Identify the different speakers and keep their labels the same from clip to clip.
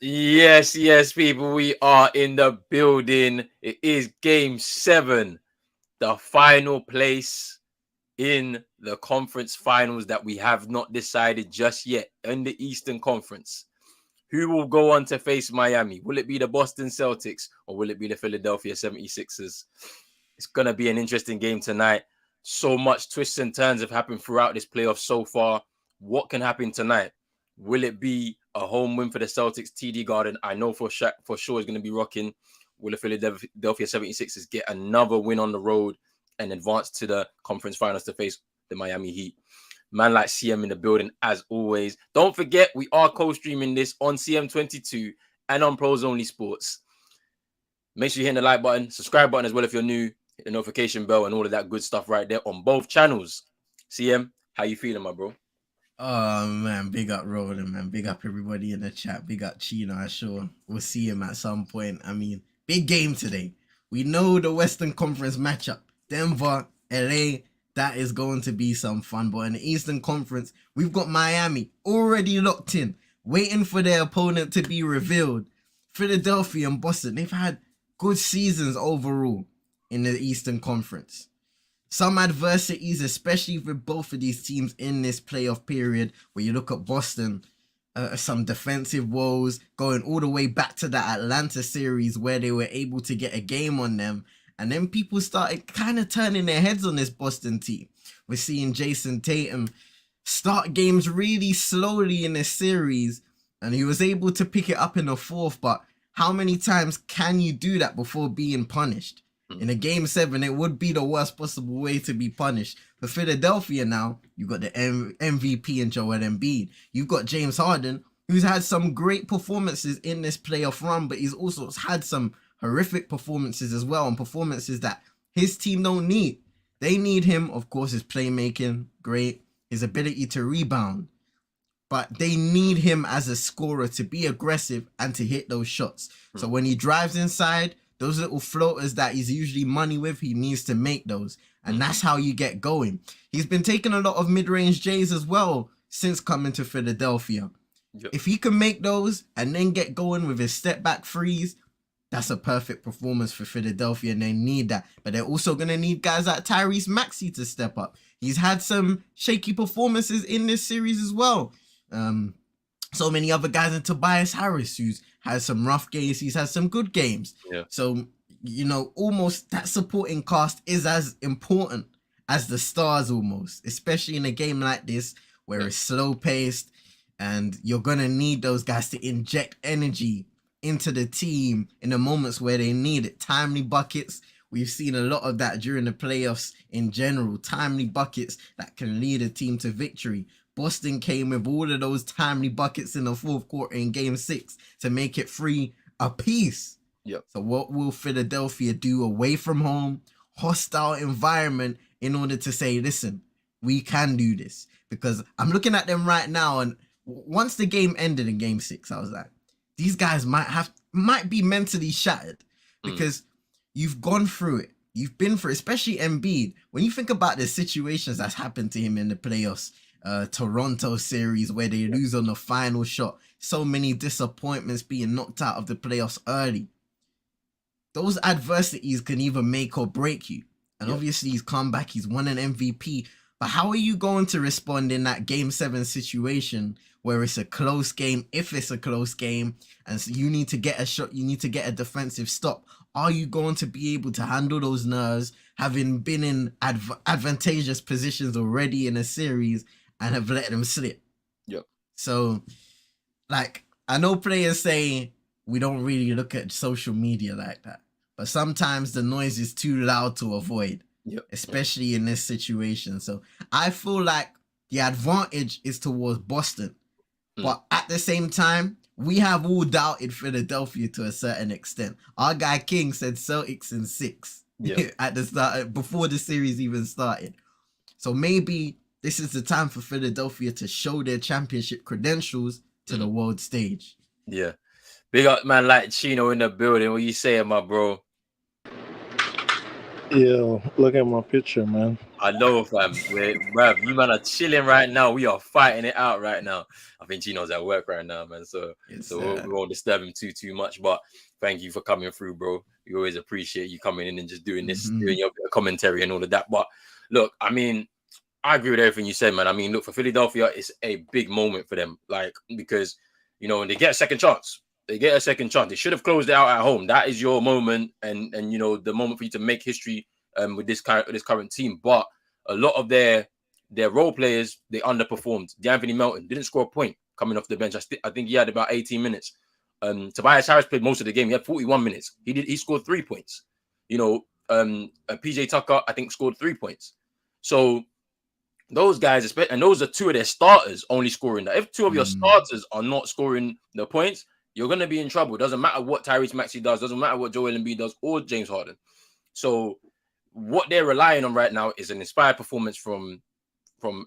Speaker 1: Yes, people. We are in the building. It is game 7, the final place in the conference finals that we have not decided just yet in the Eastern Conference. Who will go on to face Miami? Will it be the Boston Celtics or will it be the Philadelphia 76ers? It's going to be an interesting game tonight. So much twists and turns have happened throughout this playoff so far. What can happen tonight? Will it be a home win for the Celtics? TD Garden, I know for sure is going to be rocking. Will the Philadelphia 76ers get another win on the road and advance to the conference finals to face the Miami Heat? Man like CM in the building as always. Don't forget, we are co-streaming this on CM22 and on Pros Only Sports. Make sure you hit the like button, subscribe button as well if you're new, hit the notification bell and all of that good stuff right there on both channels. CM, how you feeling, my bro?
Speaker 2: Oh man, big up Roland, man. Big up everybody in the chat. Big up Chino. I'm sure we'll see him at some point. I mean, big game today. We know the Western Conference matchup. Denver, LA, that is going to be some fun. But in the Eastern Conference, we've got Miami already locked in, waiting for their opponent to be revealed. Philadelphia and Boston, they've had good seasons overall in the Eastern Conference. Some adversities, especially with both of these teams in this playoff period, where you look at Boston, some defensive woes, going all the way back to the Atlanta series where they were able to get a game on them. And then people started kind of turning their heads on this Boston team. We're seeing Jason Tatum start games really slowly in this series, and he was able to pick it up in the fourth, but how many times can you do that before being punished? In a game 7, it would be the worst possible way to be punished. For Philadelphia now, you've got the MVP in Joel Embiid. You've got James Harden, who's had some great performances in this playoff run, but he's also had some horrific performances as well, and performances that his team don't need. They need him, of course, his playmaking, great, his ability to rebound, but they need him as a scorer to be aggressive and to hit those shots. So when he drives inside, those little floaters that he's usually money with, he needs to make those. And that's how you get going. He's been taking a lot of mid-range J's as well since coming to Philadelphia. Yep. If he can make those and then get going with his step-back threes, that's a perfect performance for Philadelphia, and they need that. But they're also going to need guys like Tyrese Maxey to step up. He's had some shaky performances in this series as well. So many other guys, and Tobias Harris, who's has some rough games, he's had some good games. Yeah. So, almost that supporting cast is as important as the stars almost, especially in a game like this where it's slow paced and you're going to need those guys to inject energy into the team in the moments where they need it. Timely buckets. We've seen a lot of that during the playoffs in general. Timely buckets that can lead a team to victory. Boston came with all of those timely buckets in the fourth quarter in game 6 to make it 3 apiece. Yep. So what will Philadelphia do away from home, hostile environment, in order to say, listen, we can do this? Because I'm looking at them right now, and once the game ended in game 6, I was like, these guys might be mentally shattered because you've gone through it. You've been through, especially Embiid. When you think about the situations that's happened to him in the playoffs, Toronto series where they lose on the final shot, so many disappointments, being knocked out of the playoffs early. Those adversities can either make or break you. And obviously he's come back, he's won an MVP. But how are you going to respond in that game 7 situation where it's a close game, if it's a close game, and so you need to get a shot, you need to get a defensive stop? Are you going to be able to handle those nerves, having been in advantageous positions already in a series and have let them slip? Yep. So, I know players say we don't really look at social media like that, but sometimes the noise is too loud to avoid, especially in this situation. So I feel like the advantage is towards Boston, but at the same time, we have all doubted Philadelphia to a certain extent. Our guy King said Celtics in 6 at the start, before the series even started. So maybe this is the time for Philadelphia to show their championship credentials to the world stage.
Speaker 1: Yeah. Big up man like Chino in the building. What you saying, my bro?
Speaker 3: Yeah, look at my picture, man.
Speaker 1: I know, fam. Bruv, you man are chilling right now. We are fighting it out right now. I think Gino's at work right now, man. So,
Speaker 2: It's
Speaker 1: so we won't disturb him too much. But thank you for coming through, bro. We always appreciate you coming in and just doing this,
Speaker 2: mhm.
Speaker 1: doing your commentary and all of that. But look, I mean, I agree with everything you said, man. I mean, look, for Philadelphia, it's a big moment for them, like because when they get a second chance, they get a second chance. They should have closed it out at home. That is your moment, and the moment for you to make history with this current team. But a lot of their role players they underperformed. DeAnthony Melton didn't score a point coming off the bench. I think he had about 18 minutes. Tobias Harris played most of the game. He had 41 minutes. He scored 3 points. PJ Tucker I think scored 3 points. So those guys, and those are two of their starters only scoring that. If two of your
Speaker 2: Mm.
Speaker 1: starters are not scoring the points, you're going to be in trouble. It doesn't matter what Tyrese Maxey does, doesn't matter what Joel Embiid does or James Harden. So what they're relying on right now is an inspired performance from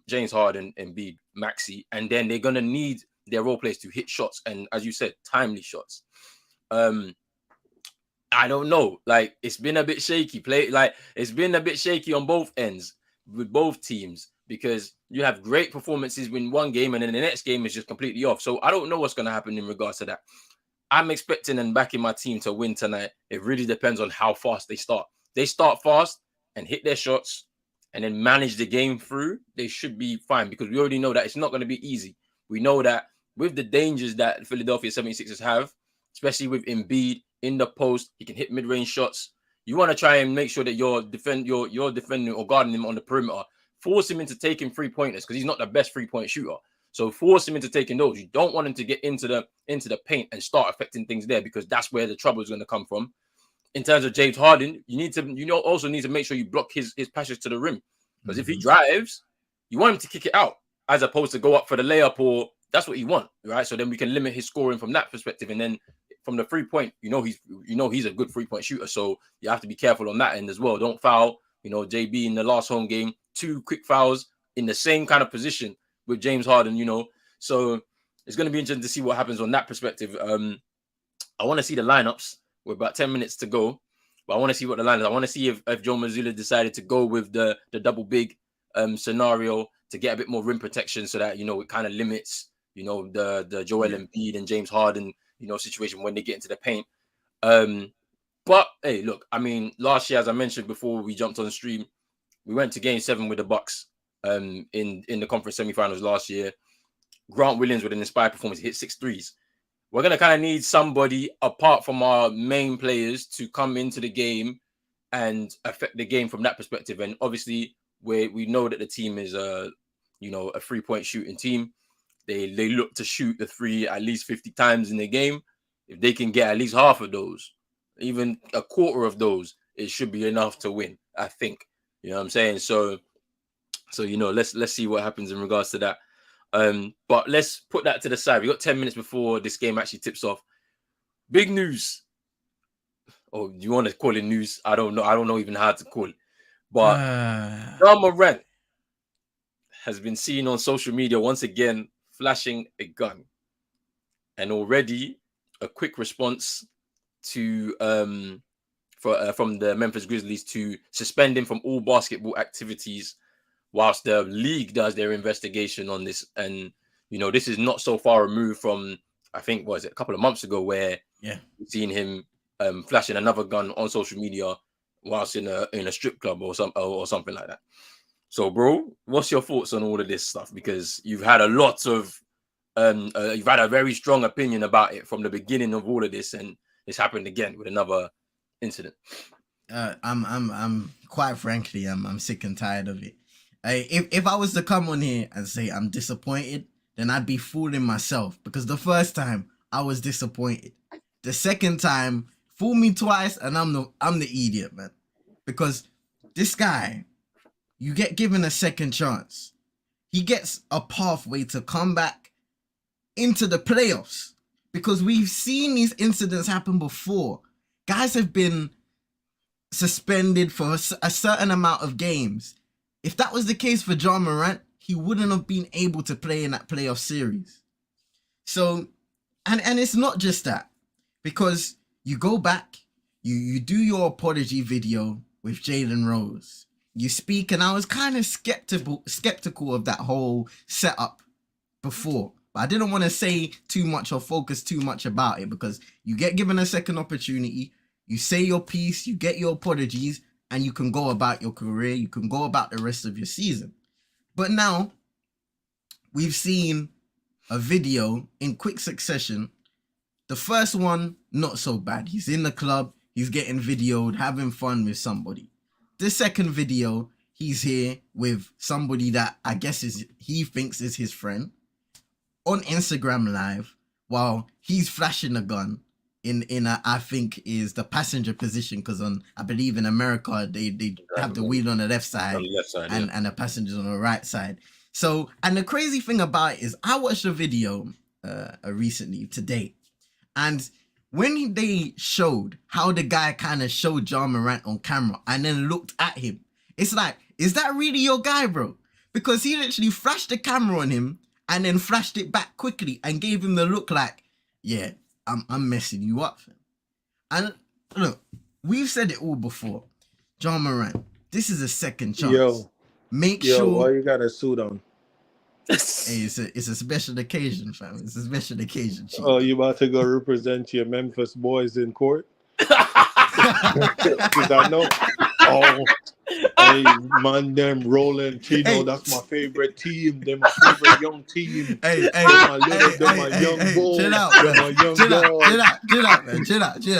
Speaker 1: James Harden, Embiid, Maxey, and then they're going to need their role players to hit shots and, as you said, timely shots. I don't know. Like it's been a bit shaky. It's been a bit shaky on both ends with both teams because you have great performances in one game and then the next game is just completely off. So I don't know what's going to happen in regards to that. I'm expecting and backing my team to win tonight. It really depends on how fast they start. They start fast and hit their shots and then manage the game through. They should be fine because we already know that it's not going to be easy. We know that with the dangers that Philadelphia 76ers have, especially with Embiid in the post, he can hit mid-range shots. You want to try and make sure that you're defending or guarding him on the perimeter. Force him into taking 3-pointers because he's not the best 3-point shooter. So force him into taking those. You don't want him to get into the paint and start affecting things there because that's where the trouble is going to come from. In terms of James Harden, also need to make sure you block his passage to the rim. Because if he
Speaker 2: Mhm.
Speaker 1: drives, you want him to kick it out as opposed to go up for the layup, or that's what you want, right? So then we can limit his scoring from that perspective. And then from the 3-point, he's a good 3-point shooter. So you have to be careful on that end as well. Don't foul. JB in the last home game, 2 quick fouls in the same kind of position with James Harden, So it's going to be interesting to see what happens on that perspective. I want to see the lineups. We're about 10 minutes to go, but I want to see what the lineups. I want to see if Joe Mazzulla decided to go with the double big scenario to get a bit more rim protection, so that it kind of limits the Joel
Speaker 2: Yeah.
Speaker 1: Embiid and James Harden situation when they get into the paint. But hey, look, I mean, last year, as I mentioned before, we jumped on the stream. We went to Game 7 with the Bucks in the conference semifinals last year. Grant Williams with an inspired performance, hit 6 threes. We're going to kind of need somebody apart from our main players to come into the game and affect the game from that perspective. And obviously, we know that the team is a 3-point shooting team. They look to shoot the three at least 50 times in the game. If they can get at least half of those, even a quarter of those, it should be enough to win, I think. You know what I'm saying? So let's see what happens in regards to that. But let's put that to the side. We got 10 minutes before this game actually tips off. Big news. Or do you want to call it news? I don't know. I don't know even how to call it. But Ja Morant has been seen on social media once again flashing a gun. And already a quick response to from the Memphis Grizzlies to suspend him from all basketball activities whilst the league does their investigation on this. And this is not so far removed from, I think, was it a couple of months ago, where
Speaker 2: Yeah.
Speaker 1: we've seen him flashing another gun on social media whilst in a strip club or something like that. So, bro, what's your thoughts on all of this stuff? Because you've had you've had a very strong opinion about it from the beginning of all of this, and it's happened again with another incident.
Speaker 2: I'm quite frankly, I'm sick and tired of it. If I was to come on here and say I'm disappointed, then I'd be fooling myself, because the first time I was disappointed, the second time fool me twice, and I'm the idiot, man. Because this guy, you get given a second chance, he gets a pathway to come back into the playoffs, because we've seen these incidents happen before. Guys have been suspended for a certain amount of games. If that was the case for Ja Morant, he wouldn't have been able to play in that playoff series. So, and it's not just that, because you go back, you do your apology video, with Jalen Rose. You speak, and I was kind of skeptical of that whole setup before. But I didn't want to say too much or focus too much about it because you get given a second opportunity, you say your piece, you get your apologies, and you can go about your career, you can go about the rest of your season. But now, we've seen a video in quick succession. The first one, not so bad. He's in the club, he's getting videoed, having fun with somebody. The second video, he's here with somebody that I guess he thinks is his friend on Instagram Live while he's flashing a gun in a, I think is the passenger position, because I believe in America they have the wheel on the left side, and the passengers on the right side. So, and the crazy thing about it is I watched a video recently today, and when they showed how the guy kind of showed Ja Morant on camera and then looked at him, it's like, is that really your guy, bro? Because he literally flashed the camera on him and then flashed it back quickly and gave him the look like, yeah, I'm messing you up. And look, we've said it all before. Ja Morant, this is a second chance. Make sure.
Speaker 3: Why you got a suit on?
Speaker 2: Hey, it's a special occasion, fam. It's a special occasion. Chief.
Speaker 3: Oh, you about to go represent your Memphis boys in court? Because I know. Oh, hey, man, them rolling Chino. Hey. That's my favorite team. They're my favorite young team.
Speaker 2: Hey,
Speaker 3: my young boys.
Speaker 2: Chill out, man. Chill out, man. Chill out. Chill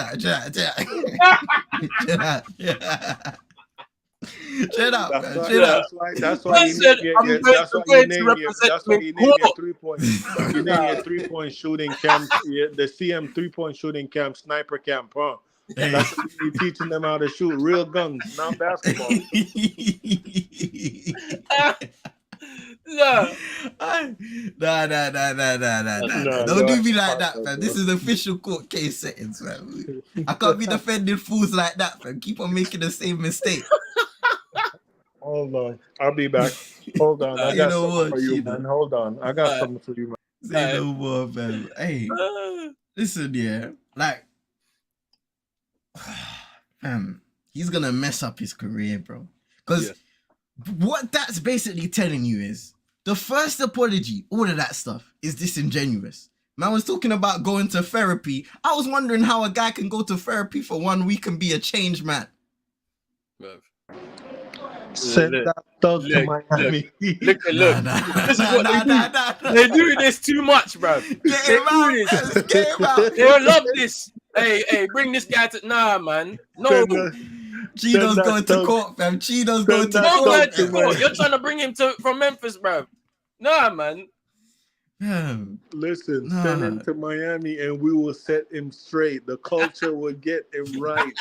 Speaker 2: out, man.
Speaker 3: That's why you need your 3-point. You need your 3-point shooting camp. The CM 3-point shooting camp, sniper camp, huh? That's what you're teaching them how to shoot real guns, not basketball.
Speaker 2: Nah. Don't do me like that, man. This is official court case settings, man. I can't be defending fools like that, man. Keep on making the same mistake.
Speaker 3: Hold on. I'll be back. Hold on. I got something for you, man. Hold on. I got something for you, man.
Speaker 2: Say no more, man. Hey, listen, yeah. Like, he's gonna mess up his career, bro. Because what that's basically telling you is the first apology, all of that stuff, is disingenuous. Man was talking about going to therapy. I was wondering how a guy can go to therapy for 1 week and be a changed man.
Speaker 3: Send that thug to Miami.
Speaker 1: Look. This is what they do. They're doing this too much, bro.
Speaker 2: Get him out.
Speaker 1: They don't love this. Hey, bring this guy to... Nah, man. No.
Speaker 2: Chino's going to court, fam. Chino's going to court.
Speaker 1: You're trying to bring him from Memphis, bro. Nah, man.
Speaker 3: Listen, send him to Miami and we will set him straight. The culture will get him right.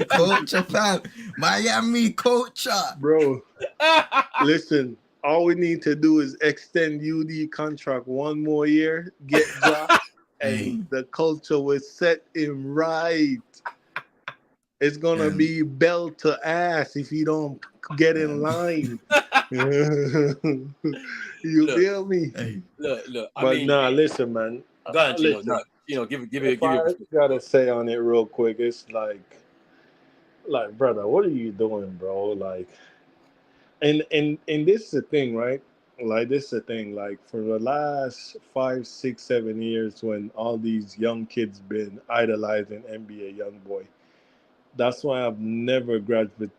Speaker 2: Culture, fam. Miami culture.
Speaker 3: Bro, listen, all we need to do is extend UD contract 1 more year, get Ja, and the culture will set him right. It's gonna be bell to ass if you don't get in line. You feel me?
Speaker 1: Look.
Speaker 3: Listen, man.
Speaker 1: Go ahead, Chino. Give it.
Speaker 3: I gotta say on it real quick. It's like, brother, what are you doing, bro? Like, and this is the thing, right? Like, this is the thing. Like, for the last 5, 6, 7 years, when all these young kids been idolizing NBA YoungBoy, that's why I've never gravitated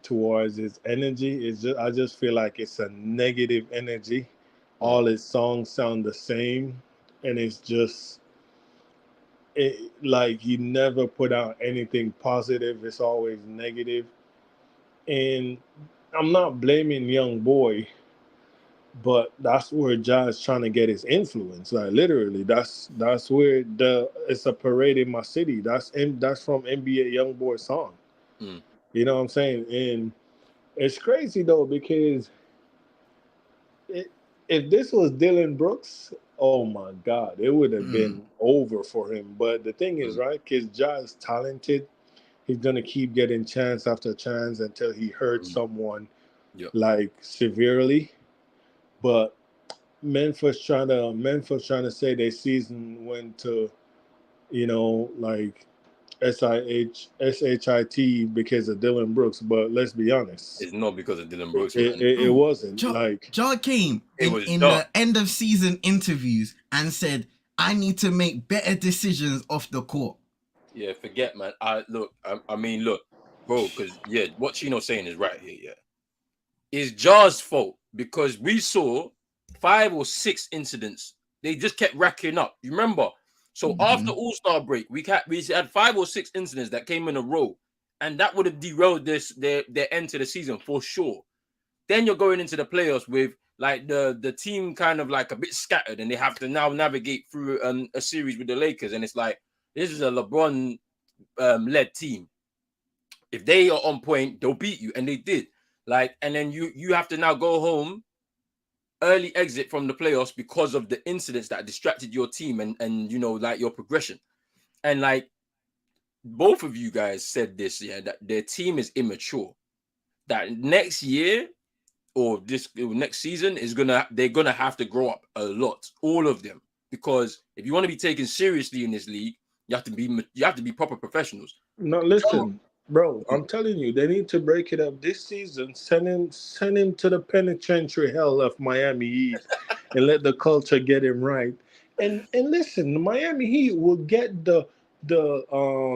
Speaker 3: towards his energy. I just feel like it's a negative energy. All his songs sound the same, and it's just like he never put out anything positive. It's always negative. And I'm not blaming Young Boy, but that's where Ja is trying to get his influence. Like, literally, that's where it's a parade in my city. That's from NBA Young Boy song. You know what I'm saying? And it's crazy though, because if this was Dylan Brooks, oh my God, it would have been over for him. But the thing is, right, because Ja is talented, he's gonna keep getting chance after chance until he hurts someone like severely. But Memphis trying to say their season went to, like SHIT because of Dylan Brooks, but let's be honest,
Speaker 1: It's not because of Dylan Brooks,
Speaker 3: it,
Speaker 1: man.
Speaker 3: it, it
Speaker 2: Bro,
Speaker 3: wasn't like
Speaker 2: Jar came
Speaker 1: It
Speaker 2: in
Speaker 1: was
Speaker 2: in
Speaker 1: dark.
Speaker 2: the end of season interviews and said, "I need to make better decisions off the court."
Speaker 1: Yeah, forget, man. I mean, look, bro, because yeah, what Chino's saying is right here. Yeah, it's Jar's fault because we saw 5 or 6 incidents. They just kept racking up. You remember? So after
Speaker 2: Mhm.
Speaker 1: All-Star break, we had 5 or 6 incidents that came in a row, and that would have derailed their end to the season for sure. Then you're going into the playoffs with like the team kind of like a bit scattered, and they have to now navigate through a series with the Lakers, and it's like this is a LeBron led team. If they are on point, they'll beat you, and they did. Like, and then you have to now go home, early exit from the playoffs because of the incidents that distracted your team and like your progression. And like both of you guys said this, yeah, that their team is immature. That next year or this next season they're gonna have to grow up a lot, all of them, because if you want to be taken seriously in this league, you have to be proper professionals.
Speaker 3: no. Listen, bro, I'm telling you, they need to break it up this season. Send him to the penitentiary hell of Miami Heat, and let the culture get him right. And listen, the Miami Heat will get the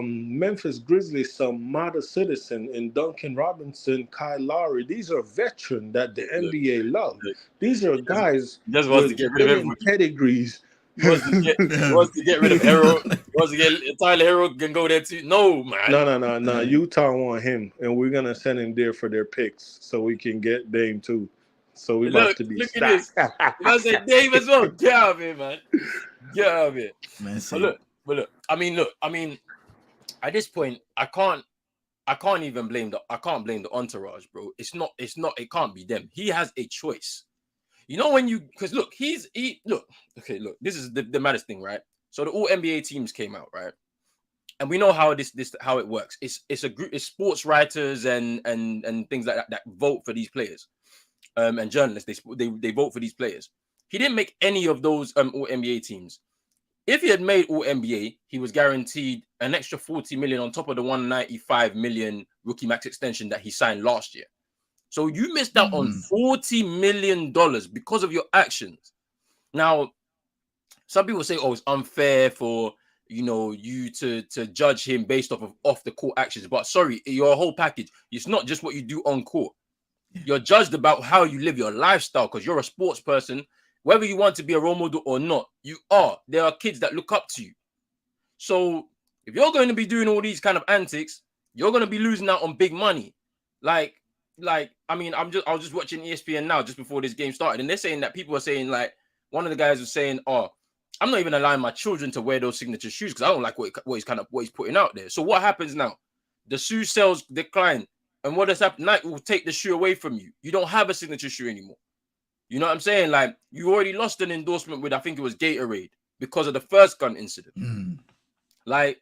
Speaker 3: Memphis Grizzlies some model citizen in Duncan Robinson, Kyle Lowry. These are veterans that the
Speaker 1: Look,
Speaker 3: NBA love.
Speaker 1: look,
Speaker 3: These are
Speaker 1: he just,
Speaker 3: guys
Speaker 1: he just wants to
Speaker 3: with
Speaker 1: get rid of
Speaker 3: winning
Speaker 1: everybody.
Speaker 3: pedigrees.
Speaker 1: He wants to get he
Speaker 2: No.
Speaker 1: wants to get rid of Hero. He wants to get Tyler Hero can go there too. No, man.
Speaker 3: No, no, no, no. Utah want him, and we're gonna send him there for their picks, so we can get Dame too. So we about
Speaker 1: Look,
Speaker 3: to be
Speaker 1: look at this.
Speaker 3: stacked.
Speaker 1: You know, I said Dave as well. Get out of here, man. Get out of here.
Speaker 2: Man
Speaker 1: But
Speaker 2: said,
Speaker 1: look, I mean, at this point, I can't even blame I can't blame the entourage, bro. It can't be them. He has a choice. You know when you because look, look, okay, look, this is the maddest thing, right? So the all NBA teams came out, right? And we know how this how it works. It's a group, it's sports writers and things like that vote for these players. And journalists, they vote for these players. He didn't make any of those all NBA teams. If he had made all NBA, he was guaranteed an extra 40 million on top of the 195 million rookie max extension that he signed last year. So you missed out on $40 million because of your actions. Now, some people say, "Oh, it's unfair for you to judge him based off the court actions." But sorry, your whole package. It's not just what you do on court. You're judged about how you live your lifestyle because you're a sports person. Whether you want to be a role model or not, you are. There are kids that look up to you. So if you're going to be doing all these kind of antics, you're going to be losing out on big money. Like, I mean, I was just watching ESPN now just before this game started, and they're saying that people are saying like one of the guys was saying, "Oh, I'm not even allowing my children to wear those signature shoes because I don't like what he's putting out there." So what happens now? The shoe sales decline, and what has happened? Nike will take the shoe away from you. You don't have a signature shoe anymore. You know what I'm saying? Like you already lost an endorsement with I think it was Gatorade because of the first gun incident. Like,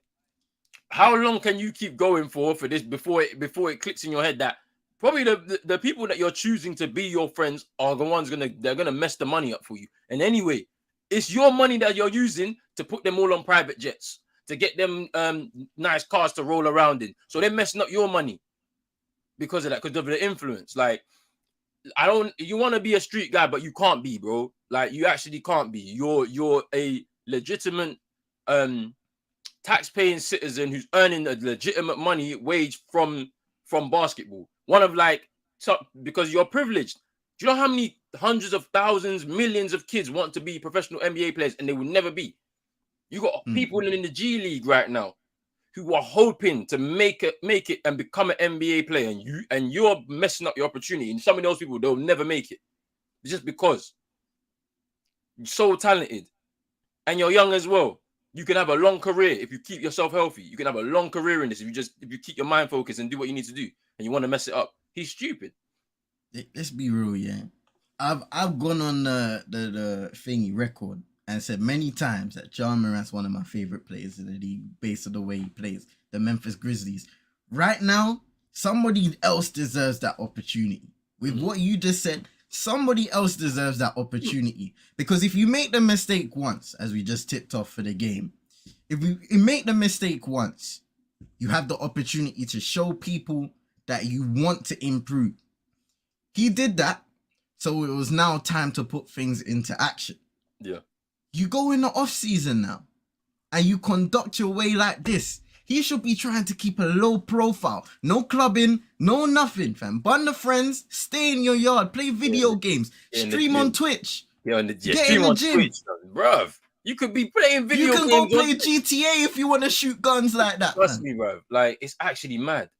Speaker 1: how long can you keep going for this before it clicks in your head that probably the people that you're choosing to be your friends are the ones they're gonna mess the money up for you. And anyway, it's your money that you're using to put them all on private jets to get them nice cars to roll around in. So they're messing up your money because of that, because of the influence. Like, you want to be a street guy, but you can't be, bro. Like, you actually can't be. You're a legitimate tax-paying citizen who's earning a legitimate money wage from basketball. One of because you're privileged. Do you know how many hundreds of thousands, millions of kids want to be professional NBA players and they will never be? You got people in the G League right now who are hoping to make it and become an NBA player, and you're messing up your opportunity. And some of those people, they'll never make it just because you're so talented and you're young as well. You can have a long career if you keep yourself healthy. You can have a long career in this if you keep your mind focused and do what you need to do. And you want to mess it up, he's stupid.
Speaker 2: let's be real, yeah. I've gone on the thingy record and said many times that John Morant's one of my favorite players in the league based on the way he plays the Memphis Grizzlies. Right now, somebody else deserves that opportunity. With what you just said, somebody else deserves that opportunity. Because if you make the mistake once, as we just tipped off for the game, if we make the mistake once, You have the opportunity to show people that you want to improve. He did that, so it was now time to put things into action.
Speaker 1: Yeah.
Speaker 2: You go in the off season now, and you conduct your way like this. He should be trying to keep a low profile. No clubbing, no nothing, fam. Bun the friends, stay in your yard, play video games, stream on Twitch, get
Speaker 1: stream
Speaker 2: in the
Speaker 1: on
Speaker 2: gym.
Speaker 1: Twitch, bruv. You could be playing video
Speaker 2: You
Speaker 1: games.
Speaker 2: can go play GTA if you want to shoot guns like that.
Speaker 1: Trust me, bruv. Like, it's actually mad.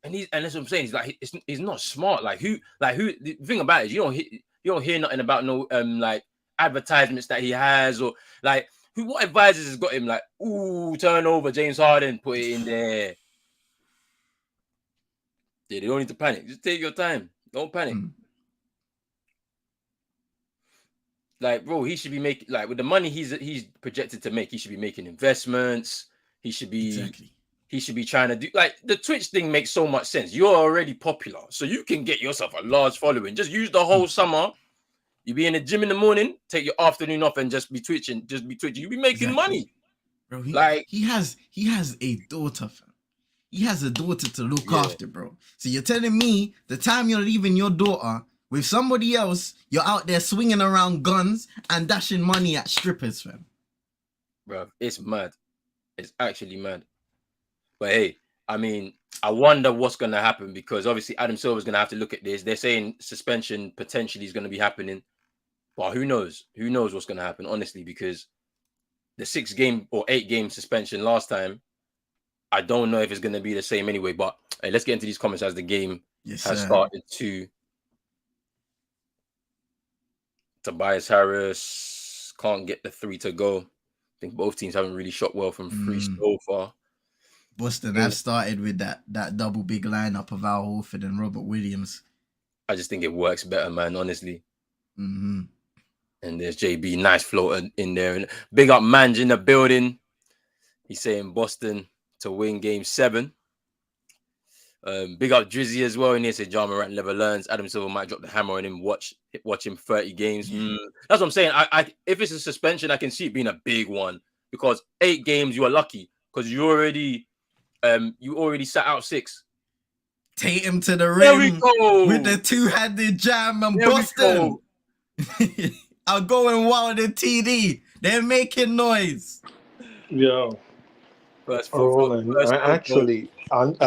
Speaker 1: And that's what I'm saying. He's like, he's not smart. Like who? The thing about it is you don't hear nothing about no like advertisements that he has, or like what advisors has got him like, ooh, turn over James Harden, put it in there. Yeah, they don't need to panic. Just take your time. Don't panic. Like, bro, he should be making, like, with the money he's projected to make, he should be making investments. He should be trying to do, like, the Twitch thing makes so much sense. You're already popular, so you can get yourself a large following. Just use the whole summer. You be in the gym in the morning, take your afternoon off, and just be twitching. You be making money.
Speaker 2: Bro, he has a daughter, fam. He has a daughter to look after, bro. So you're telling me the time you're leaving your daughter with somebody else, you're out there swinging around guns and dashing money at strippers, fam.
Speaker 1: Bro, it's mad. It's actually mad. But hey, I mean, I wonder what's going to happen, because obviously Adam Silver's going to have to look at this. They're saying suspension potentially is going to be happening. But who knows? Who knows what's going to happen, honestly, because the 6-game or 8-game suspension last time, I don't know if it's going to be the same anyway. But hey, let's get into these comments as the game has started to. Tobias Harris can't get the 3 to go. I think both teams haven't really shot well from 3 so far.
Speaker 2: Boston have started with that double big lineup of Al Horford and Robert Williams.
Speaker 1: I just think it works better, man, honestly. And there's JB, nice floater in there. And big up Manj in the building. He's saying Boston to win game 7. Big up Drizzy as well. And he said Ja Morant never learns. Adam Silver might drop the hammer on him. Watch him 30 games. That's what I'm saying. I if it's a suspension, I can see it being a big one, because 8 games you are lucky, because you already sat out 6.
Speaker 2: Tatum to the rim with the 2-handed jam, and Boston are going wild in TD. They're making noise.
Speaker 3: Yo. I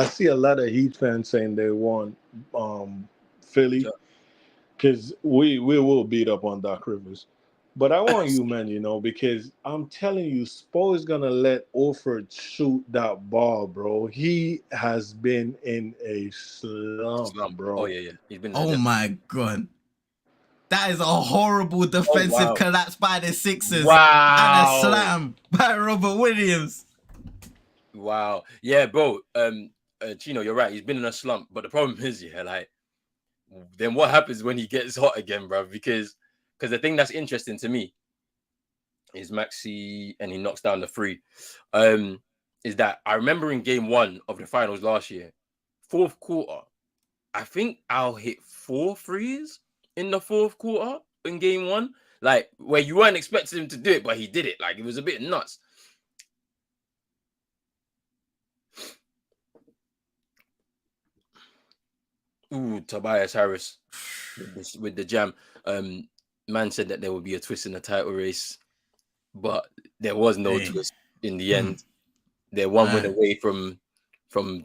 Speaker 3: see a lot of Heat fans saying they want Philly, because we will beat up on Doc Rivers. But I want you, man, because I'm telling you, Spo is going to let Orford shoot that ball, bro. He has been in a slump, bro.
Speaker 1: Oh, yeah. He's been.
Speaker 2: Oh, my God. That is a horrible defensive collapse by the Sixers. And a slam by Robert Williams.
Speaker 1: Wow. Yeah, bro. Chino, you're right. He's been in a slump. But the problem is, then what happens when he gets hot again, bro? Because the thing that's interesting to me is Maxey, and he knocks down the 3. Is that I remember in game 1 of the finals last year, 4th quarter, I think Al hit 4 threes in the 4th quarter in game 1, like where you weren't expecting him to do it, but he did it. Like, it was a bit nuts. Ooh, Tobias Harris with the jam. Man said that there would be a twist in the title race, but there was no twist in the end. They're 1 win away from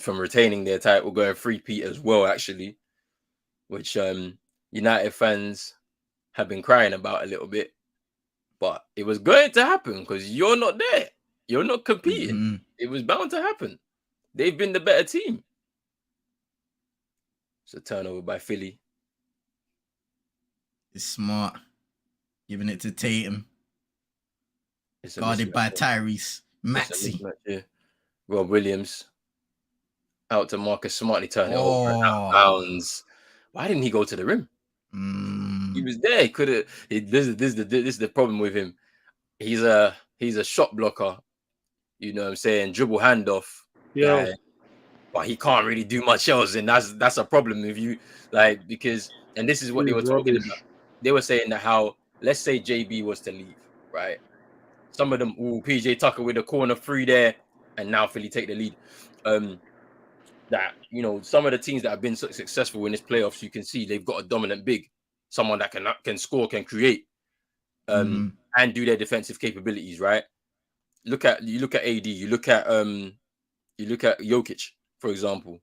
Speaker 1: retaining their title, going 3-peat as well, actually, which United fans have been crying about a little bit. But it was going to happen, because you're not there. You're not competing. It was bound to happen. They've been the better team. It's a turnover by Philly.
Speaker 2: It's smart. Giving it to Tatum. Guarded by Tyrese Maxey.
Speaker 1: Rob Williams. Out to Marcus, smartly turn it over and out of bounds. Why didn't he go to the rim? He was there. He could have. This is the problem with him. He's a shot blocker. You know what I'm saying? Dribble handoff.
Speaker 3: Yeah.
Speaker 1: But he can't really do much else, and that's a problem with you, like, because, and this is what they were talking about. They were saying that how, let's say JB was to leave, right? Some of them, PJ Tucker with a corner 3 there, and now Philly take the lead. That some of the teams that have been so successful in this playoffs, you can see they've got a dominant big, someone that can score, can create, and do their defensive capabilities. Right. You look at AD. You look at Jokic, for example.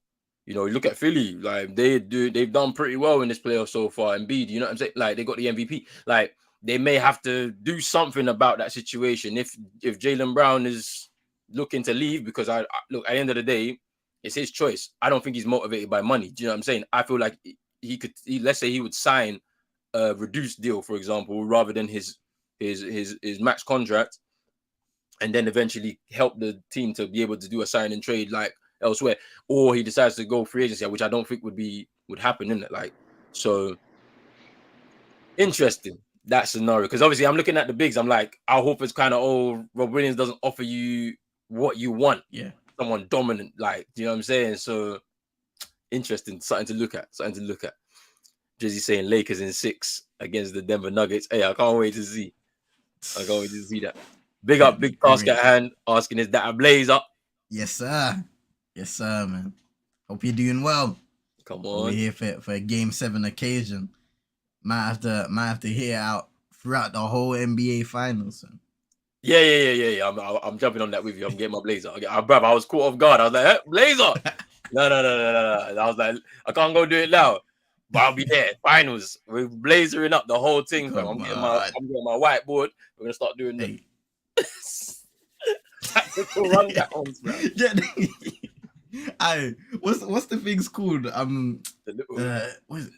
Speaker 1: You look at Philly, like they've done pretty well in this playoff so far. Embiid, you know what I'm saying? Like they got the MVP. Like they may have to do something about that situation if Jaylen Brown is looking to leave, because I look, at the end of the day, it's his choice. I don't think he's motivated by money. Do you know what I'm saying? I feel like let's say he would sign a reduced deal, for example, rather than his max contract, and then eventually help the team to be able to do a sign and trade like elsewhere, or he decides to go free agency, which I don't think would happen, in it. Like, so interesting that scenario, because obviously I'm looking at the bigs. I'm like, I hope it's kind of, Rob Williams doesn't offer you what you want.
Speaker 2: Yeah,
Speaker 1: someone dominant, like, do you know what I'm saying? So interesting, something to look at. Jizzy saying Lakers in 6 against the Denver Nuggets. Hey, I can't wait to see. That. Big up,
Speaker 2: that'd be
Speaker 1: big task
Speaker 2: great.
Speaker 1: at hand. Asking, is that a blazer?
Speaker 2: Yes, sir. Yes, sir, man. Hope you're doing well.
Speaker 1: Come
Speaker 2: We're
Speaker 1: on.
Speaker 2: here for a Game 7 occasion. Might have to hear out throughout the whole NBA Finals.
Speaker 1: Yeah. I'm jumping on that with you. I'm getting my blazer. Bruv, I was caught off guard. I was like, hey, blazer. No. I was like, I can't go do it now. But I'll be there. Finals. We're blazering up the whole thing, fam. I'm getting my whiteboard. We're gonna start doing the tactical rundowns, bro.
Speaker 2: Aye, what's the things called? What is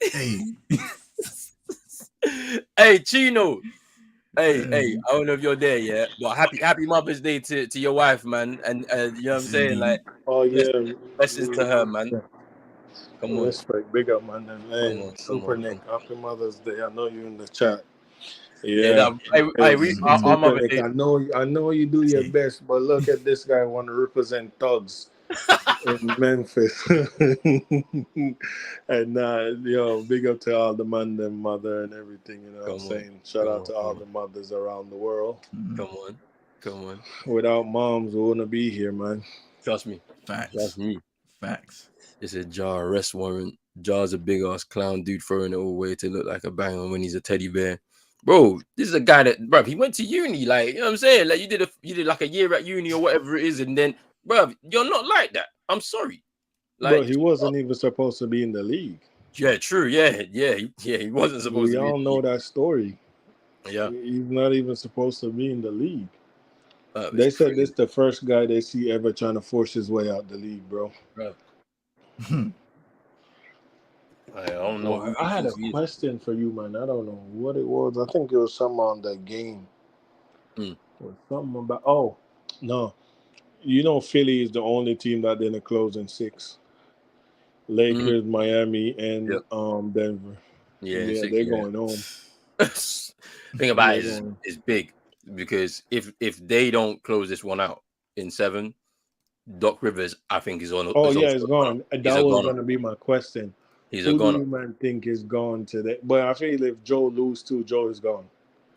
Speaker 2: it?
Speaker 1: Hey, Chino. Hey, I don't know if you're there yet, but happy Mother's Day to your wife, man. And you know what I'm saying? Like,
Speaker 3: oh yeah,
Speaker 1: blessings to her, man. Come on.
Speaker 3: Respect, big up, man. Hey, Super Nick, happy Mother's Day. I know you in the chat. Yeah,
Speaker 1: our Mother's Day.
Speaker 3: I know you do your best, but look at this guy want to represent thugs in Memphis. And big up to all the man, them mother and everything. You know what I'm saying? Shout out to all the mothers around the world.
Speaker 1: Come on.
Speaker 3: Without moms, we wouldn't be here, man.
Speaker 1: Trust me.
Speaker 2: Facts.
Speaker 1: It's a Jar arrest warrant. Jar's a big ass clown dude throwing it all away to look like a banger when he's a teddy bear. Bro, this is a guy that, bro, he went to uni, like, you know what I'm saying? Like, you did like a year at uni or whatever it is, and then, bro, you're not like that. I'm sorry. Like,
Speaker 3: bro, he wasn't even supposed to be in the league.
Speaker 1: Yeah, true. Yeah, he wasn't supposed to be.
Speaker 3: We all know that story.
Speaker 1: Yeah.
Speaker 3: He's not even supposed to be in the league. They said this the first guy they see ever trying to force his way out the league, bro.
Speaker 1: I don't know.
Speaker 3: Well, I had a question for you, man. I don't know what it was. I think it was something on the game. Or something about. Oh, no. You know, Philly is the only team that didn't close in 6. Lakers, Miami, and Denver.
Speaker 1: Yeah,
Speaker 3: they're going home.
Speaker 1: Thing about it is big, because if they don't close this one out in 7, Doc Rivers, I think, is on.
Speaker 3: It's gone. That was going to be my question.
Speaker 1: Who
Speaker 3: do you, man, think is gone today? But I feel if Joe lose too, Joe is gone.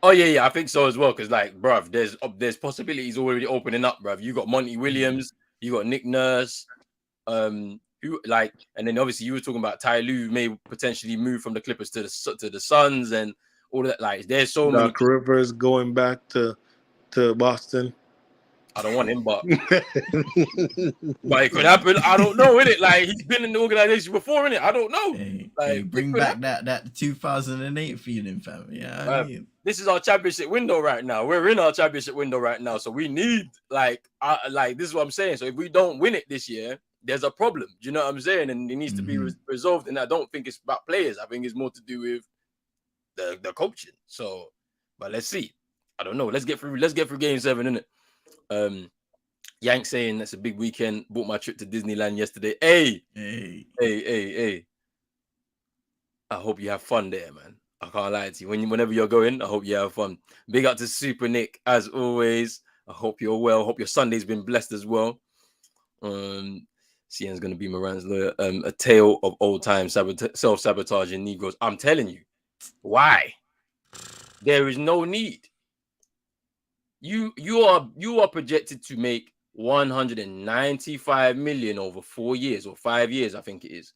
Speaker 1: Oh yeah, I think so as well. Because, like, bruv, there's possibilities already opening up, bruv. You got Monty Williams, you got Nick Nurse, and then obviously you were talking about Ty Lue may potentially move from the Clippers to the Suns and all that. Like, there's so many.
Speaker 3: Doc Rivers going back to Boston.
Speaker 1: I don't want him, but it could happen. I don't know, innit? Like, he's been in the organization before, innit? I don't know.
Speaker 2: Bring back that 2008 feeling, fam. Yeah, I mean,
Speaker 1: this is our championship window right now. We're in our championship window right now, so we need this is what I'm saying. So if we don't win it this year, there's a problem. Do you know what I'm saying? And it needs to be resolved. And I don't think it's about players. I think it's more to do with the coaching. So, but let's see. I don't know. Let's get through Game 7, innit? Yank saying that's a big weekend. Bought my trip to Disneyland yesterday. Hey. I hope you have fun there, man. I can't lie to you. Whenever you're going, I hope you have fun. Big up to Super Nick, as always. I hope you're well. Hope your Sunday's been blessed as well. CN's gonna be Moran's lawyer. A tale of old time self-sabotaging Negroes. I'm telling you, why? There is no need. You are projected to make 195 million over 4 years or 5 years, I think it is.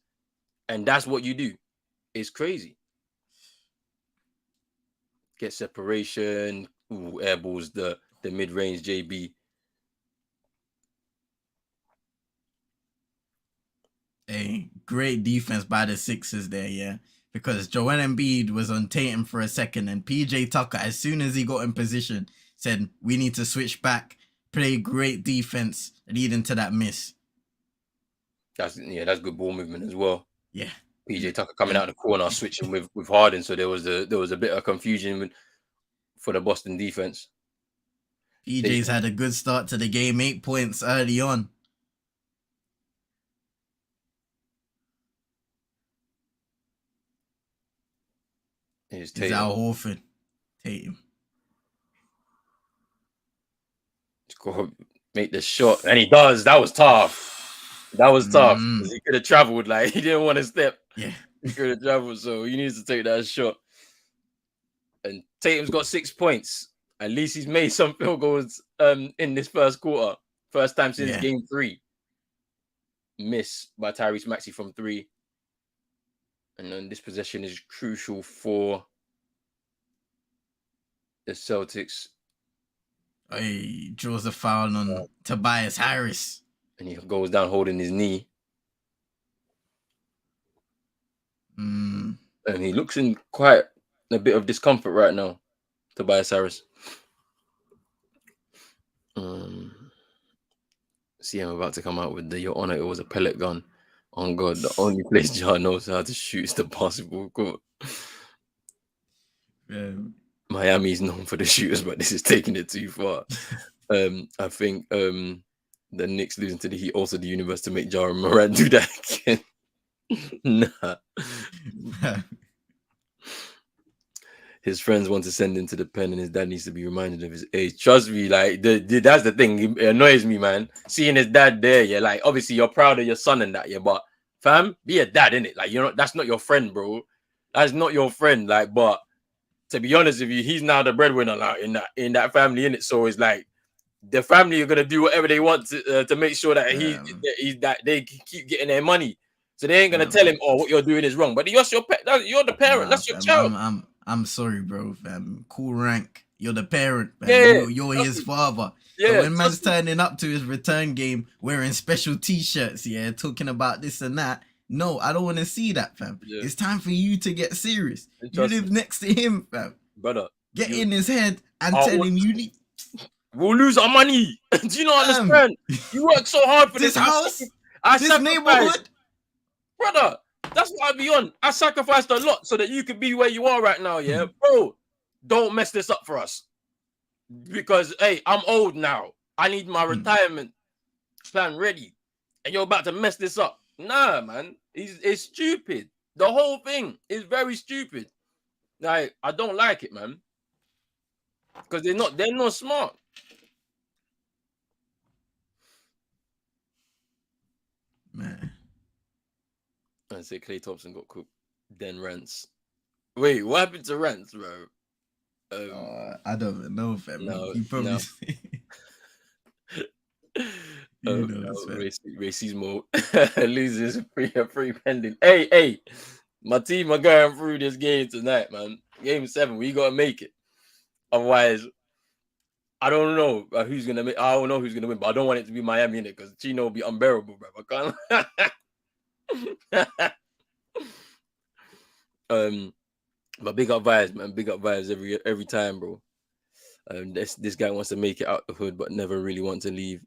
Speaker 1: And that's what you do. It's crazy. Get separation, airballs the mid-range JB.
Speaker 2: A great defense by the Sixers there, yeah. Because Joel Embiid was on Tatum for a second, and PJ Tucker, as soon as he got in position, said, we need to switch back, play great defense, leading to that miss.
Speaker 1: That's good ball movement as well.
Speaker 2: Yeah.
Speaker 1: PJ Tucker coming out of the corner, switching with Harden, so there was a bit of confusion for the Boston defense.
Speaker 2: PJ's had a good start to the game, 8 points early on.
Speaker 1: He's
Speaker 2: Al Horford. Tatum.
Speaker 1: Let's go make the shot. And he does. That was tough. That was tough. He could have traveled. Like, he didn't want to step.
Speaker 2: Yeah.
Speaker 1: He could have traveled, so he needs to take that shot. And Tatum's got 6 points. At least he's made some field goals in this first quarter. First time since game 3. Miss by Tyrese Maxey from 3. And then this possession is crucial for the Celtics.
Speaker 2: He draws a foul on Tobias Harris.
Speaker 1: And he goes down holding his knee. And he looks in quite a bit of discomfort right now, Tobias Harris. See, I'm about to come out with Your Honor, it was a pellet gun. On God, the only place Jar knows how to shoot is the basketball court. Miami is known for the shooters, but this is taking it too far. I think the Knicks losing to the Heat, also the universe, to make Ja Morant do that again. Nah. His friends want to send him to the pen, and his dad needs to be reminded of his age. Trust me, like that's the thing. It annoys me, man. Seeing his dad there, yeah. Like, obviously you're proud of your son and that, yeah. But fam, be a dad, innit? Like, that's not your friend, bro. That's not your friend. Like, but to be honest with you, he's now the breadwinner now in that family, innit? So it's like the family are gonna do whatever they want to make sure that that they keep getting their money. So they ain't gonna tell him, "Oh, what you're doing is wrong." But you're the parent. That's your child.
Speaker 2: I'm sorry, bro, fam. Cool rank. You're the parent, man. Yeah, you're his father. Yeah, so when man's turning up to his return game wearing special t-shirts, yeah, talking about this and that. No, I don't want to see that, fam. Yeah. It's time for you to get serious. You live next to him, fam.
Speaker 1: Brother.
Speaker 2: Get in his head and tell him you need.
Speaker 1: We'll lose our money. Do you not understand? You work so hard for this
Speaker 2: house, this neighborhood.
Speaker 1: Brother, that's what I be on. I sacrificed a lot so that you could be where you are right now, yeah? Bro, don't mess this up for us. Because, hey, I'm old now. I need my retirement plan ready. And you're about to mess this up. Nah, man. It's stupid. The whole thing is very stupid. Like, I don't like it, man. Because they're not smart.
Speaker 2: Man.
Speaker 1: I say Klay Thompson got cooked. Then Rance. Wait, what happened to Rance, bro?
Speaker 2: I don't even know, fam.
Speaker 1: No,
Speaker 2: you probably
Speaker 1: racismo loses a free pending. Hey, my team are going through this game tonight, man. Game 7, we gotta make it. Otherwise, I don't know who's gonna make. I don't know who's gonna win, but I don't want it to be Miami in it because Chino will be unbearable, bro. I can't. But big up vibes, man. Big up vibes every time, bro. This guy wants to make it out the hood, but never really want to leave.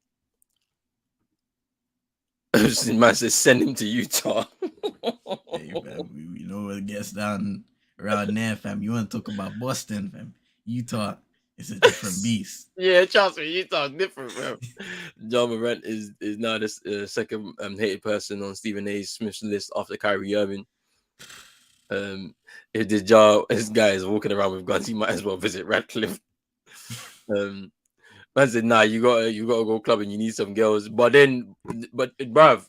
Speaker 1: Man says send him to Utah.
Speaker 2: Hey, man, we know what gets down around there, fam. You want to talk about Boston, fam? Utah is a different beast.
Speaker 1: Yeah, trust me, Utah's different, bro. Ja Morant is now the second hated person on Stephen A. Smith's list after Kyrie Irving. If this guy is walking around with guns, he might as well visit Radcliffe. Man said, nah, you gotta go clubbing, you need some girls. But bruv,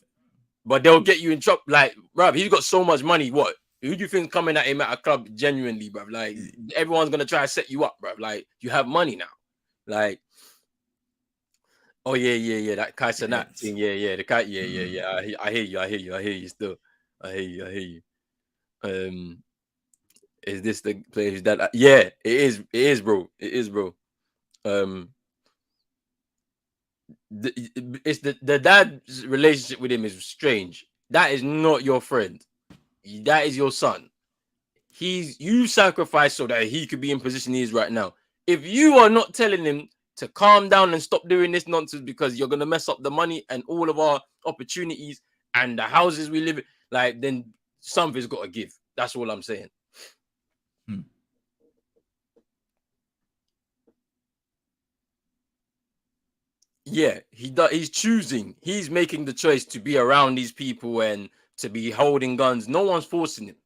Speaker 1: they'll get you in trouble. Like, bruv, he's got so much money. What? Who do you think coming at him at a club genuinely, bruv? Like, everyone's gonna try to set you up, bruv. Like, you have money now. Like, Oh yeah. That Kaiser Nat
Speaker 2: Yes.
Speaker 1: thing. Yeah. The Kai. Yeah.
Speaker 2: Mm.
Speaker 1: I hear you. I hear you still. I hear you. Is this the players that? Yeah, it is. It is, bro. It is, bro. Um, it's the dad's relationship with him is strange. That is not your friend. That is your son. You sacrificed so that he could be in position he is right now. If you are not telling him to calm down and stop doing this nonsense because you're gonna mess up the money and all of our opportunities and the houses we live in, like then something's got to give. That's all I'm saying.
Speaker 2: Hmm.
Speaker 1: Yeah, he's choosing. He's making the choice to be around these people and to be holding guns. No one's forcing him.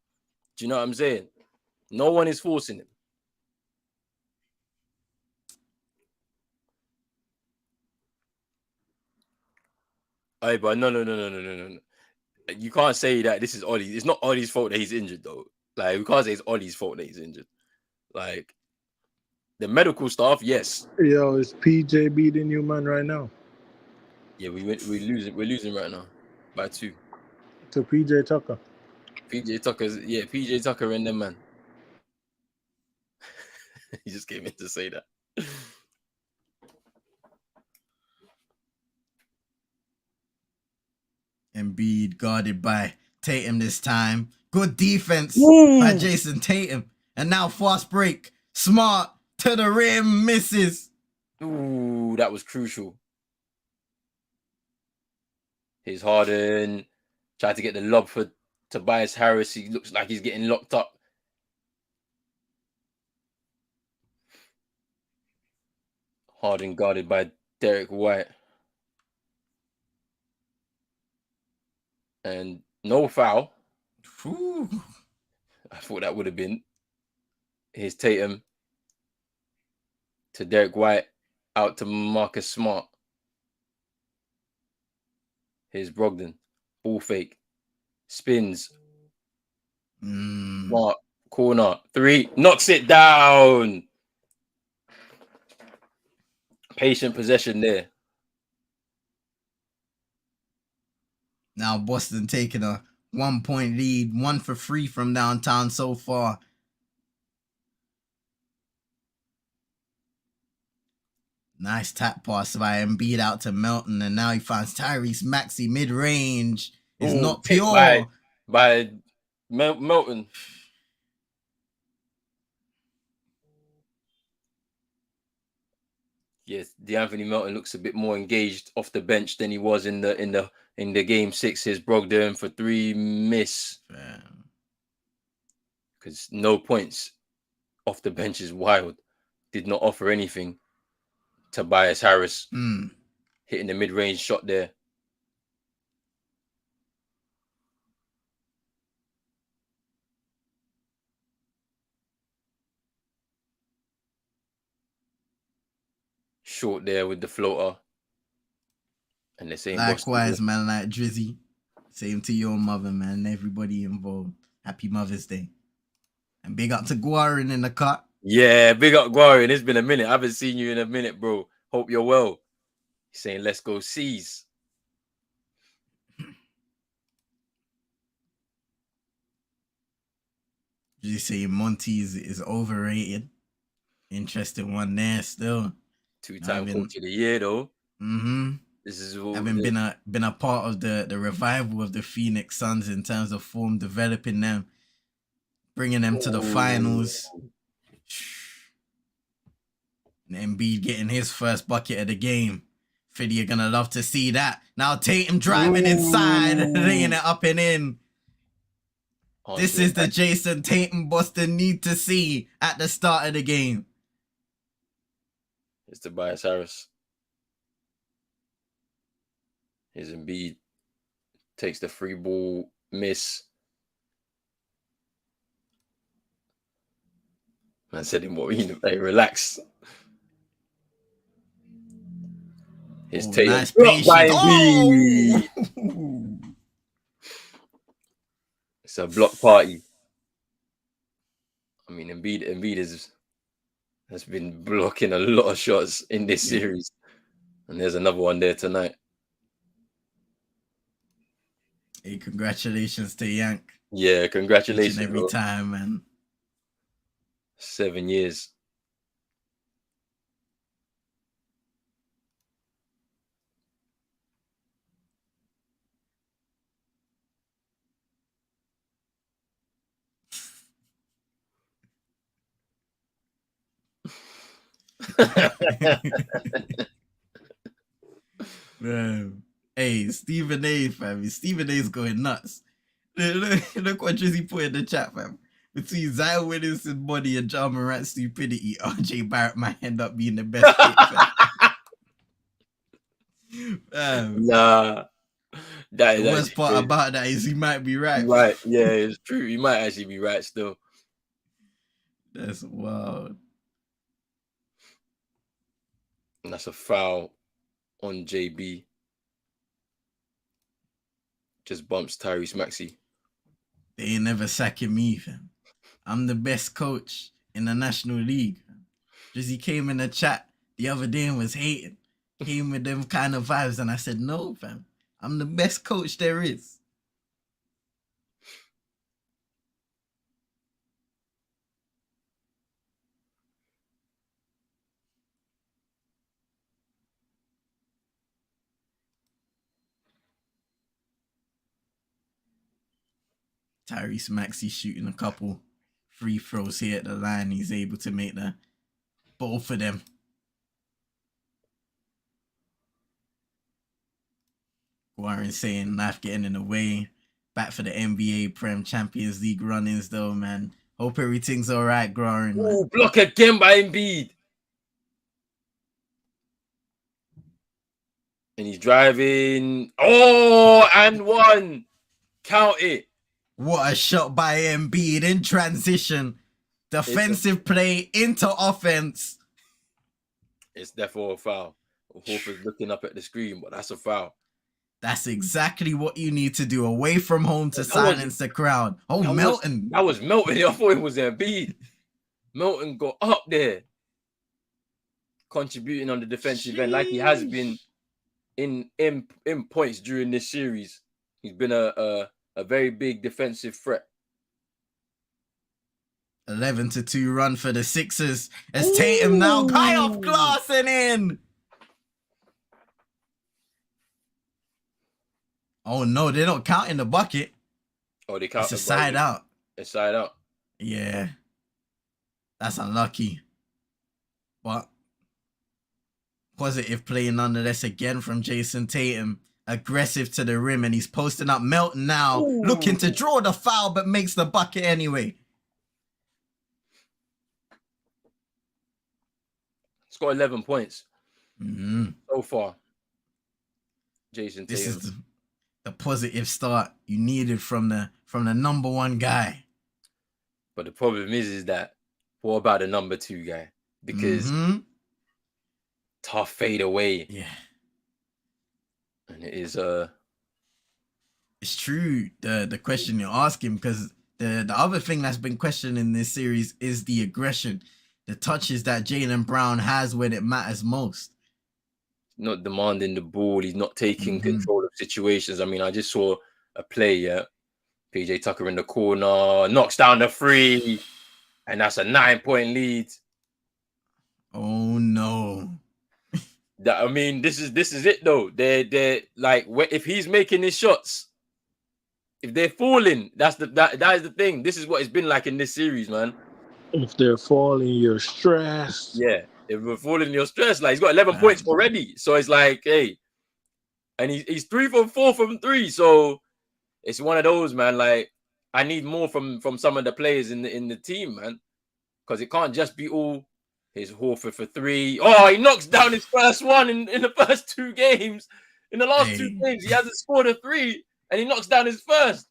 Speaker 1: Do you know what I'm saying? No one is forcing him. Hey, but no. You can't say that this is Ollie's. It's not Ollie's fault that he's injured, though. Like, we can't say it's Ollie's fault that he's injured. Like, the medical staff, yes.
Speaker 3: Yo, is PJ beating you, man, right now?
Speaker 1: Yeah, we're losing. We're losing right now by 2.
Speaker 3: To PJ Tucker.
Speaker 1: PJ Tucker and them, man. He just came in to say that.
Speaker 2: Embiid guarded by Tatum this time. Good defense by
Speaker 1: Ooh.
Speaker 2: Jason Tatum. And now fast break. Smart to the rim, misses.
Speaker 1: Ooh, that was crucial. He's Harden tried to get the lob for Tobias Harris. He looks like he's getting locked up. Harden guarded by Derek White. And no foul.
Speaker 2: Ooh.
Speaker 1: I thought that would have been. Here's Tatum to Derek White, out to Marcus Smart. Here's Brogdon, ball fake, spins, Smart, corner, 3, knocks it down. Patient possession there.
Speaker 2: Now Boston taking a 1-point lead, 1 for 3 from downtown so far. Nice tap pass by Embiid out to Melton, and now he finds Tyrese Maxey mid-range. Is
Speaker 1: Ooh,
Speaker 2: not
Speaker 1: picked
Speaker 2: pure.
Speaker 1: by Melton. Yes, DeAnthony Melton looks a bit more engaged off the bench than he was in the game 6. His Brogdon for 3, miss. Because no points off the bench is wild. Did not offer anything. Tobias Harris hitting the mid-range shot there. Short there with the floater. And the same
Speaker 2: Likewise, man, like Drizzy. Same to your mother, man. Everybody involved. Happy Mother's Day. And big up to Guarin in the cut.
Speaker 1: Yeah, big up Guarin. It's been a minute. I haven't seen you in a minute, bro. Hope you're well. He's saying, let's go C's.
Speaker 2: You say Monty is overrated. Interesting one there still.
Speaker 1: 2-time coach of the year, though.
Speaker 2: Mm-hmm.
Speaker 1: This is all
Speaker 2: Having been a part of the revival of the Phoenix Suns in terms of form, developing them, bringing them to the finals. And Embiid getting his first bucket of the game. Fiddy, you're gonna love to see that. Now Tatum driving inside, laying it up and in. This is the Jason Tatum Boston need to see at the start of the game.
Speaker 1: It's Tobias Harris. Here's Embiid. Takes the free ball, miss. Man said him, what, hey, relax. Here's Tatum.
Speaker 2: Nice patience.
Speaker 1: Oh! It's a block party. I mean, Embiid has been blocking a lot of shots in this series. And there's another one there tonight.
Speaker 2: Hey, congratulations to Yank.
Speaker 1: Yeah,
Speaker 2: Each
Speaker 1: congratulations.
Speaker 2: and every
Speaker 1: Bro.
Speaker 2: time, man.
Speaker 1: 7 years.
Speaker 2: Man. Hey, Stephen A, fam. Stephen A's going nuts. Look what Drizzy put in the chat, fam. Between Zion Williamson body and John Morant's stupidity, RJ Barrett might end up being the best pick, fam.
Speaker 1: Nah. That is
Speaker 2: The worst part
Speaker 1: crazy.
Speaker 2: about that is he might be right.
Speaker 1: Right. Yeah, it's true. You might actually be right still.
Speaker 2: That's wild.
Speaker 1: And that's a foul on JB. Just bumps Tyrese Maxey.
Speaker 2: They ain't never sacking me, fam. I'm the best coach in the National League. Drizzy came in the chat the other day and was hating. Came with them kind of vibes, and I said, no, fam. I'm the best coach there is. Tyrese Maxey shooting a couple free throws here at the line. He's able to make the both of them. Warren saying life getting in the way. Back for the NBA Prem Champions League run-ins though, man. Hope everything's all right, Warren, man.
Speaker 1: Ooh, block again by Embiid. And he's driving. Oh, and one. Count it.
Speaker 2: What a shot by Embiid in transition. Defensive play into offense.
Speaker 1: It's therefore a foul. Horford's looking up at the screen, but that's a foul.
Speaker 2: That's exactly what you need to do. Away from home to silence the crowd. Oh, Melton.
Speaker 1: That was Melton. I thought it was Embiid. Melton got up there, contributing on the defensive end like he has been in points during this series. He's been a very big defensive threat.
Speaker 2: 11-2 run for the Sixers as Tatum now high off glass and in. Oh no, they're not counting the bucket.
Speaker 1: Oh, they count
Speaker 2: it's a side out.
Speaker 1: It's side out.
Speaker 2: Yeah, that's unlucky. But positive play nonetheless again from Jason Tatum. Aggressive to the rim, and he's posting up Melton now. Ooh. Looking to draw the foul, but makes the bucket anyway.
Speaker 1: He's got 11 points so far. Jason Tatum.
Speaker 2: This is the positive start you needed from the number one guy.
Speaker 1: But the problem is that what about the number two guy? Because tough fade away.
Speaker 2: Yeah.
Speaker 1: And it is
Speaker 2: it's true the question you're asking, because the other thing that's been questioned in this series is the aggression, the touches that Jaylen Brown has when it matters most.
Speaker 1: Not demanding the ball, he's not taking control of situations. I mean, I just saw a play, yeah. PJ Tucker in the corner, knocks down the three, and that's a 9-point lead.
Speaker 2: Oh no.
Speaker 1: I mean, this is it though. They're like, if he's making his shots, if they're falling, that is the thing. This is what it's been like in this series, man.
Speaker 3: If they're falling, you're stressed.
Speaker 1: Yeah, if we're falling, you're stressed. Like, he's got 11 points already, so it's like, hey, and he's 3 for 4 from 3. So it's one of those, man. Like, I need more from some of the players in the team, man, because it can't just be all. Here's Horford for 3. Oh, he knocks down his first one in the first 2 games. In the last 2 games, he hasn't scored a 3, and he knocks down his first.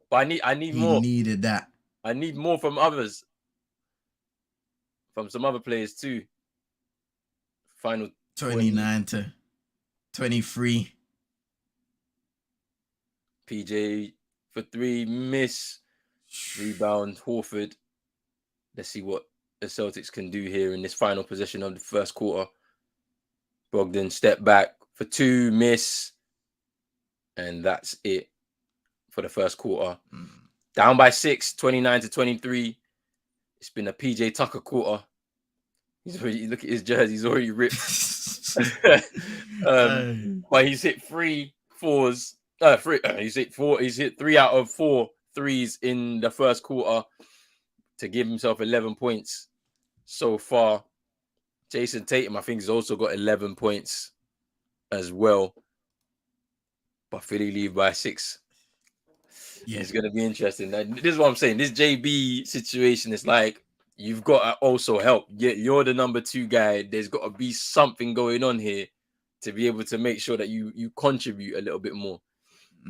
Speaker 1: But I need more.
Speaker 2: He needed that.
Speaker 1: I need more from others, from some other players too. Final
Speaker 2: 29-23.
Speaker 1: PJ for 3, miss. Rebound, Horford. Let's see what the Celtics can do here in this final possession of the first quarter. Brogdon step back for 2, miss, and that's it for the first quarter. Down by 6, 29-23. It's been a PJ Tucker quarter. He's already, look at his jersey, he's already ripped. But he's hit 3 fours. He's hit 3 out of 4 threes in the first quarter to give himself 11 points so far. Jason Tatum, I think, has also got 11 points as well. But Philly lead by 6. Yeah. It's going to be interesting. This is what I'm saying. This JB situation is like, you've got to also help. You're the number 2 guy. There's got to be something going on here to be able to make sure that you contribute a little bit more.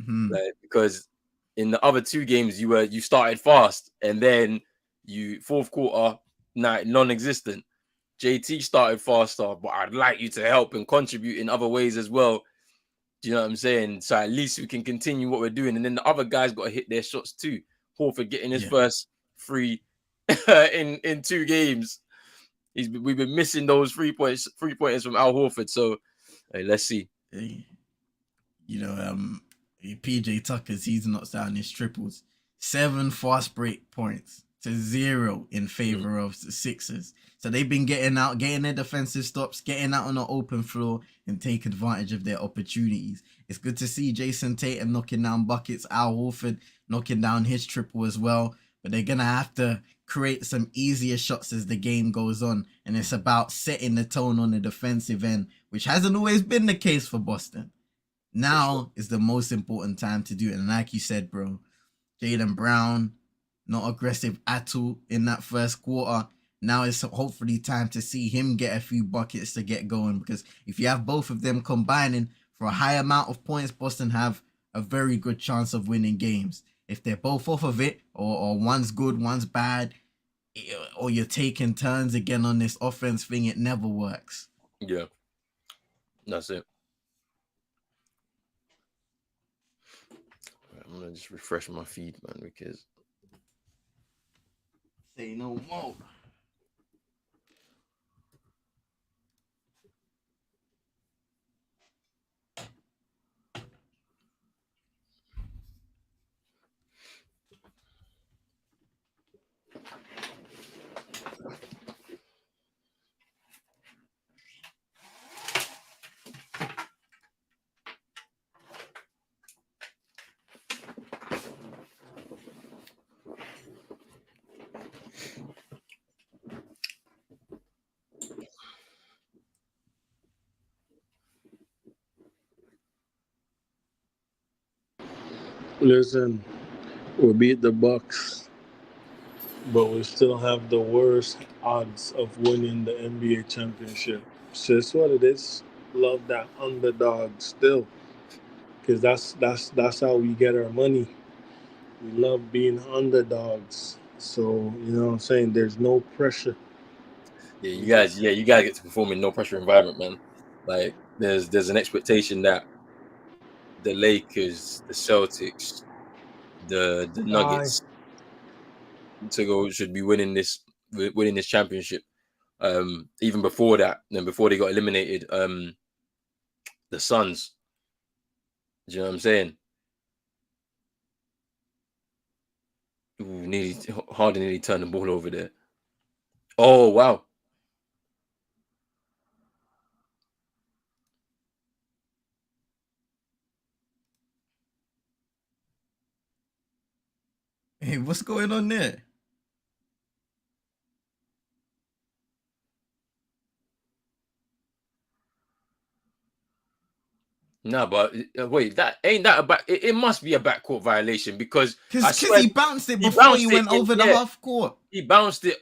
Speaker 1: Like, because in the other 2 games, you started fast, and then fourth quarter, non-existent. JT started faster, but I'd like you to help and contribute in other ways as well. Do you know what I'm saying? So at least we can continue what we're doing. And then the other guys got to hit their shots too. Horford getting his first 3 in 2 games. We've been missing those 3-pointers from Al Horford. So hey, let's see.
Speaker 2: You know, PJ Tucker's, he's knocked down his triples. 7 fast break points to 0 in favor of the Sixers. So they've been getting their defensive stops, getting out on the open floor and take advantage of their opportunities. It's good to see Jason Tatum knocking down buckets, Al Horford knocking down his triple as well. But they're going to have to create some easier shots as the game goes on. And it's about setting the tone on the defensive end, which hasn't always been the case for Boston. Now is the most important time to do it. And like you said, bro, Jaylen Brown, not aggressive at all in that first quarter. Now it's hopefully time to see him get a few buckets to get going, because if you have both of them combining for a high amount of points, Boston have a very good chance of winning games. If they're both off of it, or one's good, one's bad, or you're taking turns again on this offense thing, it never works.
Speaker 1: Yeah, that's it. I'm gonna just refresh my feed, man, because
Speaker 2: say no more.
Speaker 3: Listen, we beat the Bucks, but we still have the worst odds of winning the NBA championship. It's just what it is. Love that underdog still, because that's how we get our money. We love being underdogs. So you know what I'm saying. There's no pressure.
Speaker 1: Yeah, you guys get to perform in no pressure environment, man. Like there's an expectation that the Lakers, the Celtics, the
Speaker 3: Aye.
Speaker 1: Nuggets should be winning this championship. Even before that, and before they got eliminated, the Suns. Do you know what I'm saying? Harden nearly turned the ball over there. Oh wow.
Speaker 2: Hey, what's going on there?
Speaker 1: No, but wait, that ain't that about it must be a backcourt violation because
Speaker 2: he bounced it before he went over the half court.
Speaker 1: He bounced it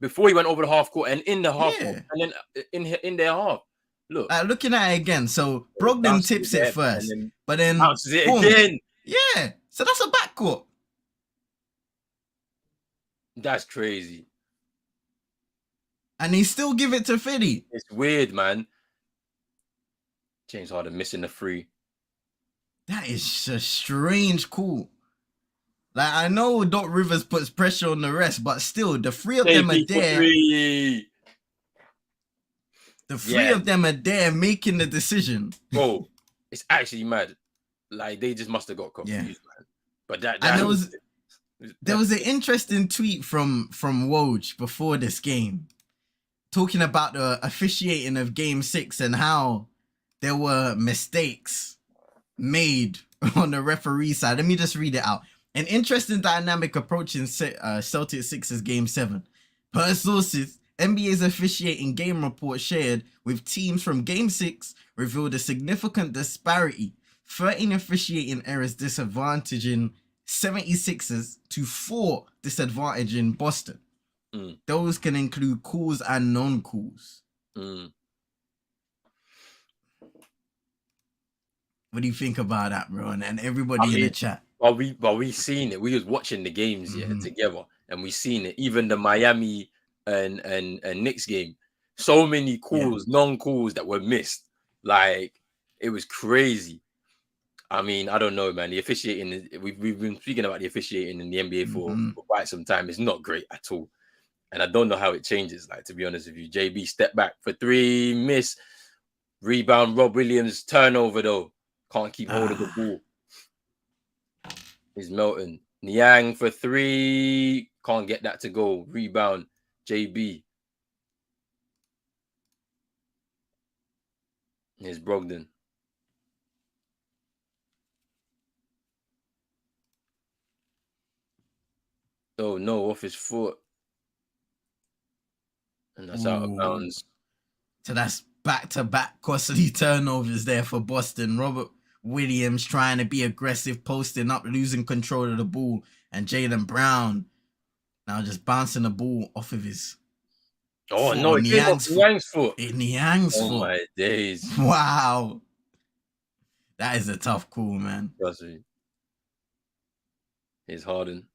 Speaker 1: before he went over the half court and in the half court and then in their half. Look,
Speaker 2: looking at it again. So Brogdon tips it first, but then
Speaker 1: bounces it again.
Speaker 2: Yeah, so that's a backcourt.
Speaker 1: That's crazy.
Speaker 2: And he still give it to Philly.
Speaker 1: It's weird, man. James Harden missing the 3.
Speaker 2: That is a strange call. Like, I know Doc Rivers puts pressure on the rest, but still, the 3 of them are there. The three of them are there making the decision.
Speaker 1: Bro, it's actually mad. Like they just must have got confused,
Speaker 2: Yeah.
Speaker 1: man. But that
Speaker 2: And there was an interesting tweet from Woj before this game talking about the officiating of Game 6 and how there were mistakes made on the referee side. Let me just read it out. An interesting dynamic approaching Celtics Sixers Game 7. Per sources, NBA's officiating game report shared with teams from Game 6 revealed a significant disparity. 13 officiating errors disadvantaging 76ers to 4 disadvantaging Boston. Those can include calls and non-calls. What do you think about that, bro? And everybody in the chat.
Speaker 1: Well, we seen it. We was watching the games together, and we seen it. Even the Miami and Knicks game, so many calls, non-calls that were missed. Like it was crazy. I mean, I don't know, man. The officiating, we've been speaking about the officiating in the NBA for quite some time. It's not great at all, and I don't know how it changes. Like to be honest with you, JB step back for 3, miss, rebound. Rob Williams turnover though. Can't keep hold of the ball. He's melting. Niang for 3. Can't get that to go. Rebound. JB. Here's Brogdon. Oh no, off his foot. And that's out of bounds.
Speaker 2: So that's back-to-back costly turnovers there for Boston. Robert Williams trying to be aggressive, posting up, losing control of the ball. And Jaylen Brown now just bouncing the ball off of his
Speaker 1: foot. No, it's Niang's foot.
Speaker 2: Niang's foot.
Speaker 1: Oh my days.
Speaker 2: Wow. That is a tough call, man.
Speaker 1: Trust me. Here's Harden.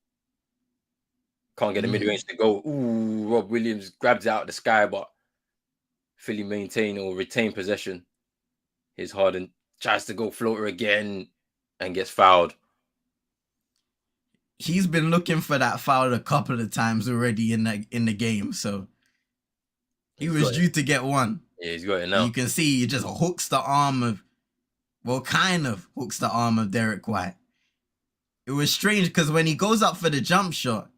Speaker 1: Can't get the mid-range to go. Ooh, Rob Williams grabs it out of the sky, but Philly maintain or retain possession. Here's Harden. Tries to go floater again and gets fouled.
Speaker 2: He's been looking for that foul a couple of times already in the game, so he was due to get one.
Speaker 1: Yeah, he's got it now.
Speaker 2: You can see he just hooks the arm of, kind of hooks the arm of Derek White. It was strange because when he goes up for the jump shot,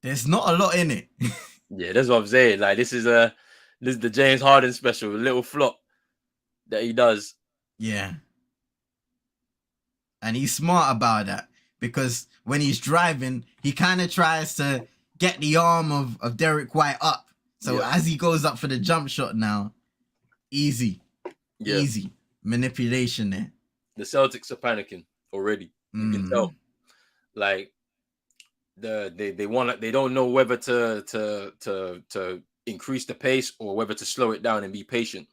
Speaker 2: there's not a lot in it.
Speaker 1: Yeah, that's what I'm saying. Like this is the James Harden special, a little flop that he does.
Speaker 2: Yeah. And he's smart about that because when he's driving, he kind of tries to get the arm of Derek White up. So as he goes up for the jump shot now, easy manipulation there.
Speaker 1: The Celtics are panicking already. You can tell. Like they don't know whether to increase the pace or whether to slow it down and be patient.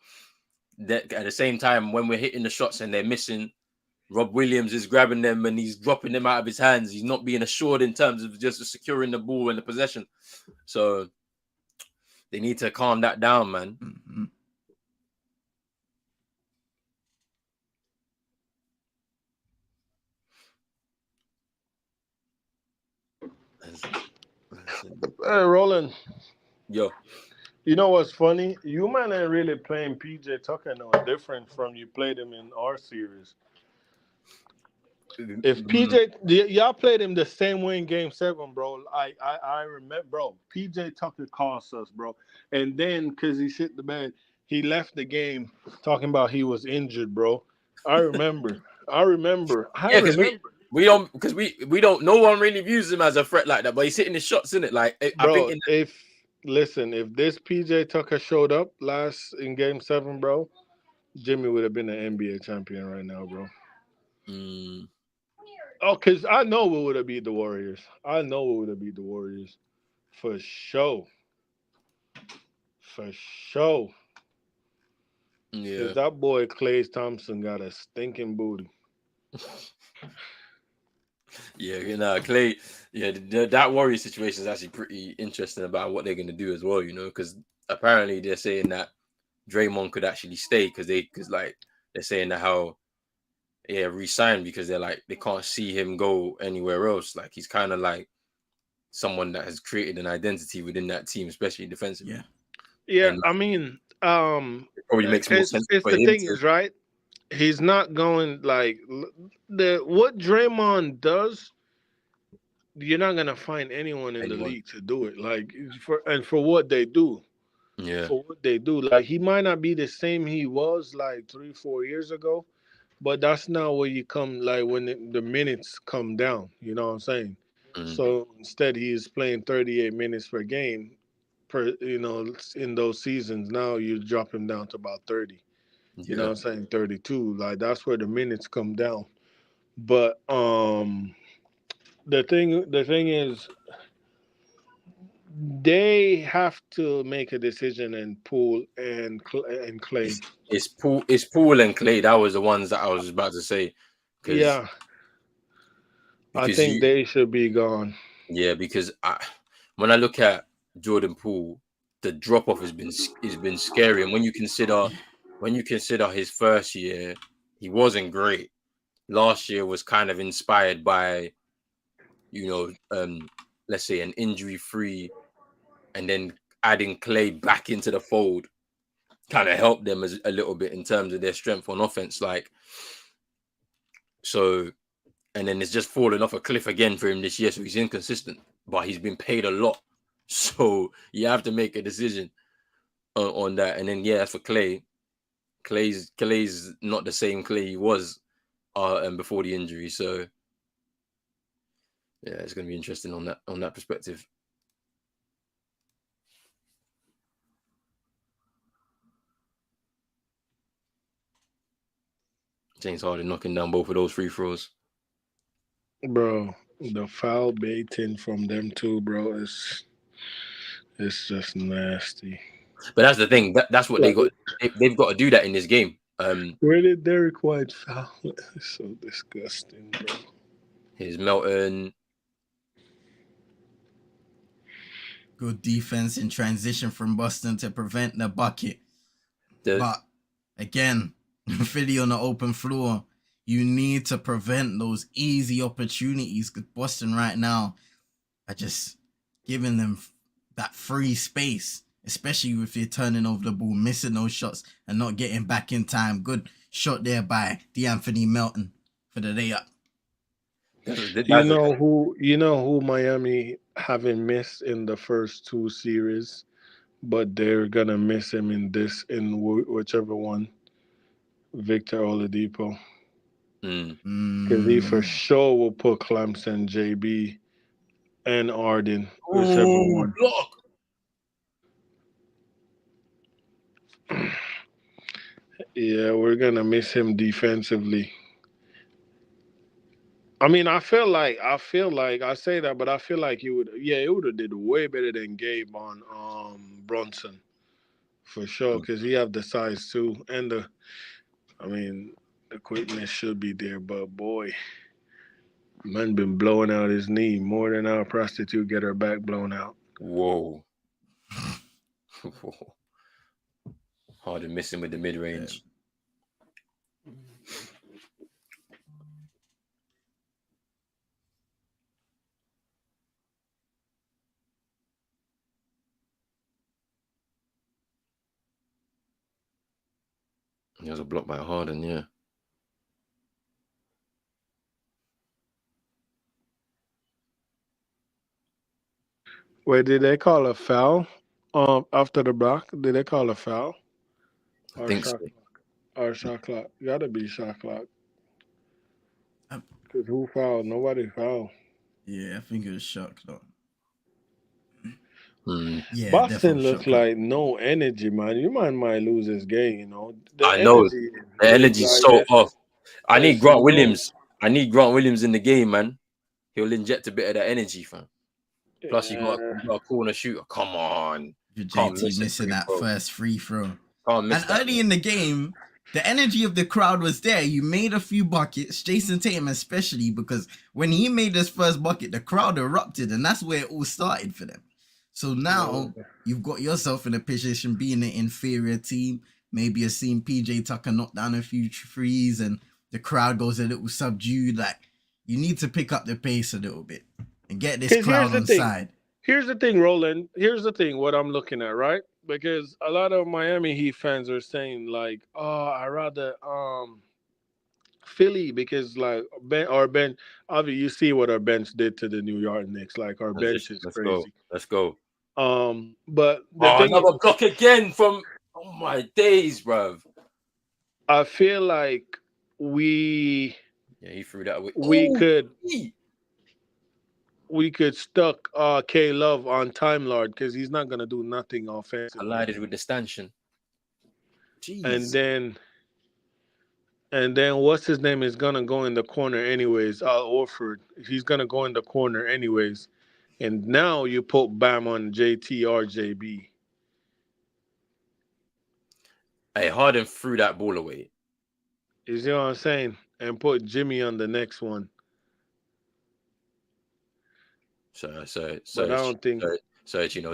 Speaker 1: That at the same time, when we're hitting the shots and they're missing, Rob Williams is grabbing them and he's dropping them out of his hands. He's not being assured in terms of just securing the ball and the possession. So they need to calm that down, man.
Speaker 3: Hey, Roland.
Speaker 1: Yo.
Speaker 3: You know what's funny? You man ain't really playing PJ Tucker no different from you played him in our series. If PJ, y'all played him the same way in Game 7, bro. I remember, bro. PJ Tucker cost us, bro. And then because he shit the bed, he left the game talking about he was injured, bro. I remember.
Speaker 1: We don't because we don't. No one really views him as a threat like that. But he's hitting the shots, isn't it? Like
Speaker 3: bro, I think if this PJ Tucker showed up in Game 7, bro, Jimmy would have been an NBA champion right now, bro. Oh, because I know we would have beat the Warriors. For sure. Yeah. That boy Klay Thompson got a stinking booty.
Speaker 1: Yeah, Clay. Yeah, that Warrior situation is actually pretty interesting about what they're going to do as well. You know, because apparently they're saying that Draymond could actually stay because they're saying that how re-sign because they can't see him go anywhere else. Like he's kind of like someone that has created an identity within that team, especially defensively.
Speaker 3: Yeah. I mean,
Speaker 1: It probably makes more sense
Speaker 3: it's
Speaker 1: for
Speaker 3: the
Speaker 1: him
Speaker 3: thing
Speaker 1: to.
Speaker 3: is right. He's not going like the what Draymond does. You're not gonna find anyone in the
Speaker 1: Anyone.
Speaker 3: league to do it. Like for what they do,
Speaker 1: Yeah.
Speaker 3: Like he might not be the same he was like 3 4 years ago, but that's not where you come like when the minutes come down. You know what I'm saying?
Speaker 1: Mm,
Speaker 3: So instead, he is playing 38 minutes per game. Per in those seasons, now you drop him down to about 30. You know
Speaker 1: yeah.
Speaker 3: what I'm saying? 32. Like that's where the minutes come down. But the thing is they have to make a decision and Poole and Clay.
Speaker 1: It's Paul and Clay. That was the ones that I was about to say, because
Speaker 3: Yeah, I
Speaker 1: because
Speaker 3: think
Speaker 1: you
Speaker 3: they should be gone.
Speaker 1: yeah because when I look at Jordan Poole, the drop off has been scary, and when you consider his first year, he wasn't great. Last year was kind of inspired by you know let's say an injury free, and then adding Clay back into the fold kind of helped them a little bit in terms of their strength on offense. Like so, and then it's just fallen off a cliff again for him this year. So he's inconsistent, but he's been paid a lot. So you have to make a decision on that. And then yeah, as for Clay, Clay's not the same Clay he was and before the injury. So yeah, it's going to be interesting on that perspective. James Harden knocking down both of those free throws.
Speaker 3: Bro, the foul baiting from them too, bro, is it's just nasty.
Speaker 1: But that's the thing. That's what
Speaker 3: Like,
Speaker 1: they've got to do that in this game.
Speaker 3: where did Derek White foul? It's so disgusting, bro.
Speaker 1: His Melton,
Speaker 2: Good defense in transition from Boston to prevent the bucket.
Speaker 1: the
Speaker 2: But again, Philly on the open floor, you need to prevent those easy opportunities because Boston right now are just giving them that free space, especially if you're turning over the ball, missing those shots and not getting back in time. Good shot there by DeAnthony Melton for the layup.
Speaker 3: You
Speaker 1: that's
Speaker 3: know who Miami haven't missed in the first two series, but they're gonna miss him in whichever one, Victor Oladipo,
Speaker 1: mm.
Speaker 3: because he for
Speaker 2: Mm.
Speaker 3: sure will put Clemson, JB, and Arden, whichever
Speaker 1: Oh,
Speaker 3: one.
Speaker 1: block.
Speaker 3: Yeah, we're gonna miss him defensively. I mean, I feel like I say that, but I feel like he would. Yeah, it would have did way better than Gabe on Brunson for sure, because he have the size too, and I mean, the quickness should be there. But boy, man, been blowing out his knee more than our prostitute get her back blown out.
Speaker 1: Whoa. Harden missing with the mid
Speaker 2: Yeah.
Speaker 1: range. He was a block by Harden, yeah.
Speaker 3: Wait, did they call a foul? After the block, did they call a foul
Speaker 1: I
Speaker 3: or
Speaker 1: think so.
Speaker 3: shot or shot clock? Gotta be shot clock.
Speaker 2: Um,
Speaker 3: Cause who fouled? Nobody fouled.
Speaker 2: yeah, I think it was shot clock.
Speaker 1: Hmm.
Speaker 2: Yeah,
Speaker 3: Boston
Speaker 2: definitely
Speaker 3: looks
Speaker 2: shot clock.
Speaker 3: like no energy, man. You might lose this game. The
Speaker 1: I know
Speaker 3: energy
Speaker 1: the
Speaker 3: is
Speaker 1: energy's
Speaker 3: like
Speaker 1: so off. I need
Speaker 3: it's
Speaker 1: Grant
Speaker 3: low.
Speaker 1: Williams. I need Grant Williams in the game, man. He'll inject a bit of that energy, fam. Plus,
Speaker 3: Yeah.
Speaker 1: you got a corner shooter. Come on,
Speaker 2: For
Speaker 1: can't
Speaker 2: JT
Speaker 1: miss a
Speaker 2: missing
Speaker 1: free
Speaker 2: that
Speaker 1: throw.
Speaker 2: first free throw.
Speaker 1: Can't miss
Speaker 2: And
Speaker 1: that,
Speaker 2: early
Speaker 1: man.
Speaker 2: in the game, the energy of the crowd was there. You made a few buckets, Jason Tatum especially, because when he made his first bucket, the crowd erupted, and that's where it all started for them. So now you've got yourself in a position being an inferior team. Maybe you've seen PJ Tucker knock down a few threes, and the crowd goes a little subdued. Like you need to pick up the pace a little bit and get this
Speaker 3: Because
Speaker 2: crowd on side.
Speaker 3: here's the thing, Roland. Here's the thing. What I'm looking at, right? because a lot of Miami Heat fans are saying like, "Oh, I rather Philly because like Ben, obviously you see what our bench did to the New York Knicks. Like our bench
Speaker 1: Transition.
Speaker 3: is
Speaker 1: Let's go.
Speaker 3: crazy.
Speaker 1: Let's go.
Speaker 3: But the
Speaker 1: Oh,
Speaker 3: thing
Speaker 1: another
Speaker 3: is,
Speaker 1: block again from. Oh my days, bruv.
Speaker 3: I feel like we
Speaker 1: Yeah, he threw that away.
Speaker 3: we
Speaker 1: Oh,
Speaker 3: could
Speaker 1: he
Speaker 3: we could stuck K Love on Time Lord because he's not gonna do nothing offensively.
Speaker 1: collided with the stanchion.
Speaker 3: And
Speaker 1: Jeez.
Speaker 3: then what's his name is gonna go in the corner anyways. Orford, he's gonna go in the corner anyways. And now you put Bam on JT or JB.
Speaker 1: Hey, Harden threw that ball away.
Speaker 3: You see what I'm saying? And put Jimmy on the next one.
Speaker 1: So, so,
Speaker 3: But
Speaker 1: so,
Speaker 3: I don't think.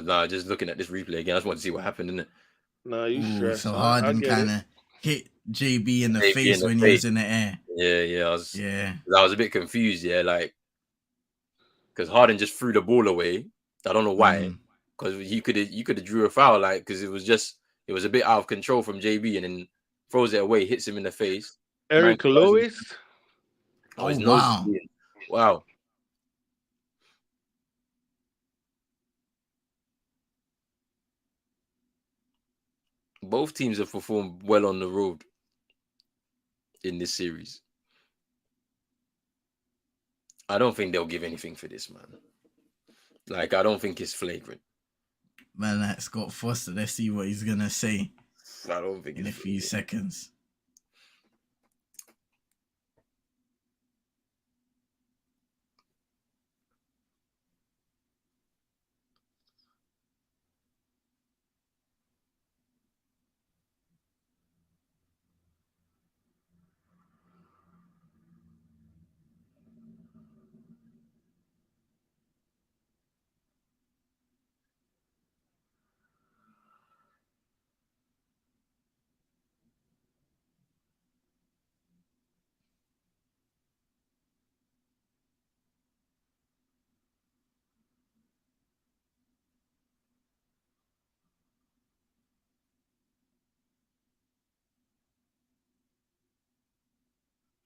Speaker 1: nah, just looking at this replay again, I just want to see what happened, innit?
Speaker 3: Nah, you
Speaker 2: Ooh, so
Speaker 3: stress. I
Speaker 2: Harden
Speaker 3: get it.
Speaker 2: kind of hit JB in the
Speaker 1: JB in
Speaker 2: face
Speaker 1: the
Speaker 2: when he
Speaker 1: face.
Speaker 2: was in the air.
Speaker 1: Yeah,
Speaker 2: Yeah.
Speaker 1: I was a bit confused, yeah, like, because Harden just threw the ball away. I don't know why, because you could have drew a foul, like, because it was a bit out of control from JB, and then throws it away, hits him in the face. Man,
Speaker 3: Eric Lewis.
Speaker 1: oh,
Speaker 2: Oh,
Speaker 1: his nose is
Speaker 2: wow.
Speaker 1: bleeding. Wow. Both teams have performed well on the road in this series. I don't think they'll give anything for this, man. Like, I don't think it's flagrant.
Speaker 2: Man, that's Scott Foster. Let's see what he's going to say
Speaker 1: I don't think
Speaker 2: in a
Speaker 1: it's
Speaker 2: few
Speaker 1: flagrant.
Speaker 2: seconds.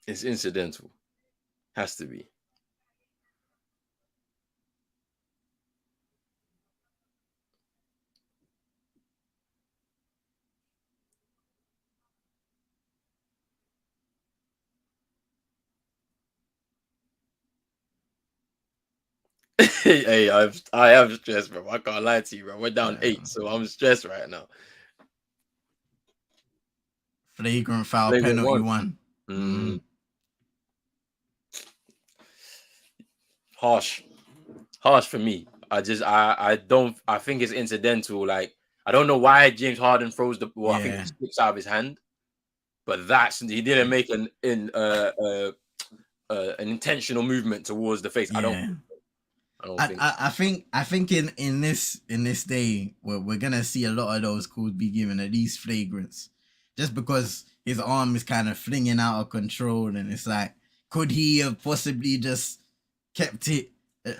Speaker 1: It's incidental. Has to be. Hey, I am stressed, bro. I can't lie to you, bro. We're down 8, so I'm stressed right now.
Speaker 2: Flagrant foul,
Speaker 1: Flagrant
Speaker 2: penalty
Speaker 1: one.
Speaker 2: one.
Speaker 1: Harsh for me. I think it's incidental. Like, I don't know why James Harden throws the ball. I think it slips out of his hand, but he didn't make an intentional movement towards the face.
Speaker 2: Yeah.
Speaker 1: I don't think.
Speaker 2: I think in this day we're gonna see a lot of those calls be given, at least flagrants, just because his arm is kind of flinging out of control, and it's like, could he have possibly just kept it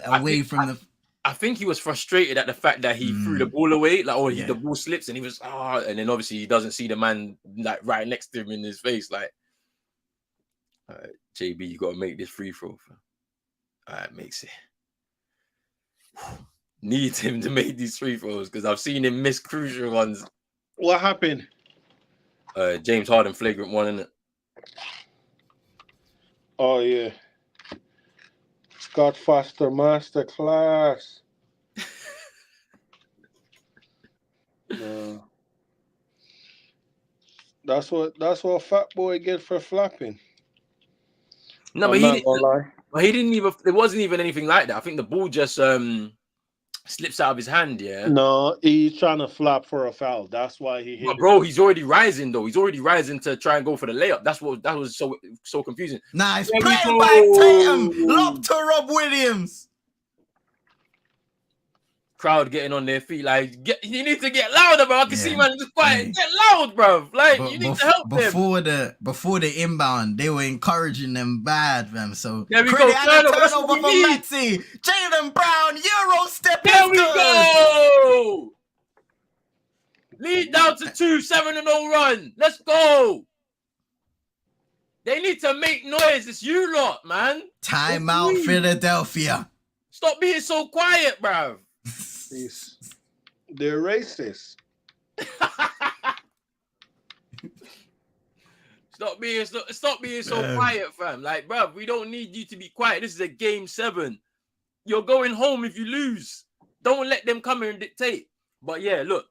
Speaker 2: away from the?
Speaker 1: I think he was frustrated at the fact that he threw the ball away, like, the ball slips, and he was and then obviously he doesn't see the man like right next to him in his face, like, all right, JB, you got to make this free throw. All right, makes it. Need him to make these free throws because I've seen him miss crucial ones.
Speaker 3: What happened?
Speaker 1: James Harden flagrant one, innit?
Speaker 3: Oh yeah. Scott Foster masterclass. No. That's what Fat Boy get for flapping.
Speaker 1: No, but he didn't even. There wasn't even anything like that. I think the ball just slips out of his hand. Yeah.
Speaker 3: No, he's trying to flap for a foul. That's why he hit
Speaker 1: But
Speaker 3: it.
Speaker 1: bro, he's already rising though. He's already rising to try and go for the layup. That was so confusing.
Speaker 2: Nice play by Tatum. Lob to Rob Williams.
Speaker 1: Crowd getting on their feet, like, you need to get louder, bro. I can see man just quiet. Get loud, bro. Like, you need to help them.
Speaker 2: Before the inbound, they were encouraging them bad, fam. So
Speaker 1: there we go.
Speaker 2: Turnover for Maxey. Jaylen Brown, Euro stepping.
Speaker 1: There we go. Lead down to 2, 7-0 run. Let's go. They need to make noise. It's you lot, man.
Speaker 2: Timeout, Philadelphia.
Speaker 1: Stop being so quiet, bruv.
Speaker 3: They're racist.
Speaker 1: Stop being so quiet, fam. Like, bruv, we don't need you to be quiet. This is a game 7. You're going home if you lose. Don't let them come here and dictate. But yeah, look.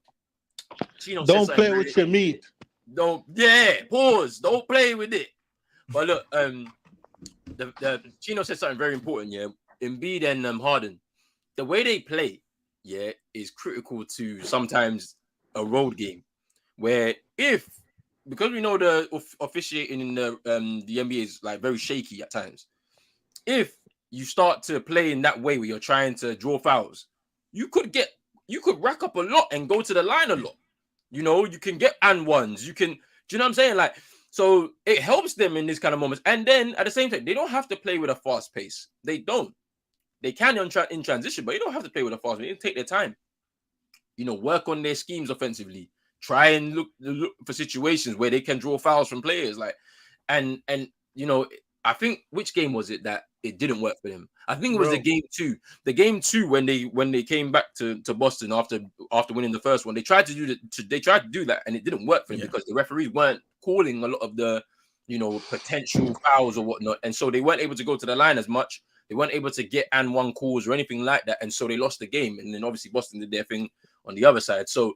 Speaker 1: Chino
Speaker 3: don't play with your meat.
Speaker 1: Pause. Don't play with it. But look, the Chino said something very important. Yeah, Embiid and Harden, the way they play, is critical to sometimes a road game, where because we know the officiating in the NBA is like very shaky at times. If you start to play in that way where you're trying to draw fouls, you could rack up a lot and go to the line a lot. You know, you can get and ones. You can, do you know what I'm saying? Like, so it helps them in this kind of moments. And then at the same time, they don't have to play with a fast pace. They don't. They can in transition, but you don't have to play with a fast pace. They take their time. You know, work on their schemes offensively. Try and look for situations where they can draw fouls from players. Like, and you know, I think which game was it that it didn't work for them? I think it was the game 2. The game 2 when they came back to Boston after winning the first one. They tried to do that and it didn't work for them because the referees weren't calling a lot of the, you know, potential fouls or whatnot, and so they weren't able to go to the line as much. They weren't able to get and one calls or anything like that, and so they lost the game. And then obviously Boston did their thing on the other side. So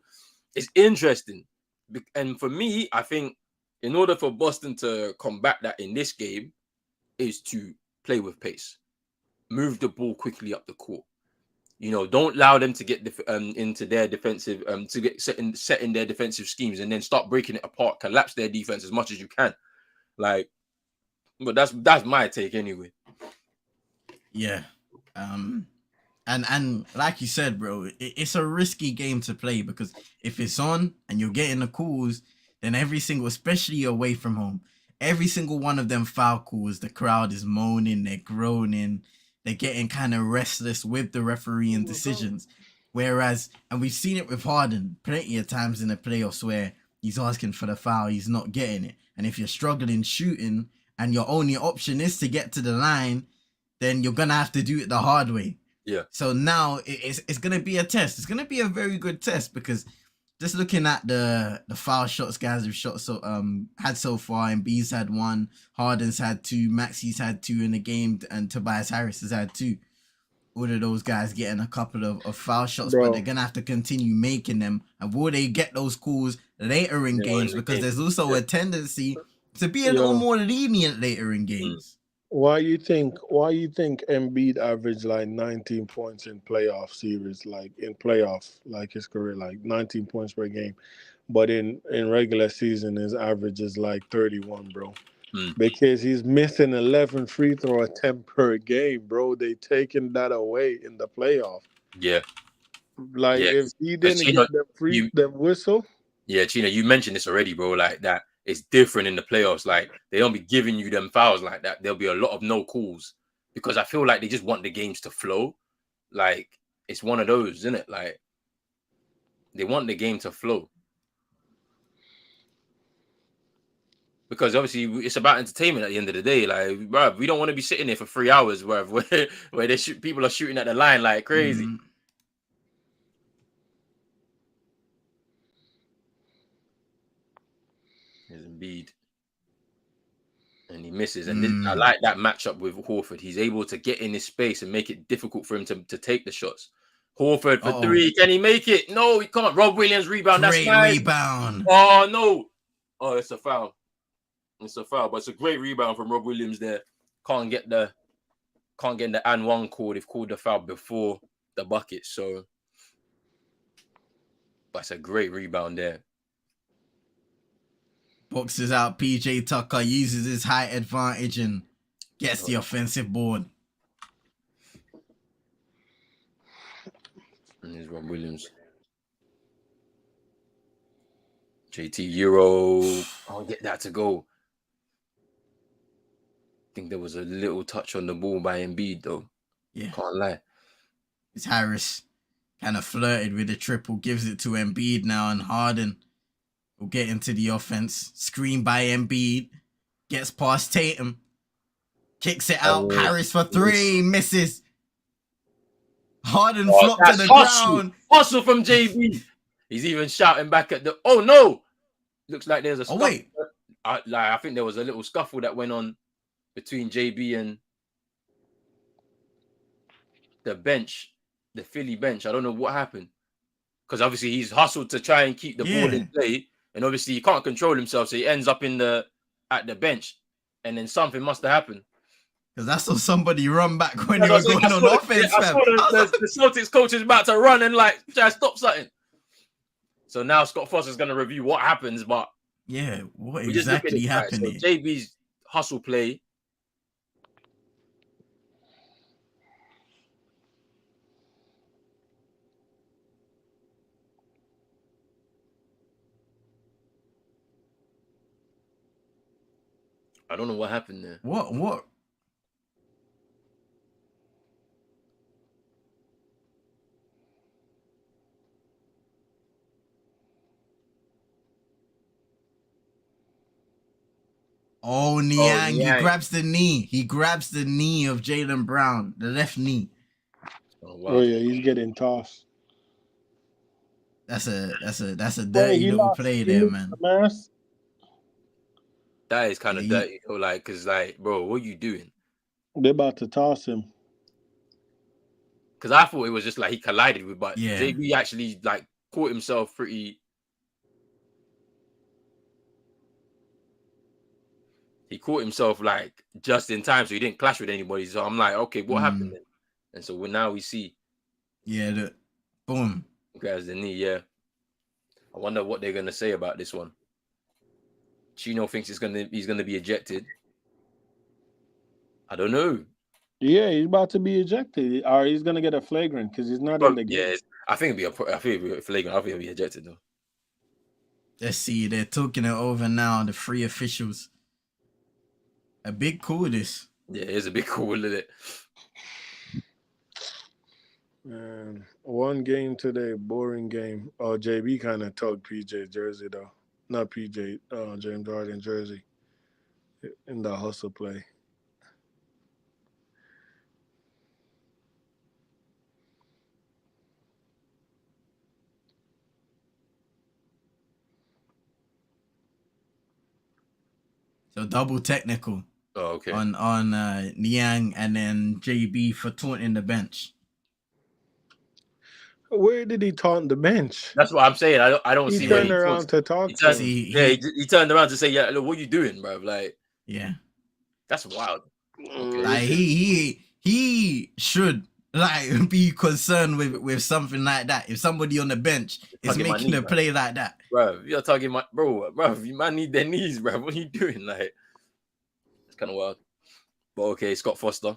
Speaker 1: it's interesting, and for me, I think in order for Boston to combat that in this game is to play with pace, move the ball quickly up the court. You know, don't allow them to get into their defensive to get set in their defensive schemes and then start breaking it apart, collapse their defense as much as you can. Like, but that's my take anyway.
Speaker 2: Yeah. And like you said, bro, it's a risky game to play because if it's on and you're getting the calls, then every single, especially away from home, every single one of them foul calls, the crowd is moaning, they're groaning, they're getting kind of restless with the refereeing decisions. Whereas, and we've seen it with Harden plenty of times in the playoffs where he's asking for the foul, he's not getting it. And if you're struggling shooting and your only option is to get to the line, then you're going to have to do it the hard way.
Speaker 1: Yeah.
Speaker 2: So now it's going to be a test. It's going to be a very good test because just looking at the foul shots guys have shot had so far, and Embiid's had 1, Harden's had 2, Maxi's had 2 in the game, and Tobias Harris has had 2. All of those guys getting a couple of foul shots, but they're going to have to continue making them. And will they get those calls later in games? Because there's also a tendency to be a little more lenient later in games.
Speaker 3: Why you think Embiid averaged like 19 points in playoff series, like in playoff, like his career, like 19 points per game, but in regular season his average is like 31, bro? Because he's missing 11 free throw attempt per game, bro. They taking that away in the playoff.
Speaker 1: Yeah,
Speaker 3: like if he didn't get the whistle.
Speaker 1: Yeah, Chino, you mentioned this already, bro. Like that. It's different in the playoffs. Like they don't be giving you them fouls like that. There'll be a lot of no calls because I feel like they just want the games to flow. Like it's one of those, isn't it? Like they want the game to flow because obviously it's about entertainment at the end of the day. Like, bro, we don't want to be sitting there for 3 hours where people are shooting at the line like crazy. Here's Embiid. And he misses. And I like that matchup with Horford. He's able to get in his space and make it difficult for him to take the shots. Horford for 3. Can he make it? No, he can't. Rob Williams rebound.
Speaker 2: Great
Speaker 1: That's nice.
Speaker 2: rebound.
Speaker 1: Oh, no. Oh, it's a foul. It's a foul. But it's a great rebound from Rob Williams there. Can't get the and one call. They've called the foul before the bucket. So, but it's a great rebound there.
Speaker 2: Boxes out PJ Tucker, uses his height advantage and gets the offensive board.
Speaker 1: And here's Rob Williams. JT Euro. I'll get that to go. I think there was a little touch on the ball by Embiid, though.
Speaker 2: Yeah.
Speaker 1: Can't lie.
Speaker 2: It's Harris. kind of flirted with the triple, gives it to Embiid now, and Harden will get into the offense. Screen by Embiid, gets past Tatum, kicks it out. Harris for three, misses. Harden flopped to the ground.
Speaker 1: Hustle from JB. He's even shouting back at the. Oh no! Looks like there's a scuffle.
Speaker 2: Oh wait,
Speaker 1: I think there was a little scuffle that went on between JB and the bench, the Philly bench. I don't know what happened, because obviously he's hustled to try and keep the ball in play, and obviously he can't control himself, so he ends up at the bench, and then something must have happened.
Speaker 2: Because I saw somebody run back when he was going on offense.
Speaker 1: I saw the Celtics coach is about to run and like try to stop something. So now Scott Foster's going to review what happens, but
Speaker 2: yeah, what exactly happened?
Speaker 1: Right? So JB's hustle play. I don't know what happened there.
Speaker 2: What? Oh, Niang, he grabs the knee. He grabs the knee of Jaylen Brown, the left knee.
Speaker 3: Oh yeah, he's getting tossed.
Speaker 2: That's a dirty little play there, man.
Speaker 1: That is kind of dirty, like, cause like, bro, what are you doing?
Speaker 3: They're about to toss him.
Speaker 1: Cause I thought it was just like he collided with, but JB actually like caught himself pretty. He caught himself like just in time, so he didn't clash with anybody. So I'm like, okay, what happened then? And so now we see.
Speaker 2: Yeah, boom.
Speaker 1: Grabs the knee. Yeah. I wonder what they're gonna say about this one. Chino thinks he's gonna be ejected. I don't know.
Speaker 3: Yeah, he's about to be ejected, or he's gonna get a flagrant because he's not in the game.
Speaker 1: Yeah, I think it'll be a flagrant. I think he'll be ejected though.
Speaker 2: Let's see. They're talking it over now. The three officials. A big call, this.
Speaker 1: Yeah, it's a big call, isn't it?
Speaker 3: Man, one game today, boring game. Oh, JB kind of tugged PJ jersey though, not PJ, James Harden jersey in the hustle play.
Speaker 2: So double technical.
Speaker 1: Oh, okay.
Speaker 2: On Niang and then JB for taunting the bench.
Speaker 3: Where did he taunt the bench?
Speaker 1: That's what I'm saying. I don't see.
Speaker 3: He turned around to talk to him.
Speaker 1: He turned around to say, "Yeah, look, what are you doing, bro?" Like,
Speaker 2: yeah,
Speaker 1: that's wild.
Speaker 2: Okay. Like he should like be concerned with something like that. If somebody on the bench is making a play like that,
Speaker 1: bro, you're talking bro, you might need their knees, bro. What are you doing? Like, it's kind of wild. But okay, Scott Foster.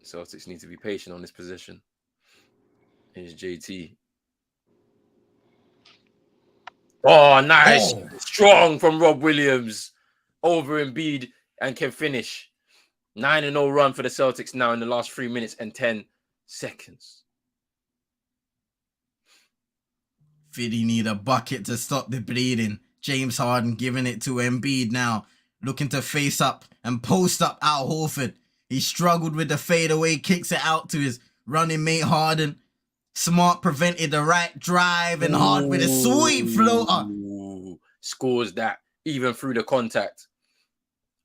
Speaker 1: Celtics need to be patient on this position. Here's JT. Oh, nice. Oh. Strong from Rob Williams over Embiid and can finish. 9-0 run for the Celtics now in the last 3 minutes and 10 seconds.
Speaker 2: Philly need a bucket to stop the bleeding. James Harden giving it to Embiid now. Looking to face up and post up Al Horford. He struggled with the fadeaway, kicks it out to his running mate Harden. Smart prevented the right drive and Harden with a sweet floater.
Speaker 1: Scores that even through the contact.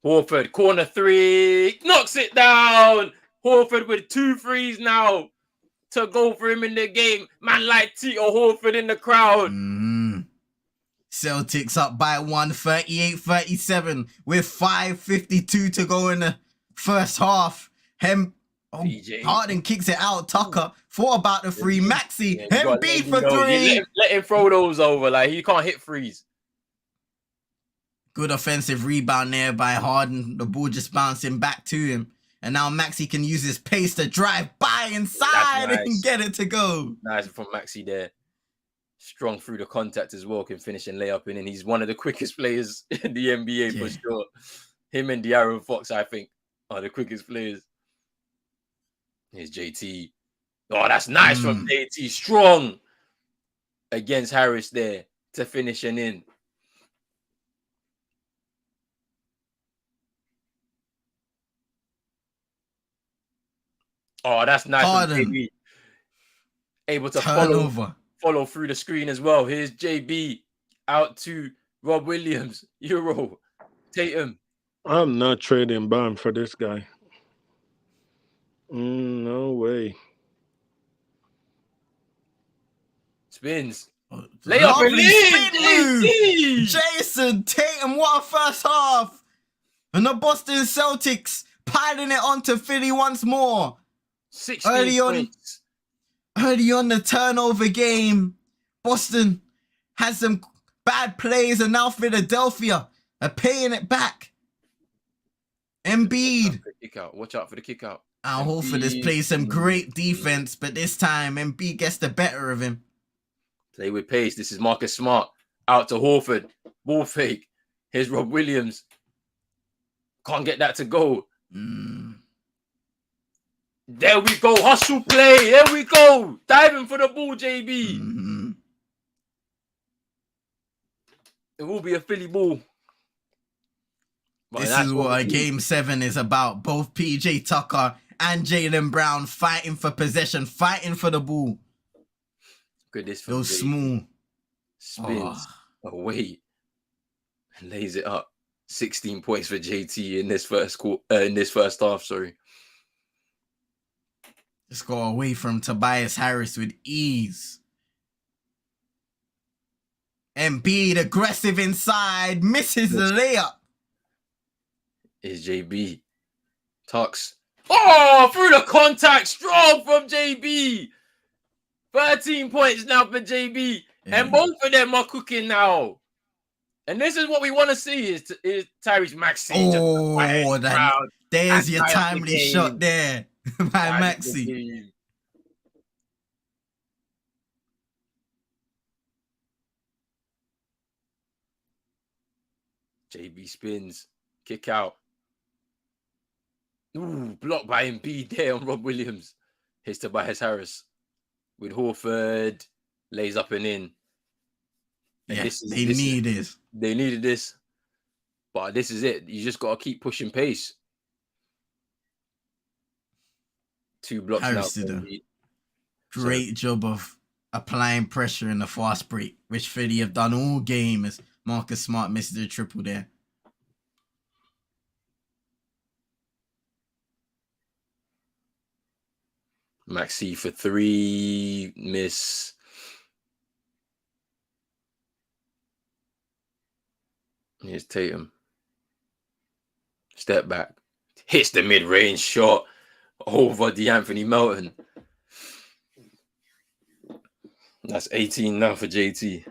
Speaker 1: Horford, corner three, knocks it down. Horford with 2 threes now to go for him in the game. Man like Tito Horford in the crowd.
Speaker 2: Celtics up by 1, 38-37 with 5:52 to go in the first half. Harden kicks it out. Tucker thought about the three. Maxey, Embiid for 3.
Speaker 1: Let him throw those over. Like, he can't hit threes.
Speaker 2: Good offensive rebound there by Harden. The ball just bouncing back to him. And now Maxey can use his pace to drive by inside and get it to go.
Speaker 1: Nice from Maxey there. Strong through the contact as well. Can finish and lay up in. And he's one of the quickest players in the NBA for sure. Him and De'Aaron Fox, I think, are the quickest players. Here's JT. Oh, that's nice from JT. Strong against Harris there to finish and in. Oh, that's nice
Speaker 2: Harden.
Speaker 1: from JB. Able to
Speaker 2: Turnover.
Speaker 1: follow through the screen as well. Here's JB out to Rob Williams. Euro. Tatum.
Speaker 3: I'm not trading Bam for this guy. No way.
Speaker 1: Spins. Layup and
Speaker 2: Lovely
Speaker 1: in.
Speaker 2: spin move.
Speaker 1: JT.
Speaker 2: Jason Tatum, what a first half. And the Boston Celtics piling it onto Philly once more.
Speaker 1: 16 points.
Speaker 2: Early on the turnover game, Boston has some bad plays, and now Philadelphia are paying it back. Embiid.
Speaker 1: Watch out for the kick out.
Speaker 2: Al Horford has played some great defense, but this time Embiid gets the better of him.
Speaker 1: Play with pace. This is Marcus Smart. Out to Horford. Ball fake. Here's Rob Williams. Can't get that to go. There we go. Hustle play. There we go. Diving for the ball, JB. It will be a Philly ball.
Speaker 2: This is what a Game 7 is about. Both PJ Tucker and Jaylen Brown fighting for possession, fighting for the ball.
Speaker 1: Good, this
Speaker 2: those small
Speaker 1: spins away and lays it up. 16 points for JT in this first half. Sorry.
Speaker 2: Just go away from Tobias Harris with ease. Embiid aggressive inside, misses the layup.
Speaker 1: Is JB. Tucks. Oh, through the contact. Strong from JB. 13 points now for JB. And both of them are cooking now. And this is what we want to see is Tyrese Maxey.
Speaker 2: There's your timely shot there by Maxey.
Speaker 1: JB spins. Kick out. Ooh, blocked by Embiid there on Rob Williams. Here's Tobias Harris. With Horford. Lays up and in. And
Speaker 2: they needed this.
Speaker 1: But this is it. You just got to keep pushing pace. 2 blocks
Speaker 2: Harris
Speaker 1: now.
Speaker 2: Did a great job of applying pressure in the fast break, which Philly have done all game as Marcus Smart misses the triple there.
Speaker 1: Maxey for 3. Miss. Here's Tatum. Step back. Hits the mid-range shot over DeAnthony Melton. That's 18 now for JT.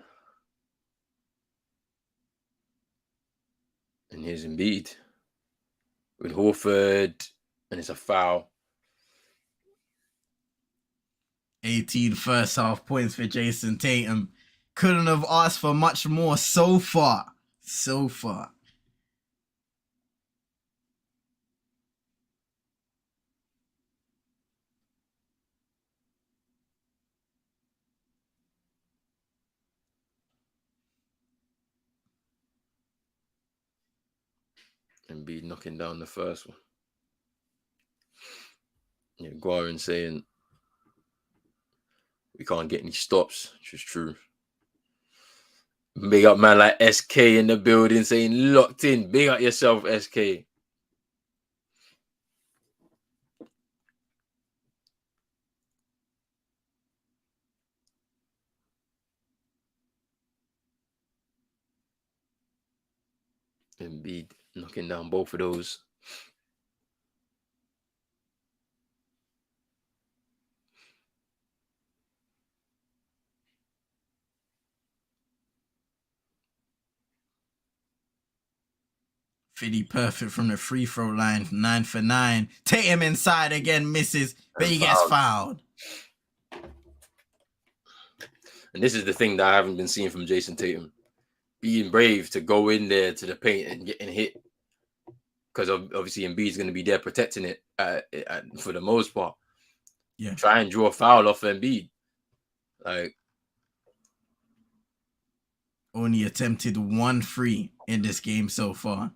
Speaker 1: And here's Embiid. With Horford. And it's a foul.
Speaker 2: 18 first half points for Jason Tatum. Couldn't have asked for much more so far. So far.
Speaker 1: Embiid knocking down the first one. Yeah, Guarin saying we can't get any stops, which is true. Big up man like SK in the building saying locked in. Big up yourself, SK. Embiid knocking down both of those.
Speaker 2: Philly perfect from the free throw line, 9 for 9. Tatum inside again, misses, but he gets fouled.
Speaker 1: And this is the thing that I haven't been seeing from Jason Tatum. Being brave to go in there to the paint and getting hit. because obviously Embiid's going to be there protecting it for the most part.
Speaker 2: Yeah.
Speaker 1: Try and draw a foul off Embiid. Like,
Speaker 2: only attempted 1 free in this game so far.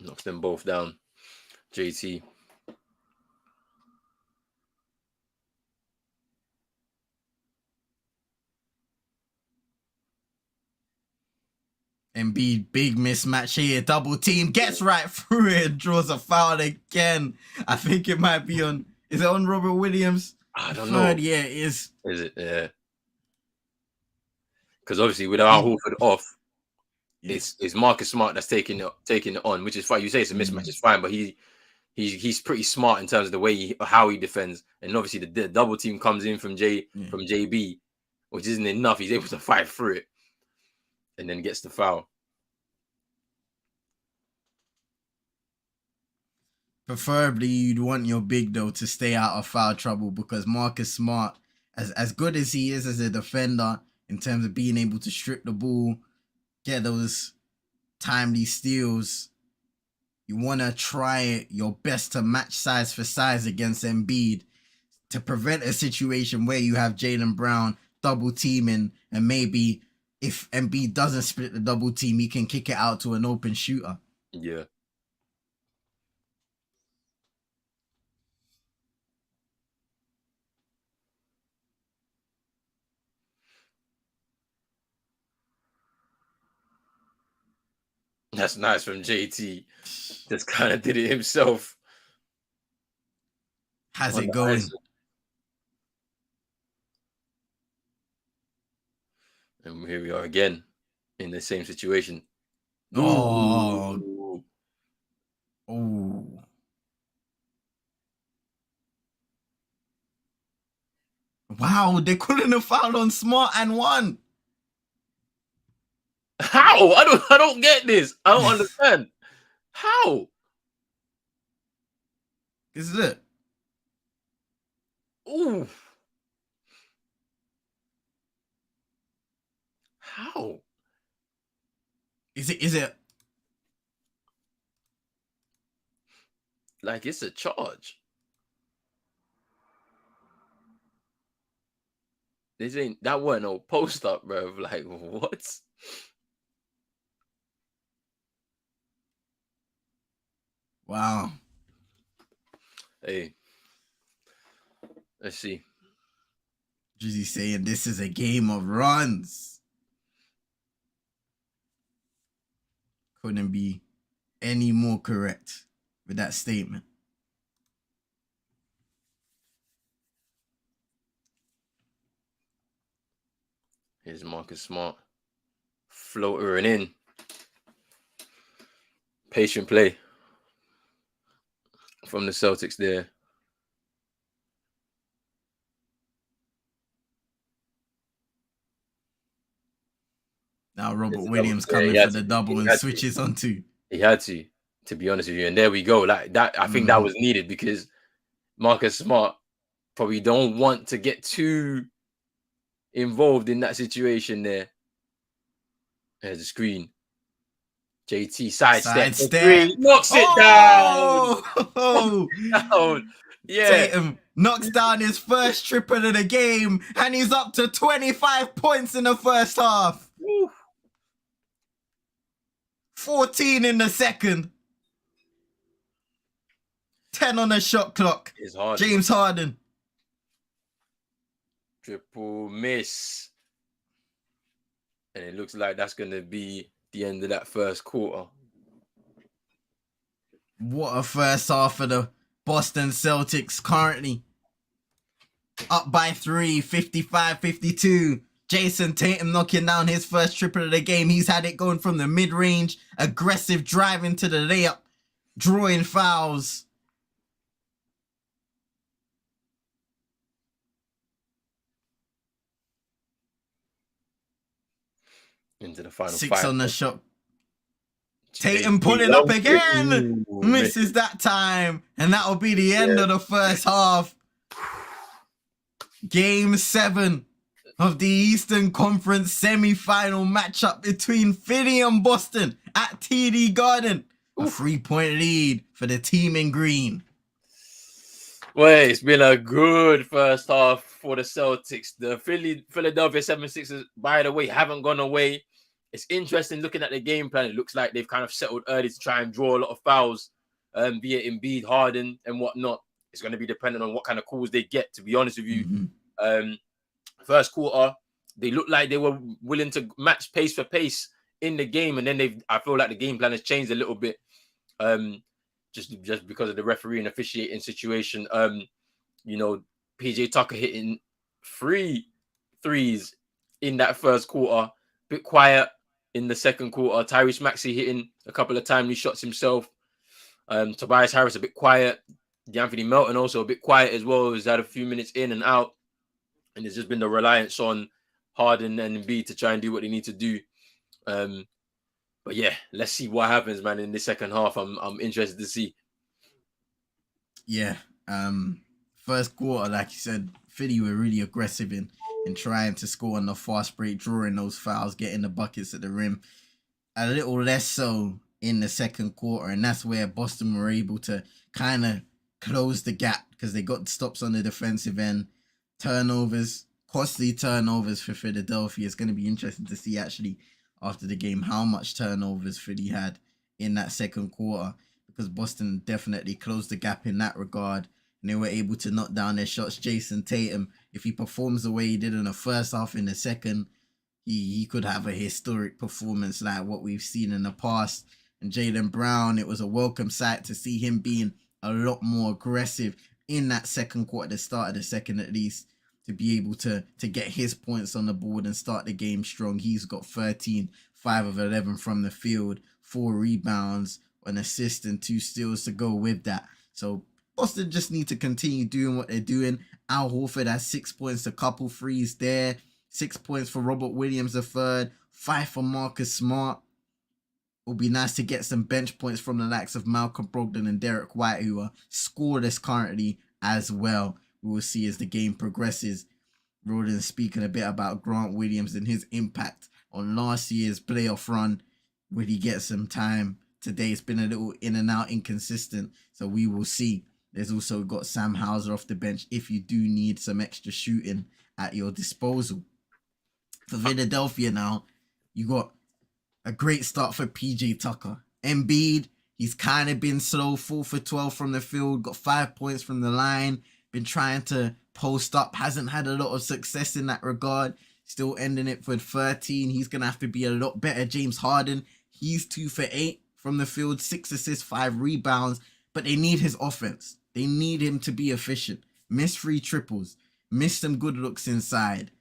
Speaker 1: knocks them both down. JT.
Speaker 2: Embiid, big mismatch here. Double team, gets right through it and draws a foul again. I think it might be on. Is it on Robert Williams?
Speaker 1: I don't know.
Speaker 2: Yeah, it is.
Speaker 1: Is it? Yeah. Because obviously with our Horford off, it's Marcus Smart that's taking it on, which is fine. You say it's a mismatch, it's fine, but he's pretty smart in terms of the way how he defends. And obviously the double team comes in from JB, which isn't enough. He's able to fight through it and then gets the foul.
Speaker 2: Preferably, you'd want your big though to stay out of foul trouble, because Marcus Smart, as good as he is as a defender in terms of being able to strip the ball, get those timely steals, you want to try your best to match size for size against Embiid to prevent a situation where you have Jaylen Brown double teaming, and maybe if Embiid doesn't split the double team, he can kick it out to an open shooter.
Speaker 1: Yeah. That's nice from JT. Just kind of did it himself.
Speaker 2: How's it going?
Speaker 1: And here we are again in the same situation.
Speaker 2: Oh. Wow, they couldn't have fouled on Smart and won.
Speaker 1: How? I don't get this. I don't understand. How?
Speaker 2: This is it.
Speaker 1: Ooh. How?
Speaker 2: Is it
Speaker 1: like it's a charge? That wasn't no post up, bro. Like, what?
Speaker 2: Wow.
Speaker 1: Hey. Let's see.
Speaker 2: Drizzy saying this is a game of runs. Couldn't be any more correct with that statement.
Speaker 1: Here's Marcus Smart. Floater and in. Patient play from the Celtics there.
Speaker 2: Now Robert Williams coming for the double and switches onto.
Speaker 1: He had to be honest with you. And there we go. Like that, I think that was needed, because Marcus Smart probably don't want to get too involved in that situation there. There's a screen. JT sidestep. Knocks it down. Down. Yeah.
Speaker 2: Tatum knocks down his first triple of the game, and he's up to 25 points in the first half.
Speaker 1: Woo.
Speaker 2: 14 in the second. 10 on the shot clock. James Harden.
Speaker 1: Triple miss. And it looks like that's going to be the end of that first quarter.
Speaker 2: What a first half for the Boston Celtics, currently up by 3, 55-52. Jason Tatum knocking down his first triple of the game. He's had it going from the mid-range, aggressive driving to the layup, drawing fouls.
Speaker 1: into the final
Speaker 2: 6
Speaker 1: five.
Speaker 2: on the shot.
Speaker 1: Tatum
Speaker 2: Tatum pulling up again.
Speaker 1: Ooh,
Speaker 2: Misses that time. And that'll be the end of the first half. Game 7 of the Eastern Conference Semifinal matchup between Philly and Boston at TD Garden. A 3-point lead for the team in green.
Speaker 1: Well, it's been a good first half for the Celtics. The Philadelphia 76ers, by the way, haven't gone away. It's interesting looking at the game plan. It looks like they've kind of settled early to try and draw a lot of fouls, be it Embiid, Harden, and whatnot. It's going to be dependent on what kind of calls they get, to be honest with you. First quarter, they looked like they were willing to match pace for pace in the game, and then I feel like the game plan has changed a little bit. Just because of the referee and officiating situation. PJ Tucker hitting 3 threes in that first quarter. Bit quiet in the second quarter. Tyrese Maxey hitting a couple of timely shots himself. Tobias Harris a bit quiet. DeAnthony Melton also a bit quiet as well. He's had a few minutes in and out. And there's just been the reliance on Harden and Embiid to try and do what they need to do. But yeah, let's see what happens, man, in the second half. I'm interested to see.
Speaker 2: Yeah. First quarter, like you said, Philly were really aggressive in trying to score on the fast break, drawing those fouls, getting the buckets at the rim. A little less so in the second quarter, and that's where Boston were able to kind of close the gap because they got stops on the defensive end. Turnovers, costly turnovers for Philadelphia. It's going to be interesting to see actually after the game how much turnovers Philly had in that second quarter, because Boston definitely closed the gap in that regard, and they were able to knock down their shots. Jason Tatum, if he performs the way he did in the first half, in the second, he could have a historic performance like what we've seen in the past. And Jaylen Brown, it was a welcome sight to see him being a lot more aggressive in that second quarter, the start of the second at least, to be able to get his points on the board and start the game strong. He's got 13, 5 of 11 from the field, 4 rebounds, an assist, and 2 steals to go with that. So Boston just need to continue doing what they're doing. Al Horford has 6 points, a couple threes there, 6 points for Robert Williams III, 5 for Marcus Smart. It would be nice to get some bench points from the likes of Malcolm Brogdon and Derek White, who are scoreless currently as well. We will see as the game progresses. Roden speaking a bit about Grant Williams and his impact on last year's playoff run. Will he get some time today? It's been a little in and out, inconsistent, so we will see. There's also got Sam Hauser off the bench if you do need some extra shooting at your disposal. For Philadelphia now, you got a great start for PJ Tucker. Embiid, he's kind of been slow, 4 for 12 from the field, got 5 points from the line, been trying to post up, hasn't had a lot of success in that regard, still ending it for 13. He's going to have to be a lot better. James Harden, he's 2 for 8 from the field, 6 assists, 5 rebounds, but they need his offense. They need him to be efficient. Miss 3 triples, miss some good looks inside.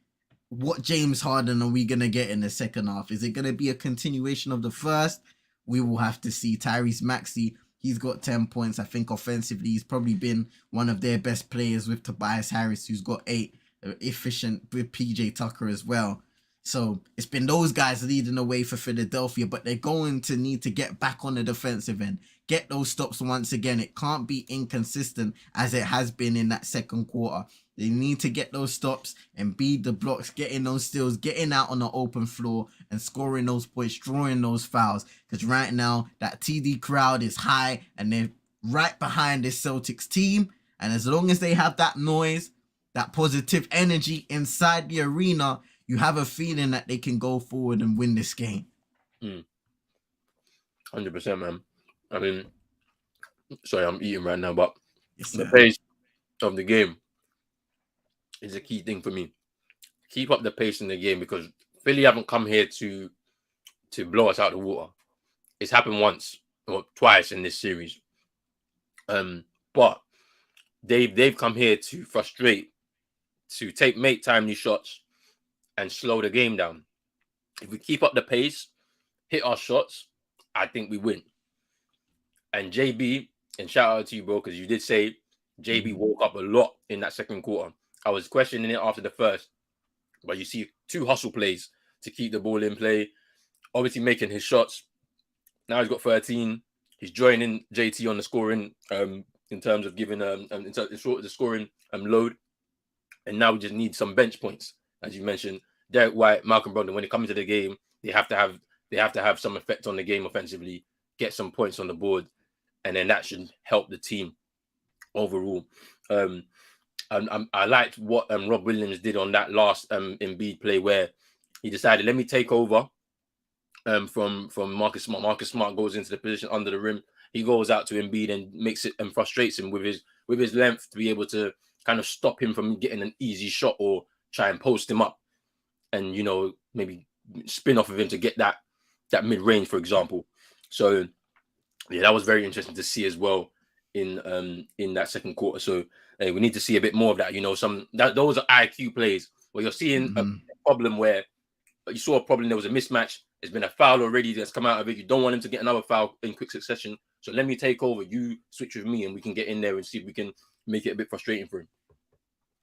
Speaker 2: What James Harden are we going to get in the second half? Is it going to be a continuation of the first? We will have to see. Tyrese Maxey, he's got 10 points. I think offensively, he's probably been one of their best players with Tobias Harris, who's got 8, efficient with PJ Tucker as well. So it's been those guys leading the way for Philadelphia, but they're going to need to get back on the defensive end, get those stops once again. It can't be inconsistent as it has been in that second quarter. They need to get those stops and beat the blocks, getting those steals, getting out on the open floor and scoring those points, drawing those fouls. Because right now, that TD crowd is high and they're right behind this Celtics team. And as long as they have that noise, that positive energy inside the arena, you have a feeling that they can go forward and win this game.
Speaker 1: 100%, man. I mean, sorry, I'm eating right now, but the
Speaker 2: Sir.
Speaker 1: pace of the game is a key thing for me. Keep up the pace in the game, because Philly haven't come here to blow us out the water. It's happened once or twice in this series. But they've come here to frustrate, to make timely shots and slow the game down. If we keep up the pace, hit our shots, I think we win. And JB, and shout out to you, bro, because you did say JB woke up a lot in that second quarter. I was questioning it after the first, but you see 2 hustle plays to keep the ball in play. obviously making his shots. Now he's got 13. He's joining JT on the scoring in terms of giving in sort of the scoring load. And now we just need some bench points, as you mentioned. Derek White, Malcolm Brogdon, when they come into the game, they have to have some effect on the game offensively, get some points on the board, and then that should help the team overall. I liked what Rob Williams did on that last Embiid play where he decided, let me take over from Marcus Smart. Marcus Smart goes into the position under the rim. He goes out to Embiid and makes it and frustrates him with his length to be able to kind of stop him from getting an easy shot or try and post him up and maybe spin off of him to get that mid range, for example. So yeah, that was very interesting to see as well in that second quarter. So we need to see a bit more of that. Those are IQ plays where you're seeing a problem where you saw a problem. There was a mismatch. There's been a foul already that's come out of it. You don't want him to get another foul in quick succession. So let me take over. You switch with me, and we can get in there and see if we can make it a bit frustrating for him.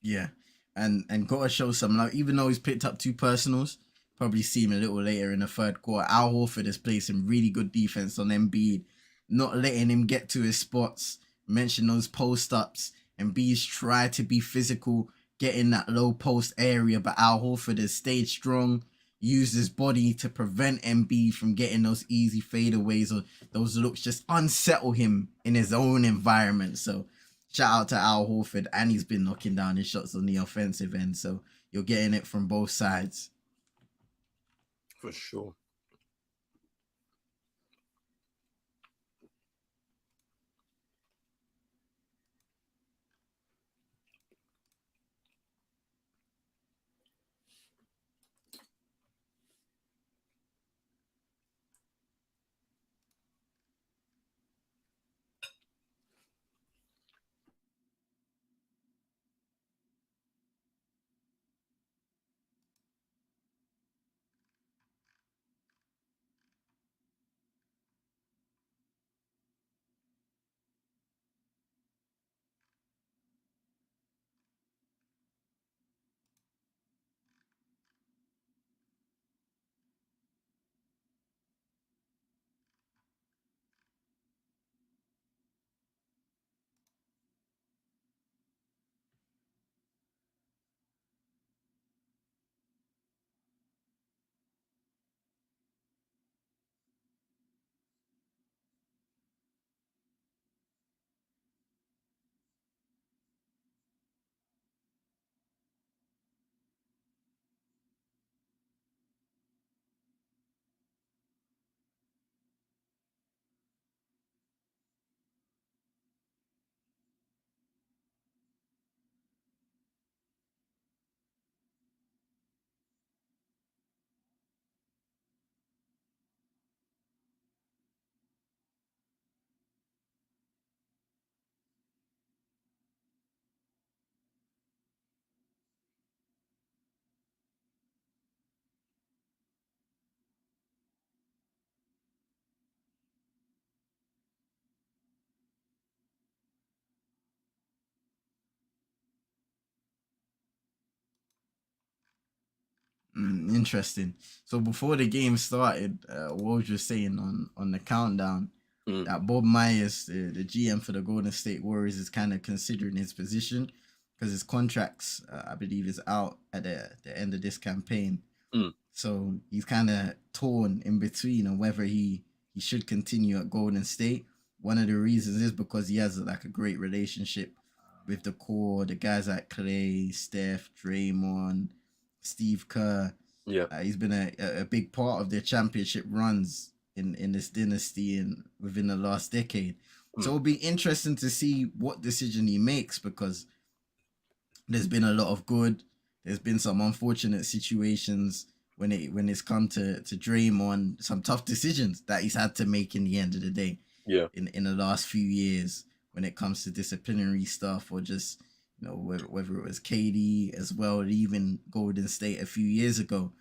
Speaker 2: Yeah, and gotta show some love. Even though he's picked up 2 personals, probably see him a little later in the third quarter. Al Horford has played some really good defense on Embiid, not letting him get to his spots. Mention those post ups. Embiid's tried to be physical, get in that low post area, but Al Horford has stayed strong, used his body to prevent Embiid from getting those easy fadeaways or those looks, just unsettle him in his own environment. So shout out to Al Horford, and he's been knocking down his shots on the offensive end. So you're getting it from both sides.
Speaker 1: For sure.
Speaker 2: Interesting. So before the game started, Woj was saying on the countdown that Bob Myers, the GM for the Golden State Warriors, is kind of considering his position because his contracts, I believe, is out at the end of this campaign. So he's kind of torn in between on whether he should continue at Golden State. One of the reasons is because he has like a great relationship with the core, the guys like Clay, Steph, Draymond, Steve Kerr.
Speaker 1: Yeah.
Speaker 2: He's been a big part of their championship runs in this dynasty and within the last decade. So it'll be interesting to see what decision he makes because there's been a lot of good. There's been some unfortunate situations when it's come to Draymond, some tough decisions that he's had to make in the end of the day.
Speaker 1: Yeah.
Speaker 2: In the last few years when it comes to disciplinary stuff or just whether it was KD as well, or even Golden State a few years ago.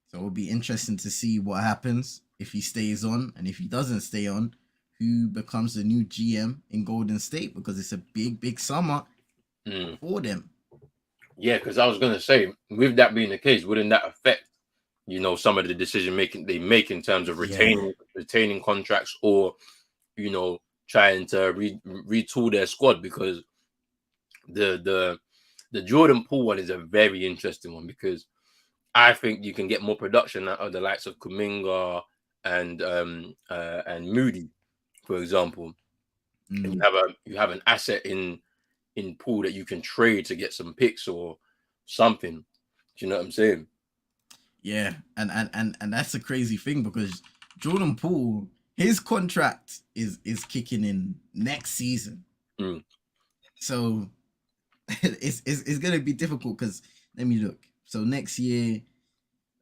Speaker 2: So it'll be interesting to see what happens if he stays on, and if he doesn't stay on, who becomes the new GM in Golden State, because it's a big summer for them.
Speaker 1: Yeah, because I was gonna say, with that being the case, wouldn't that affect some of the decision making they make in terms of
Speaker 2: Yeah.
Speaker 1: retaining contracts, or trying to retool their squad, because the Jordan Poole one is a very interesting one, because I think you can get more production out of the likes of Kuminga and Moody, for example. And
Speaker 2: Mm.
Speaker 1: you have an asset in Poole that you can trade to get some picks or something. Do you know what I'm saying?
Speaker 2: Yeah, and that's a crazy thing because Jordan Poole, his contract is kicking in next season.
Speaker 1: Mm,
Speaker 2: So it's gonna be difficult because let me look. So next year,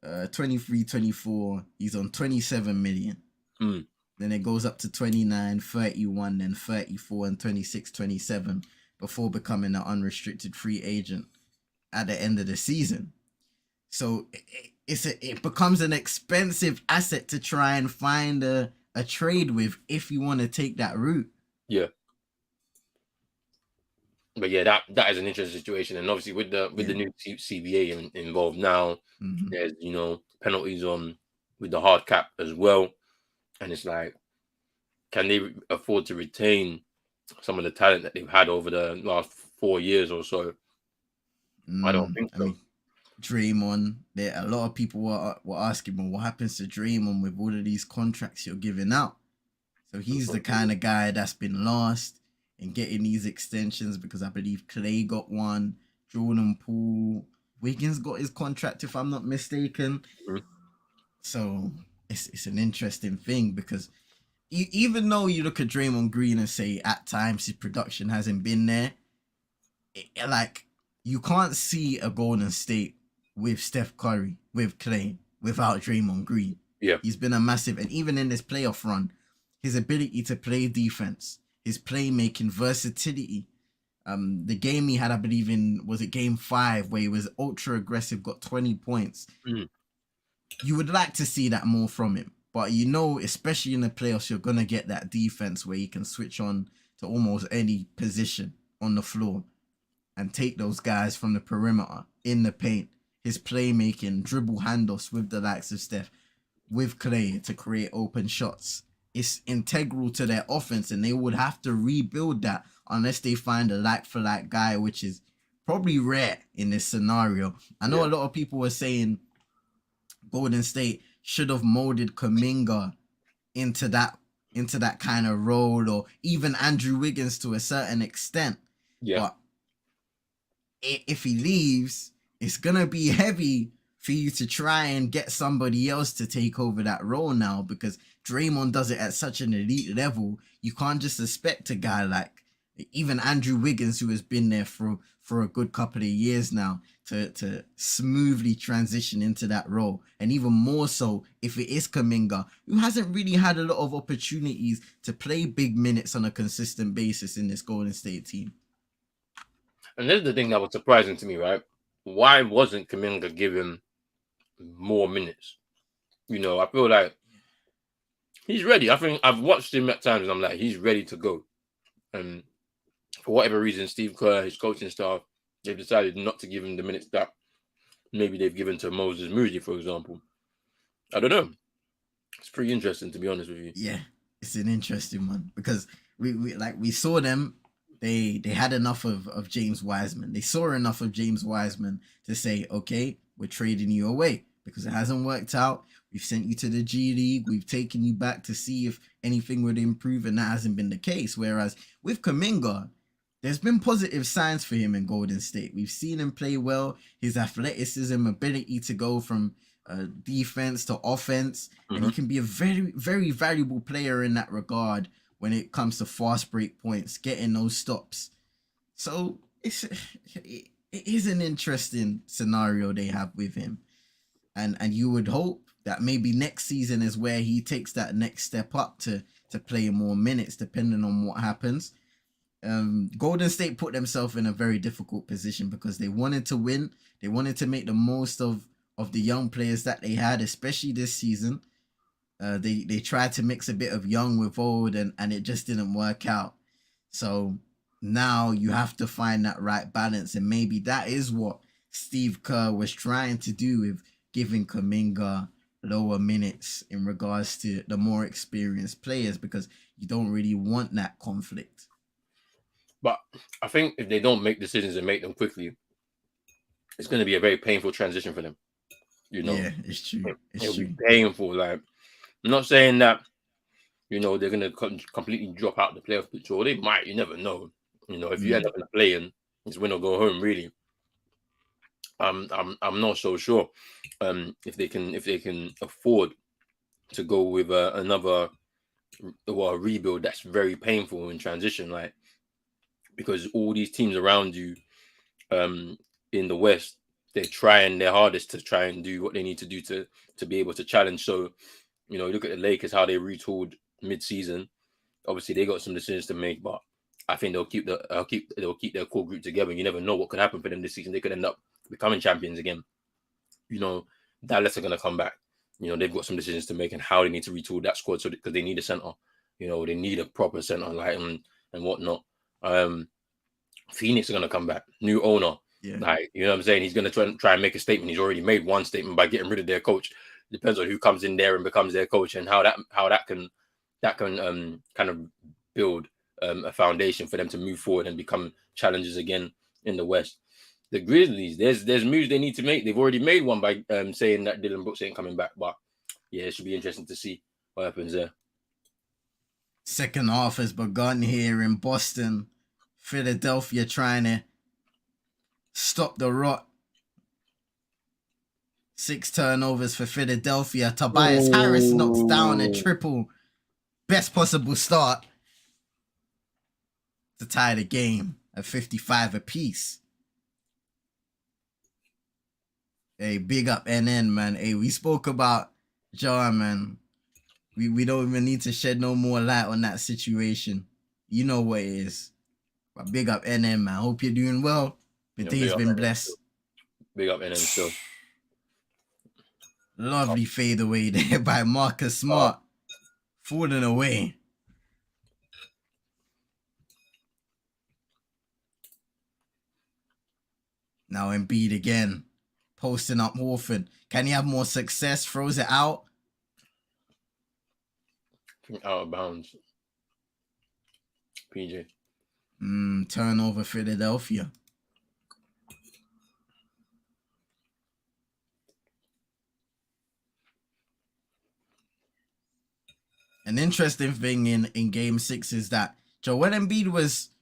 Speaker 2: 23-24, he's on 27 million.
Speaker 1: mm,
Speaker 2: Then it goes up to 29, 31, then 34 and 26-27 before becoming an unrestricted free agent at the end of the season. So it becomes an expensive asset to try and find a trade with if you want to take that route.
Speaker 1: yeah. But yeah, that is an interesting situation, and obviously with the
Speaker 2: Yeah.
Speaker 1: new CBA involved now,
Speaker 2: Mm-hmm.
Speaker 1: there's penalties on with the hard cap as well, and it's like, can they afford to retain some of the talent that they've had over the last 4 years or so? I don't think
Speaker 2: I
Speaker 1: so.
Speaker 2: mean, Draymond, there a lot of people were asking, well, what happens to Draymond with all of these contracts you're giving out? So he's the kind of guy that's been lost in getting these extensions because I believe Clay got one, Jordan Poole, Wiggins got his contract if I'm not mistaken.
Speaker 1: Mhm.
Speaker 2: So it's an interesting thing because even though you look at Draymond Green and say at times his production hasn't been there, like you can't see a Golden State with Steph Curry, with Clay, without Draymond Green.
Speaker 1: Yeah,
Speaker 2: He's been a massive, and even in this playoff run, his ability to play defense, his playmaking versatility. The game he had, I believe, was it game 5 where he was ultra aggressive, got 20 points.
Speaker 1: mm,
Speaker 2: You would like to see that more from him. But especially in the playoffs, you're gonna get that defense where he can switch on to almost any position on the floor and take those guys from the perimeter in the paint. His playmaking, dribble handoffs with the likes of Steph, with Clay to create open shots. It's integral to their offense, and they would have to rebuild that unless they find a like for like guy, which is probably rare in this scenario. I know
Speaker 1: yeah,
Speaker 2: a lot of people were saying Golden State should have molded Kuminga into that kind of role, or even Andrew Wiggins to a certain extent.
Speaker 1: yeah,
Speaker 2: But if he leaves, it's gonna be heavy for you to try and get somebody else to take over that role now because Draymond does it at such an elite level. You can't just expect a guy like even Andrew Wiggins, who has been there for a good couple of years now, to smoothly transition into that role. And even more so if it is Kuminga, who hasn't really had a lot of opportunities to play big minutes on a consistent basis in this Golden State team.
Speaker 1: and this is the thing that was surprising to me, right? Why wasn't Kaminga given more minutes? I feel like he's ready. I think I've watched him at times, and I'm like, he's ready to go. And for whatever reason, Steve Kerr, his coaching staff, they've decided not to give him the minutes that maybe they've given to Moses Moody, for example. I don't know. It's pretty interesting, to be honest with you.
Speaker 2: Yeah, it's an interesting one because we saw them. They had enough of James Wiseman. They saw enough of James Wiseman to say, okay, we're trading you away because it hasn't worked out. We've sent you to the G League. We've taken you back to see if anything would improve, and that hasn't been the case. Whereas with Kuminga, there's been positive signs for him in Golden State. We've seen him play well. His athleticism, ability to go from defense to offense, and he
Speaker 1: Hmm.
Speaker 2: can be a very, very valuable player in that regard when it comes to fast break points, getting those stops. So it is an interesting scenario they have with him, and you would hope that maybe next season is where he takes that next step up to play more minutes, depending on what happens. Golden State put themselves in a very difficult position because they wanted to win. They wanted to make the most of the young players that they had, especially this season. They tried to mix a bit of young with old, and it just didn't work out. So now you have to find that right balance, and maybe that is what Steve Kerr was trying to do with giving Kaminga lower minutes in regards to the more experienced players because you don't really want that conflict.
Speaker 1: But I think if they don't make decisions and make them quickly, it's going to be a very painful transition for them.
Speaker 2: Yeah, it's true. It's
Speaker 1: It'll be
Speaker 2: true.
Speaker 1: painful. Like, I'm not saying that they're going to completely drop out the playoff picture, or they might. You never know. If you end up in a play-in, it's win or go home. Really, I'm not so sure. If they can afford to go with another rebuild, that's very painful in transition. Like, because all these teams around you, in the West, they're trying their hardest to try and do what they need to do to be able to challenge. So, you look at the Lakers, how they retooled mid-season. Obviously, they got some decisions to make, but I think they'll keep their core group together. You never know what could happen for them this season. They could end up becoming champions again. Dallas are going to come back. They've got some decisions to make and how they need to retool that squad. So because they need a center, they need a proper center, like and whatnot. Phoenix are going to come back, new owner.
Speaker 2: Yeah.
Speaker 1: Like, what I'm saying? He's going to try and make a statement. He's already made one statement by getting rid of their coach. Depends on who comes in there and becomes their coach and how that can kind of build a foundation for them to move forward and become challengers again in the West. The Grizzlies, there's moves they need to make. They've already made one by saying that Dylan Brooks ain't coming back. But yeah, it should be interesting to see what happens there.
Speaker 2: Second half has begun here in Boston. Philadelphia trying to stop the rot. 6 turnovers for Philadelphia. Tobias Harris knocks down a triple. Best possible start to tie the game at 55 apiece. Hey, big up NN, man. Hey, we spoke about Jar, man. We don't even need to shed no more light on that situation. You know what it is. But big up NN, man. Hope you're doing well. The day's been blessed.
Speaker 1: Big up NN still.
Speaker 2: Lovely fadeaway there by Marcus Smart. Falling away. Now Embiid again. Posting up Horford. Can he have more success? Throws it out.
Speaker 1: Out of bounds. PJ.
Speaker 2: Turnover Philadelphia. An interesting thing in game 6 is that Joel Embiid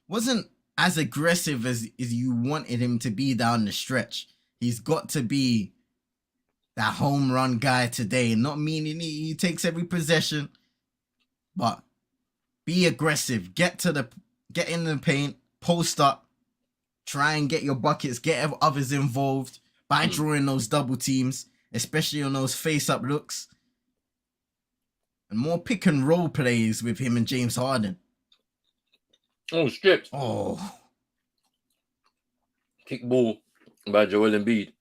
Speaker 2: wasn't as aggressive as you wanted him to be down the stretch. He's got to be that home run guy today. Not meaning he takes every possession, but be aggressive. Get in the paint, post up, try and get your buckets, get others involved by drawing those double teams, especially on those face-up looks. And more pick and roll plays with him and James Harden.
Speaker 1: Oh, stripped.
Speaker 2: Oh.
Speaker 1: Kick ball by Joel Embiid.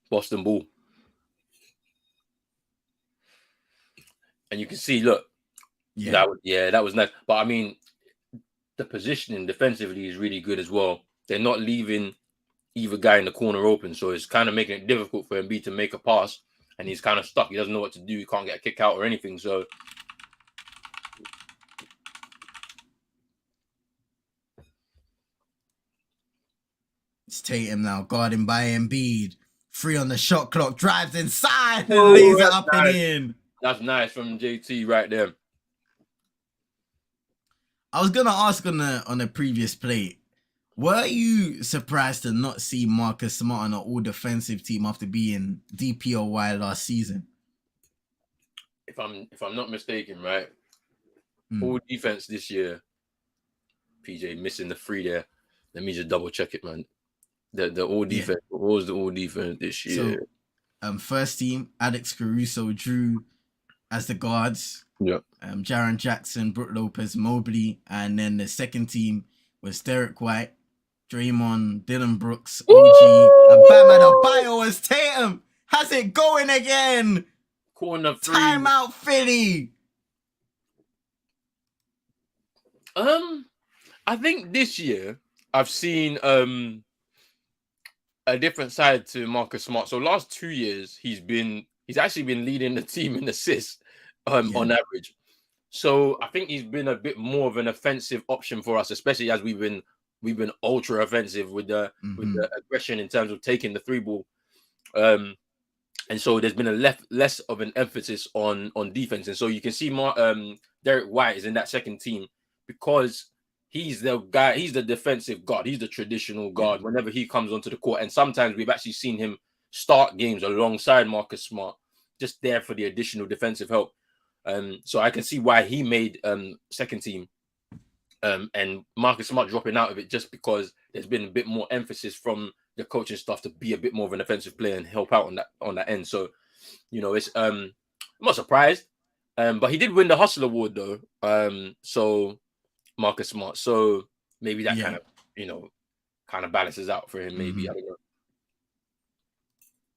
Speaker 1: Boston ball. And you can see, look, that was nice. But I mean, the positioning defensively is really good as well. They're not leaving either guy in the corner open, so it's kind of making it difficult for Embiid to make a pass, and he's kind of stuck. He doesn't know what to do. He can't get a kick out or anything. So
Speaker 2: it's Tatum now, guarding by Embiid. 3 on the shot clock, drives inside and lays it up and in.
Speaker 1: That's nice from JT right there.
Speaker 2: I was gonna ask on the previous play, were you surprised to not see Marcus Smart on an all-defensive team after being DPOY last season?
Speaker 1: If I'm not mistaken, right? All defense this year. PJ missing the 3 there. Let me just double check it, man. The all defense. Yeah. What was the all defense this year?
Speaker 2: So, first team, Alex Caruso, Drew as the guards.
Speaker 1: Yeah.
Speaker 2: Jaren Jackson, Brook Lopez, Mobley, and then the second team was Derek White, Draymond, Dylan Brooks, OG, and Bam Adebayo as Tatum has it going again.
Speaker 1: Corner 3.
Speaker 2: Timeout Philly.
Speaker 1: I think this year I've seen a different side to Marcus Smart. So last 2 years, he's actually been leading the team in assists
Speaker 2: Yeah.
Speaker 1: on average. So I think he's been a bit more of an offensive option for us, especially as we've been ultra offensive with
Speaker 2: Mm-hmm.
Speaker 1: the aggression in terms of taking the three ball. Um, and so there's been a less of an emphasis on defense. And so you can see Derek White is in that second team because he's the guy, he's the defensive guard, he's the traditional
Speaker 2: Yeah.
Speaker 1: guard whenever he comes onto the court. And sometimes we've actually seen him start games alongside Marcus Smart, just there for the additional defensive help. So I can see why he made second team. And Marcus Smart dropping out of it just because there's been a bit more emphasis from the coaching staff to be a bit more of an offensive player and help out on that end. So, it's I'm not surprised. But he did win the Hustle Award though. So Marcus Smart. So maybe that
Speaker 2: Yeah.
Speaker 1: kind of balances out for him. Maybe
Speaker 2: Mm-hmm.
Speaker 1: I don't know.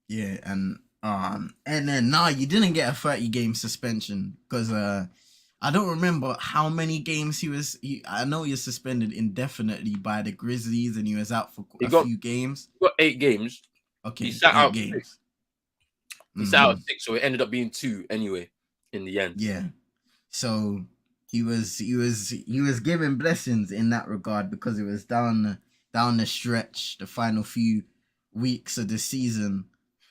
Speaker 2: Yeah, and then you didn't get a 30-game suspension because I don't remember how many games I know you're suspended indefinitely by the Grizzlies and he was out for
Speaker 1: He
Speaker 2: a
Speaker 1: got
Speaker 2: few games.
Speaker 1: 8 games. He
Speaker 2: Okay,
Speaker 1: sat
Speaker 2: eight
Speaker 1: out 6.
Speaker 2: games.
Speaker 1: He sat
Speaker 2: Mm-hmm.
Speaker 1: out 6, so it ended up being 2 anyway in the end.
Speaker 2: Yeah. So he was given blessings in that regard because it was down the stretch, the final few weeks of the season,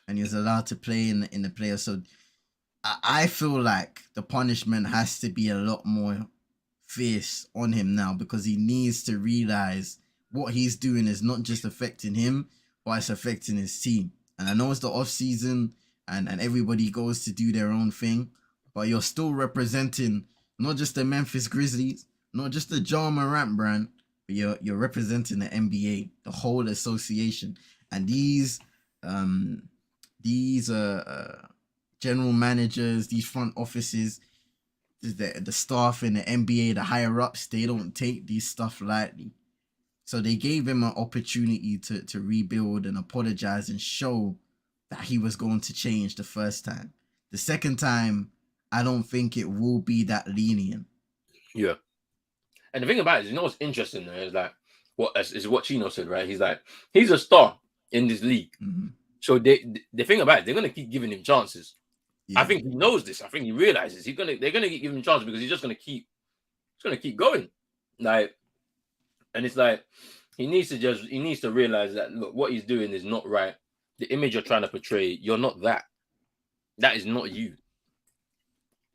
Speaker 2: and he was allowed to play in the playoffs. So I feel like the punishment has to be a lot more fierce on him now because he needs to realize what he's doing is not just affecting him, but it's affecting his team. And I know it's the off season and everybody goes to do their own thing, but you're still representing not just the Memphis Grizzlies, not just the John Morant brand, but you're representing the NBA, the whole association. And these general managers, these front offices, the staff in the NBA, the higher ups, they don't take these stuff lightly. So they gave him an opportunity to rebuild and apologize and show that he was going to change the first time. The second time, I don't think it will be that lenient.
Speaker 1: Yeah. And the thing about it is, what's interesting there is like what Chino said, right? He's like, he's a star in this league.
Speaker 2: Mm-hmm.
Speaker 1: So the thing about it, they're gonna keep giving him chances.
Speaker 2: Yeah.
Speaker 1: I think he knows this. I think he realizes they're gonna keep giving him chances because he's gonna keep going. Like, and it's like he needs to realize that look, what he's doing is not right. The image you're trying to portray, you're not that. That is not you.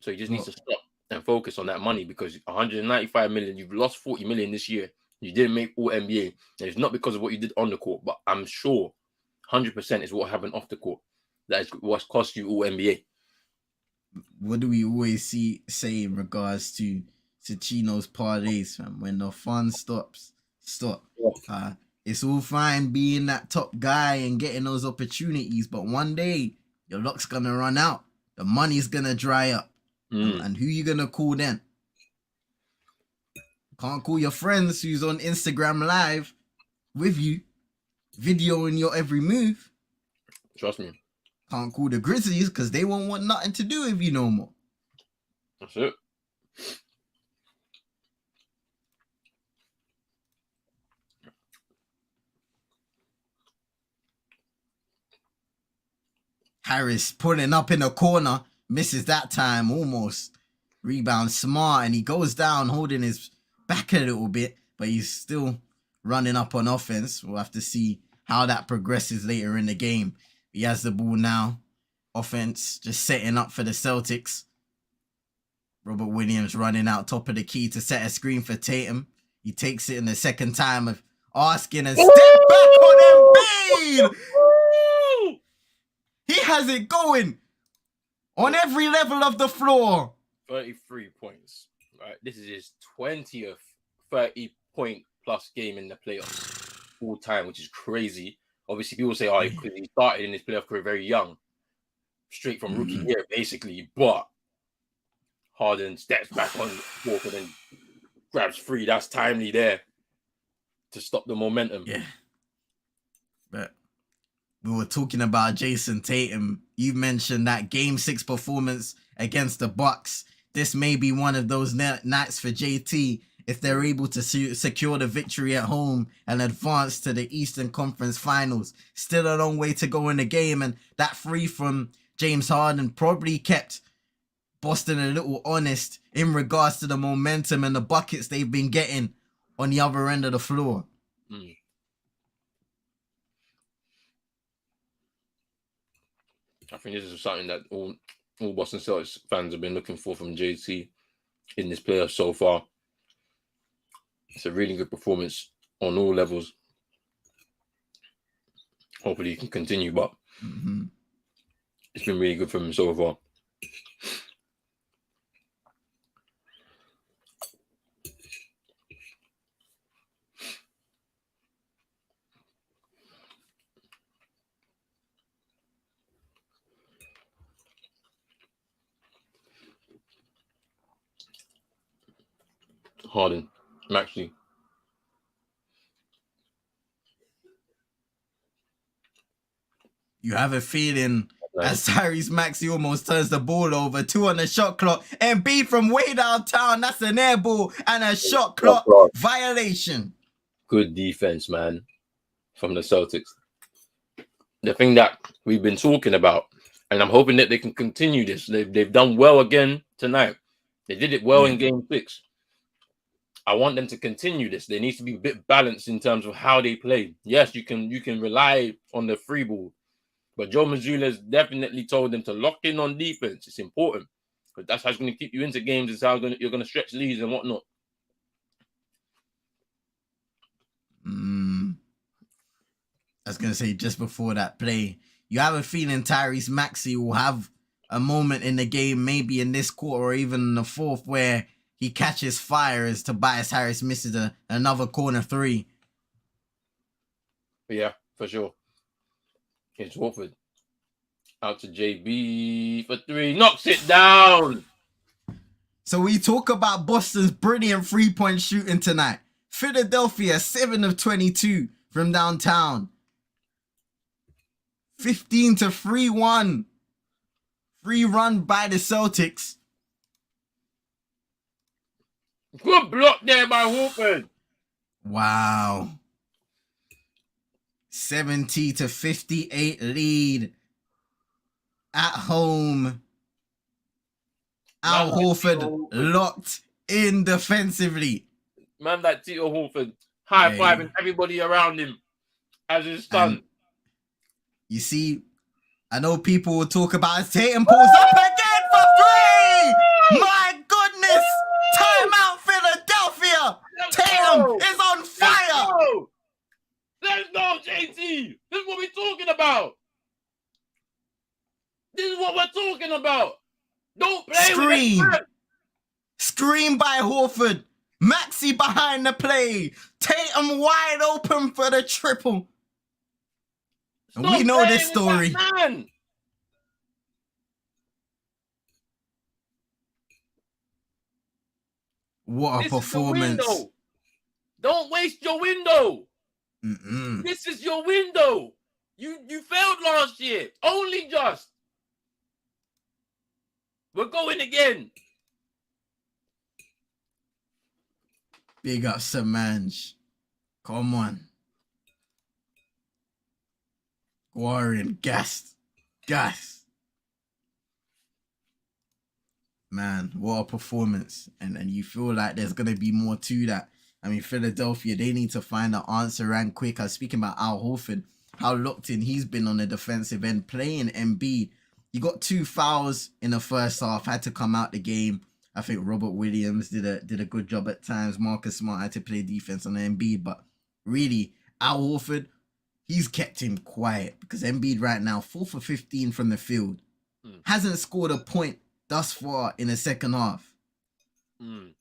Speaker 1: So he just needs to stop and focus on that money because 195 million, you've lost 40 million this year. You didn't make all NBA. And it's not because of what you did on the court, but I'm sure 100% is what happened off the court. That is what's cost you all NBA.
Speaker 2: What do we always say in regards to Chino's parlays, fam? When the fun stops, stop. It's all fine being that top guy and getting those opportunities, but one day your luck's gonna run out. The money's gonna dry up. And who you gonna call then? Can't call your friends who's on Instagram Live with you, videoing your every move.
Speaker 1: Trust me.
Speaker 2: Can't call the Grizzlies because they won't want nothing to do with you no more.
Speaker 1: That's it.
Speaker 2: Harris pulling up in the corner, misses that time almost. Rebound Smart, and he goes down holding his back a little bit, but he's still running up on offense. We'll have to see how that progresses later in the game. He has the ball now. Offense just setting up for the Celtics. Robert Williams running out top of the key to set a screen for Tatum. He takes it in the second time of asking and step back on Embiid. He has it going on every level of the floor.
Speaker 1: 33 points. Right, this is his 20th 30-point plus game in the playoffs all time, which is crazy. Obviously, people say, "Oh, because he started in his playoff career very young, straight from rookie year, basically." But Harden steps back on Walker and grabs 3. That's timely there to stop the momentum.
Speaker 2: Yeah, but we were talking about Jason Tatum. You mentioned that Game 6 performance against the Bucks. This may be one of those nights for JT if they're able to secure the victory at home and advance to the Eastern Conference Finals. Still a long way to go in the game, and that free from James Harden probably kept Boston a little honest in regards to the momentum and the buckets they've been getting on the other end of the floor.
Speaker 1: I think this is something that all Boston Celtics fans have been looking for from JT in this playoff so far. It's a really good performance on all levels. Hopefully he can continue, but it's been really good for him so far. Harden, Maxey.
Speaker 2: You have a feeling as Tyrese Maxey almost turns the ball over, 2 on the shot clock, and B from way downtown, that's an air ball and a shot clock violation.
Speaker 1: Good defense, man, from the Celtics. The thing that we've been talking about, and I'm hoping that they can continue this. They've done well again tonight. They did it well in Game 6. I want them to continue this. There needs to be a bit balanced in terms of how they play. Yes, you can rely on the free ball, but Joe Mazzulla's definitely told them to lock in on defense. It's important because that's how it's going to keep you into games. It's how you're going to stretch leads and whatnot.
Speaker 2: I was going to say, just before that play, you have a feeling Tyrese Maxey will have a moment in the game, maybe in this quarter or even in the fourth, where he catches fire as Tobias Harris misses another corner three.
Speaker 1: Yeah, for sure. It's Watford. Out to JB for 3. Knocks it down.
Speaker 2: So we talk about Boston's brilliant three-point shooting tonight. Philadelphia, 7 of 22 from downtown. 15-3-1. Free run by the Celtics.
Speaker 1: Good block there by Wolford.
Speaker 2: Wow. 70-58 lead at home. Al Horford locked in defensively.
Speaker 1: Man like Tito Horford high-fiving everybody around him as his son.
Speaker 2: You see, I know people will talk about Tatum pulls up again for 3! My goodness! Timeout, Philadelphia! Tatum is on fire!
Speaker 1: Let's go, JT! This is what we're talking about! This is what we're talking about! Don't play with it!
Speaker 2: Scream by Horford! Maxey behind the play! Tatum wide open for the triple! And we know this story. What a performance.
Speaker 1: Don't waste your window. This is your window. You failed last year. Only just. We're going again.
Speaker 2: Big up Samanj. Come on. Warren, gas. Man, what a performance. And you feel like there's going to be more to that. I mean, Philadelphia, they need to find an answer and quick. I was speaking about Al Horford, how locked in he's been on the defensive end, playing Embiid. You got 2 fouls in the first half, had to come out the game. I think Robert Williams did a good job at times. Marcus Smart had to play defense on Embiid. But really, Al Horford, he's kept him quiet because Embiid right now, 4 for 15 from the field. Hasn't scored a point thus far in the second half.
Speaker 1: And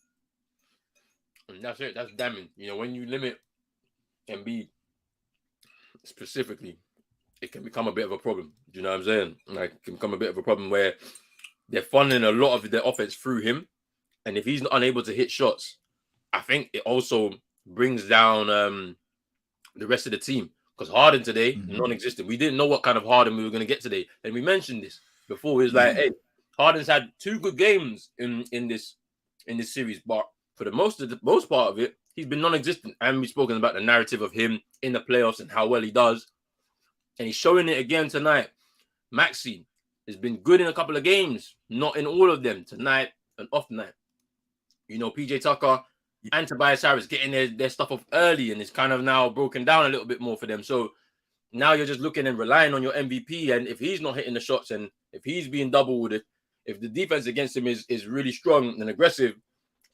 Speaker 1: that's it. That's damning. You know, when you limit Embiid specifically, it can become a bit of a problem. Do you know what I'm saying? Like, it can become a bit of a problem where they're funneling a lot of their offense through him. And if he's not unable to hit shots, I think it also brings down the rest of the team. Because Harden today, non-existent. We didn't know what kind of Harden we were going to get today. And we mentioned this before. It was like, hey, Harden's had 2 good games in this series, but for the most part of it, he's been non-existent. And we've spoken about the narrative of him in the playoffs and how well he does. And he's showing it again tonight. Maxi has been good in a couple of games, not in all of them. Tonight, an off night. You know, PJ Tucker and Tobias Harris getting their stuff off early, and it's kind of now broken down a little bit more for them. So now you're just looking and relying on your MVP. And if he's not hitting the shots and if he's being doubled, if the defense against him is really strong and aggressive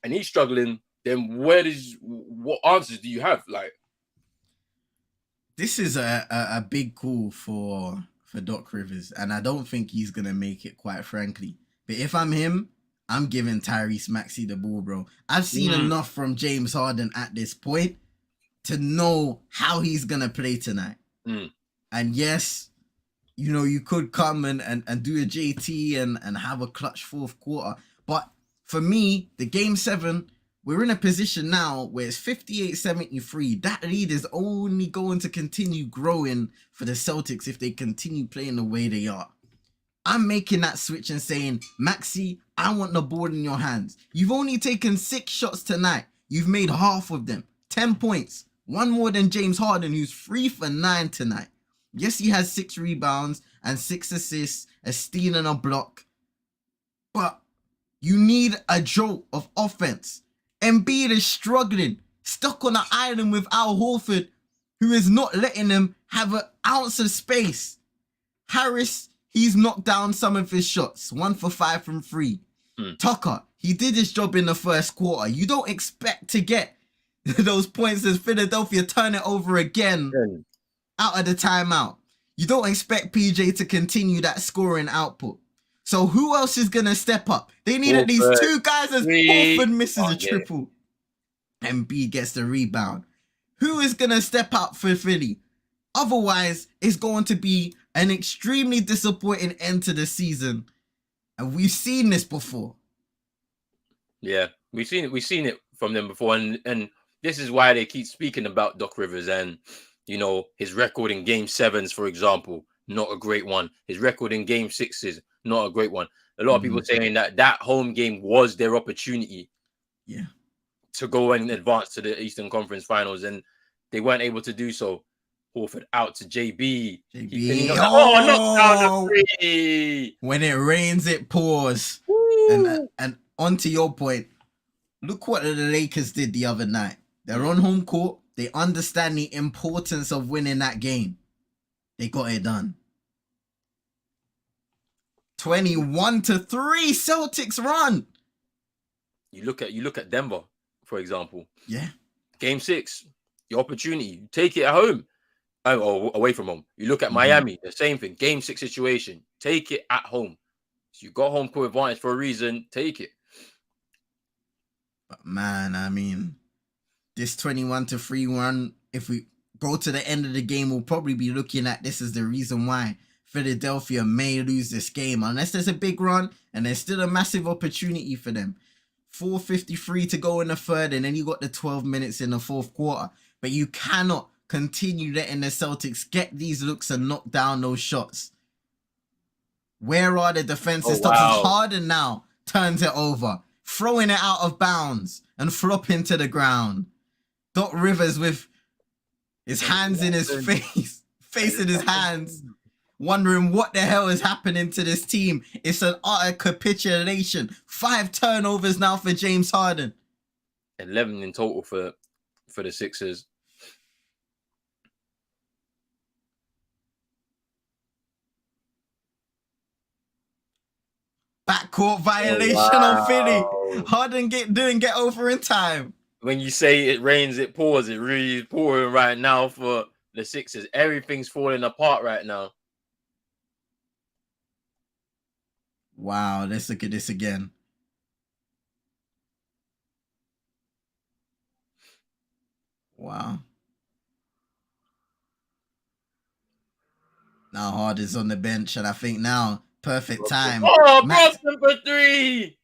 Speaker 1: and he's struggling, then what answers do you have? Like,
Speaker 2: this is a big call for Doc Rivers, and I don't think he's gonna make it, quite frankly. But if I'm him, I'm giving Tyrese Maxey the ball, bro. I've seen enough from James Harden at this point to know how he's gonna play tonight. And yes, you know, you could come and do a JT and have a clutch fourth quarter. But for me, the game 7, we're in a position now where it's 58-73. That lead is only going to continue growing for the Celtics if they continue playing the way they are. I'm making that switch and saying, Maxey, I want the ball in your hands. You've only taken 6 shots tonight. You've made half of them. 10 points. One more than James Harden, who's 3 for 9 tonight. Yes, he has 6 rebounds and 6 assists, a steal and a block. But you need a jolt of offense. Embiid is struggling, stuck on an island with Al Horford, who is not letting him have an ounce of space. Harris, he's knocked down some of his shots, 1 for 5 from 3. Tucker, he did his job in the first quarter. You don't expect to get those points as Philadelphia turn it over again out of the timeout. You don't expect PJ to continue that scoring output. So who else is going to step up? They need at least 2 guys as Horford misses a triple. And B gets the rebound. Who is going to step up for Philly? Otherwise, it's going to be an extremely disappointing end to the season. And we've seen this before.
Speaker 1: Yeah, we've seen it from them before. And this is why they keep speaking about Doc Rivers and, you know, his record in game 7s, for example, not a great one. His record in game 6s, not a great one. A lot of people saying that home game was their opportunity to go and advance to the Eastern Conference Finals, and they weren't able to do so. Horford out to JB. Knocked down the 3.
Speaker 2: When it rains, it pours. And onto your point, look what the Lakers did the other night. They're on home court. They understand the importance of winning that game. They got it done. 21-3 Celtics run.
Speaker 1: You look at Denver, for example.
Speaker 2: Yeah.
Speaker 1: Game 6, your opportunity. You take it at home. Or away from home. You look at Miami, the same thing. Game 6 situation. Take it at home. So you got home court advantage for a reason. Take it.
Speaker 2: But man, I mean, this 21-3 run, if we go to the end of the game, we'll probably be looking at this as the reason why Philadelphia may lose this game, unless there's a big run and there's still a massive opportunity for them. 4:53 to go in the third, and then you got the 12 minutes in the fourth quarter. But you cannot continue letting the Celtics get these looks and knock down those shots. Where are the defensive stops? Harden now turns it over, throwing it out of bounds and flopping to the ground. Doc Rivers with his hands in his face, facing his hands, wondering what the hell is happening to this team. It's an utter capitulation. 5 turnovers now for James Harden.
Speaker 1: 11 in total for the Sixers.
Speaker 2: Backcourt violation on Philly. Harden didn't get over in time.
Speaker 1: When you say it rains, it pours. It really is pouring right now for the Sixers. Everything's falling apart right now.
Speaker 2: Wow, let's look at this again. Wow. Now Harden's on the bench, and I think now, perfect time.
Speaker 1: Oh, Boston for 3!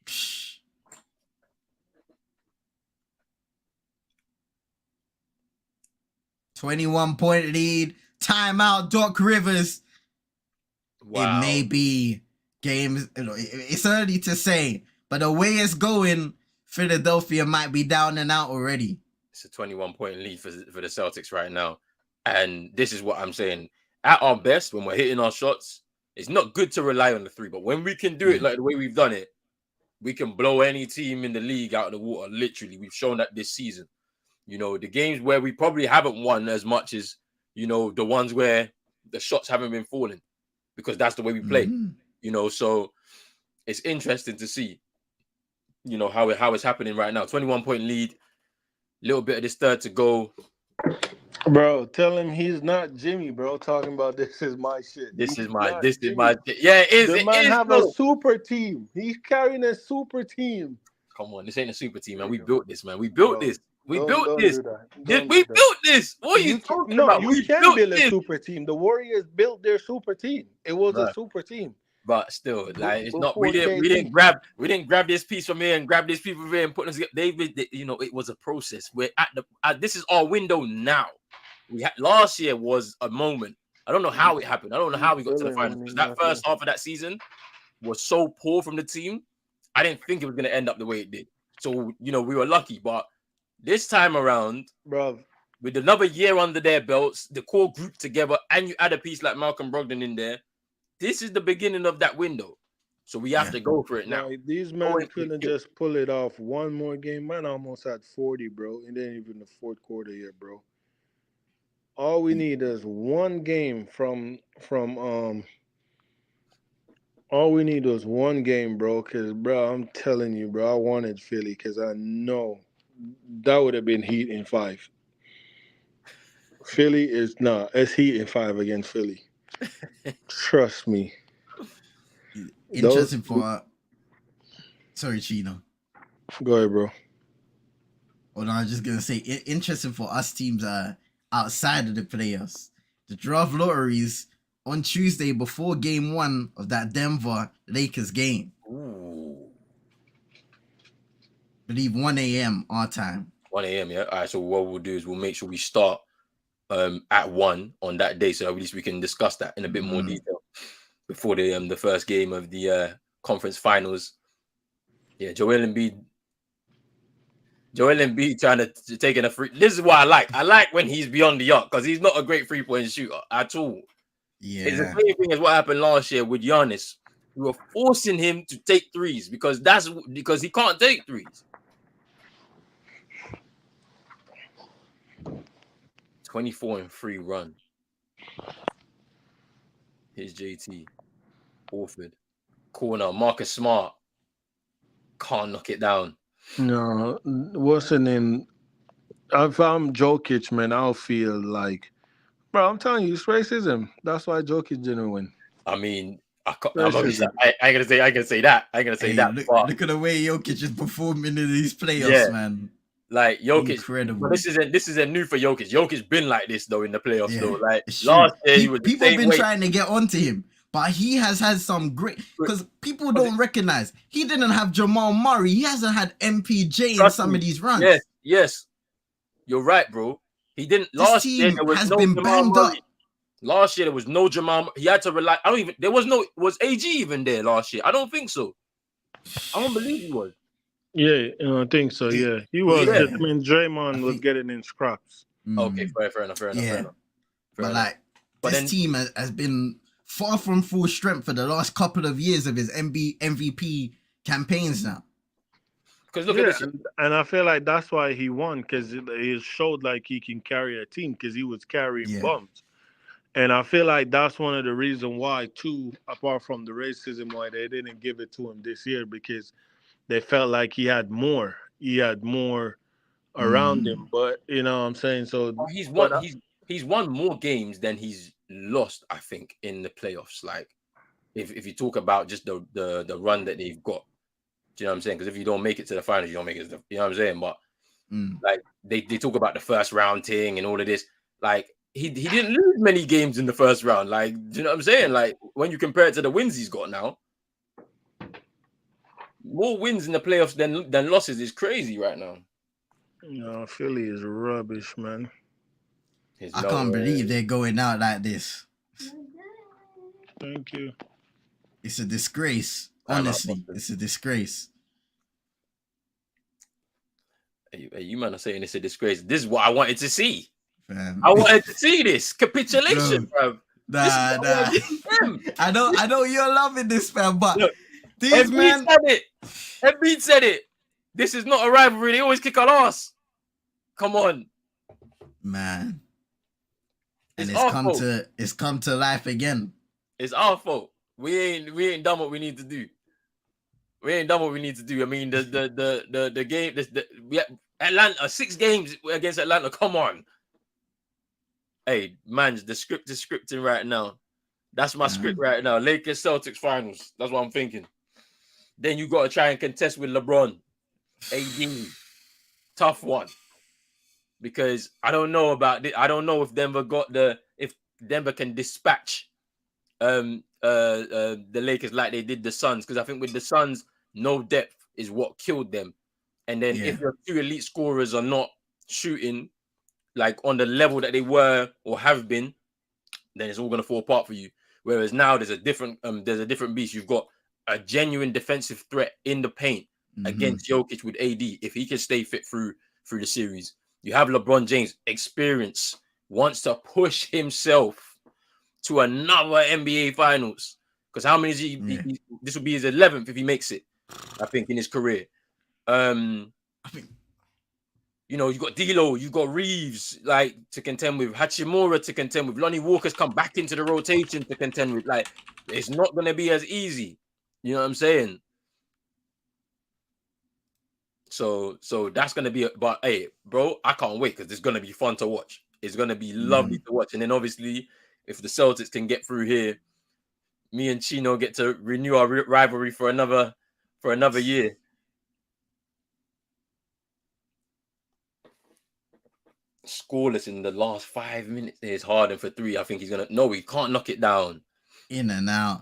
Speaker 2: 21-point lead. Timeout, Doc Rivers. Wow. It may be games. It's early to say, but the way it's going, Philadelphia might be down and out already.
Speaker 1: It's a 21-point lead for the Celtics right now. And this is what I'm saying. At our best, when we're hitting our shots, it's not good to rely on the three. But when we can do it like the way we've done it, we can blow any team in the league out of the water. Literally, we've shown that this season. The games where we probably haven't won as much as, the ones where the shots haven't been falling, because that's the way we play. So it's interesting to see, how it's happening right now. 21-point lead, little bit of this third to go.
Speaker 3: Bro, tell him he's not Jimmy, bro. Talking about this is my shit.
Speaker 1: This
Speaker 3: He's
Speaker 1: is my
Speaker 3: not
Speaker 1: shit.
Speaker 3: Jimmy.
Speaker 1: Yeah, it is.
Speaker 3: The
Speaker 1: It
Speaker 3: man
Speaker 1: is,
Speaker 3: have
Speaker 1: bro.
Speaker 3: a super team. He's carrying a super team.
Speaker 1: Come on, this ain't a super team, man. We built this, man. We built this. We built
Speaker 3: don't
Speaker 1: this.
Speaker 3: do that.
Speaker 1: We built this. What are you talking about?
Speaker 3: You
Speaker 1: We
Speaker 3: can
Speaker 1: built
Speaker 3: build a
Speaker 1: this.
Speaker 3: super team. The Warriors built their super team. It was a
Speaker 1: Right.
Speaker 3: super team.
Speaker 1: But still, like, it's not.
Speaker 3: Before
Speaker 1: We didn't
Speaker 3: KD.
Speaker 1: grab this piece from here and grab this piece from here and put them together. It was a process. We're this is our window now. Last year was a moment. I don't know how it happened. I don't know how we got to the finals, because that first half of that season was so poor from the team. I didn't think it was going to end up the way it did. So, we were lucky. But this time around,
Speaker 3: bro,
Speaker 1: with another year under their belts, the core group together, and you add a piece like Malcolm Brogdon in there, this is the beginning of that window. So we have to go for it now.
Speaker 3: Like, these men couldn't just pull it off one more game. Man almost had 40, bro. And then even the fourth quarter yet, bro. All we need is one game all we need was one game, bro. Because, bro, I'm telling you, bro, I wanted Philly because I know that would have been Heat in 5. Philly is not. It's Heat in 5 against Philly. Trust me.
Speaker 2: Interesting for... Sorry, Chino.
Speaker 3: Go ahead, bro.
Speaker 2: Oh, no, I was just going to say, interesting for us teams outside of the playoffs. The draft lotteries on Tuesday before game 1 of that Denver Lakers game.
Speaker 1: Ooh.
Speaker 2: I believe 1 a.m. our time.
Speaker 1: 1 a.m., yeah? All right, so what we'll do is we'll make sure we start at 1 on that day, so at least we can discuss that in a bit more detail before the first game of the conference finals. Yeah, Joel Embiid trying to take in a free. This is what I like. I like when he's beyond the arc, because he's not a great 3-point shooter at all.
Speaker 2: Yeah.
Speaker 1: It's the same thing as what happened last year with Giannis. We were forcing him to take threes because he can't take threes. 24-3 run. Here's JT. Horford. Corner. Marcus Smart. Can't knock it down.
Speaker 3: No, what's the name? If I'm Jokic, man, I'll feel like, bro, I'm telling you, it's racism. That's why Jokic didn't win.
Speaker 1: I mean, I ain't gonna say that.
Speaker 2: Look at the way Jokic is performing in these playoffs, man.
Speaker 1: Like Jokic,
Speaker 2: incredible.
Speaker 1: But this isn't new for Jokic. Jokic's been like this though in the playoffs though. Like
Speaker 2: last
Speaker 1: year, he was
Speaker 2: people have been trying to get onto him, but he has had some great, because people don't recognize he didn't have Jamal Murray. He hasn't had MPJ in some of these runs.
Speaker 1: Yes, you're right, bro. He didn't.
Speaker 2: Last year there was no Jamal Murray.
Speaker 1: Last year there was no Jamal. He had to rely. Was AG even there last year? I don't think so. I don't believe he was.
Speaker 3: Yeah, I think so. Yeah, he was. I mean, Draymond was getting in scraps.
Speaker 1: Okay, fair enough.
Speaker 2: But this team has been far from full strength for the last couple of years of his MVP campaigns now.
Speaker 3: Because look at this, and I feel like that's why he won, because he showed like he can carry a team, because he was carrying bums. And I feel like that's one of the reasons why, too, apart from the racism, why they didn't give it to him this year, because they felt like he had more. He had more around him. But you know what I'm saying? So
Speaker 1: he's won more games than he's lost, I think, in the playoffs. Like if you talk about just the run that they've got. Do you know what I'm saying? Because if you don't make it to the finals, you don't make it to the, you know what I'm saying? But like they talk about the first round thing and all of this. Like he didn't lose many games in the first round. Like, do you know what I'm saying? Like when you compare it to the wins he's got now. More wins in the playoffs than losses is crazy right now.
Speaker 3: No, Philly is rubbish, man.
Speaker 2: I can't believe they're going out like this.
Speaker 3: Thank you.
Speaker 2: It's a disgrace. Honestly, it's a disgrace.
Speaker 1: Hey, you man are saying it's a disgrace. This is what I wanted to see.
Speaker 2: Fam.
Speaker 1: I wanted to see this capitulation,
Speaker 2: Bro,
Speaker 1: bro. This is what I
Speaker 2: nah.
Speaker 1: wanted to see them.
Speaker 2: I know you're loving this, fam, but
Speaker 1: Look,
Speaker 2: these
Speaker 1: Embiid
Speaker 2: man,
Speaker 1: said it. Embiid said it. This is not a rivalry. They always kick our ass. Come on,
Speaker 2: man, and
Speaker 1: it's our fault.
Speaker 2: it's come to life again.
Speaker 1: It's our fault. We ain't done what we need to do. We ain't done what we need to do. I mean, the game, Atlanta, 6 games against Atlanta. Come on, hey man, the script is scripting right now. That's my script right now. Lakers Celtics finals. That's what I'm thinking. Then you got to try and contest with LeBron, AD. Tough one. Because I don't know about it. I don't know if if Denver can dispatch the Lakers like they did the Suns. Because I think with the Suns, no depth is what killed them. And then if your 2 elite scorers are not shooting like on the level that they were or have been, then it's all gonna fall apart for you. Whereas now there's a different beast. You've got a genuine defensive threat in the paint against Jokic with AD if he can stay fit through the series. You have LeBron James, experience, wants to push himself to another NBA Finals. Because how many is he? This will be his 11th if he makes it, I think, in his career. You know, you got D'Lo, you got Reeves, like, to contend with, Hachimura to contend with, Lonnie Walker's come back into the rotation to contend with. Like, it's not going to be as easy. You know what I'm saying? So that's going to be, but hey, bro, I can't wait because it's going to be fun to watch. It's going to be lovely to watch. And then obviously, if the Celtics can get through here, me and Chino get to renew our rivalry for another year. Scoreless in the last 5 minutes. It's Harden for 3. I think he's gonna. No, he can't knock it down.
Speaker 2: In and out.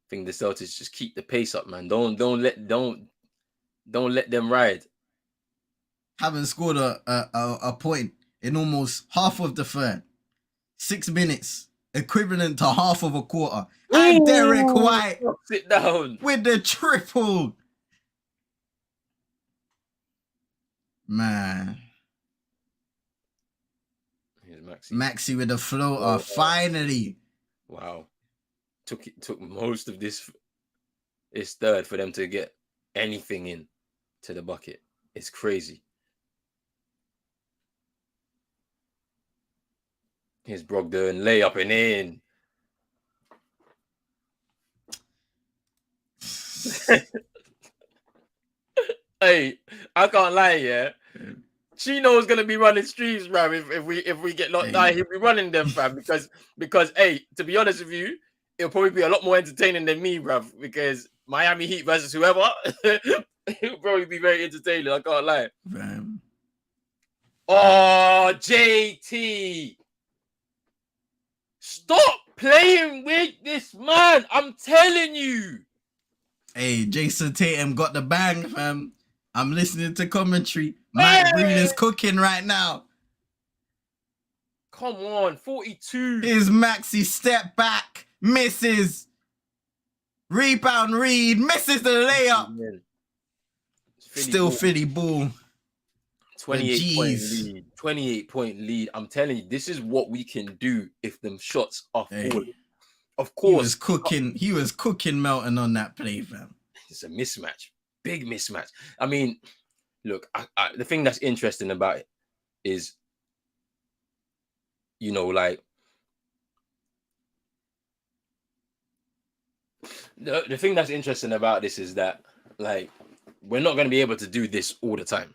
Speaker 1: I think the Celtics just keep the pace up, man. Don't let them ride.
Speaker 2: Haven't scored a point in almost half of the third. 6 minutes, equivalent to half of a quarter. And Derek White,
Speaker 1: sit down
Speaker 2: with the triple. Man.
Speaker 1: Here's
Speaker 2: Maxi with the floater. Finally.
Speaker 1: Wow. Took most of this third for them to get anything in to the bucket. It's crazy. Here's Brogdon, layup and in. Hey, I can't lie, yeah. Chino's gonna be running streams, bro. If we get locked down, he'll be running them, fam. Because hey, to be honest with you, it'll probably be a lot more entertaining than me, bro. Because Miami Heat versus whoever, it'll probably be very entertaining. I can't lie.
Speaker 2: Man.
Speaker 1: Oh, JT, stop playing with this man. I'm telling you.
Speaker 2: Hey, Jason Tatum got the bang, fam. I'm listening to commentary. Mike Breen is cooking right now.
Speaker 1: Come on, 42.
Speaker 2: Here's Maxi, step back, misses. Rebound Reed, misses the layup. Still Philly ball.
Speaker 1: 28-point lead. I'm telling you, this is what we can do if them shots are falling. Of course.
Speaker 2: He was cooking Melton on that play, fam.
Speaker 1: It's a mismatch. Big mismatch. I mean, look, the thing that's interesting about it is, you know, like, the thing that's interesting about this is that, like, we're not going to be able to do this all the time.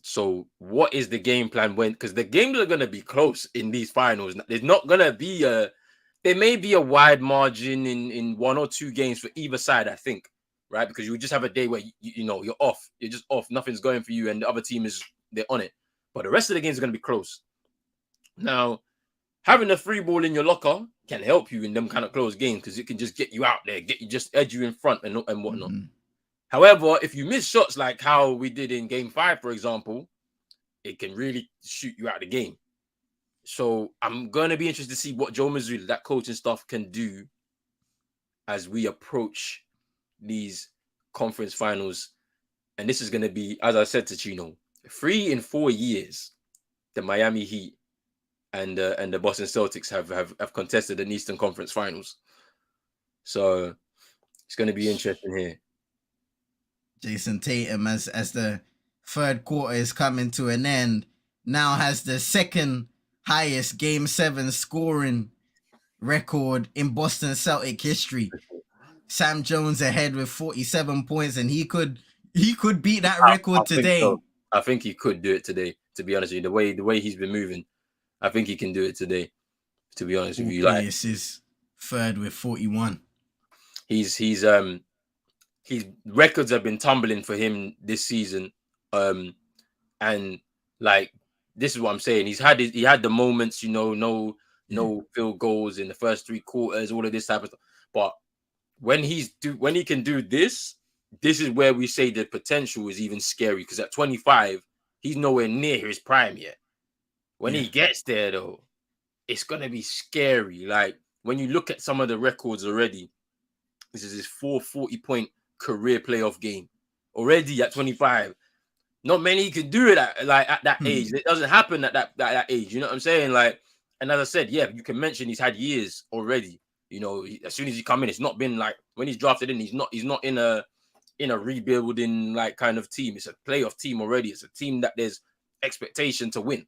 Speaker 1: So what is the game plan because the games are going to be close in these finals. There's not going to be there may be a wide margin in 1 or 2 games for either side, I think, right? Because you just have a day where you know you're off, you're just off, nothing's going for you, and the other team they're on it. But the rest of the games are going to be close. Now, having a free ball in your locker can help you in them kind of close games because it can just get you out there, just edge you in front and whatnot. However, if you miss shots like how we did in Game 5, for example, it can really shoot you out of the game. So I'm going to be interested to see what Joe Mazzulla, that coaching staff, can do as we approach these conference finals and this is going to be, as I said to Chino, 3 in 4 years, the Miami Heat and the Boston Celtics have contested an Eastern Conference Finals. So it's going to be interesting here.
Speaker 2: Jason Tatum, as the third quarter is coming to an end, now has the second highest Game 7 scoring record in Boston Celtic history. Sam Jones ahead with 47 points, and he could beat that record today.
Speaker 1: So. I think he could do it today. To be honest with you, the way he's been moving, I think he can do it today. To be honest with you, like
Speaker 2: is third with 41.
Speaker 1: His records have been tumbling for him this season, and like this is what I'm saying. He had the moments, no field goals in the first 3 quarters, all of this type of stuff. But when he can do this is where we say the potential is even scary, because at 25, he's nowhere near his prime yet. When he gets there, though, it's gonna be scary. Like when you look at some of the records already, this is his 440-point career playoff game already at 25. Not many can do it at that age. It doesn't happen at that age. You know what I'm saying? Like, and as I said, yeah, you can mention he's had years already. As soon as he come in, it's not been like when he's drafted in. He's not in a rebuilding like kind of team. It's a playoff team already. It's a team that there's expectation to win,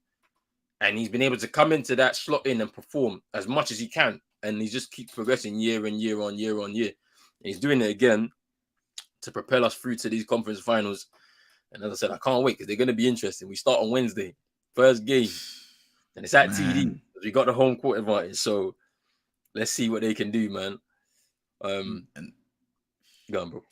Speaker 1: and he's been able to come into that slot in and perform as much as he can, and he just keeps progressing year and year on year on year. And he's doing it again to propel us through to these conference finals. And as I said, I can't wait because they're going to be interesting. We start on Wednesday, first game, and it's at TD. We got the home court advantage, so let's see what they can do, man.
Speaker 2: And
Speaker 1: go on, bro.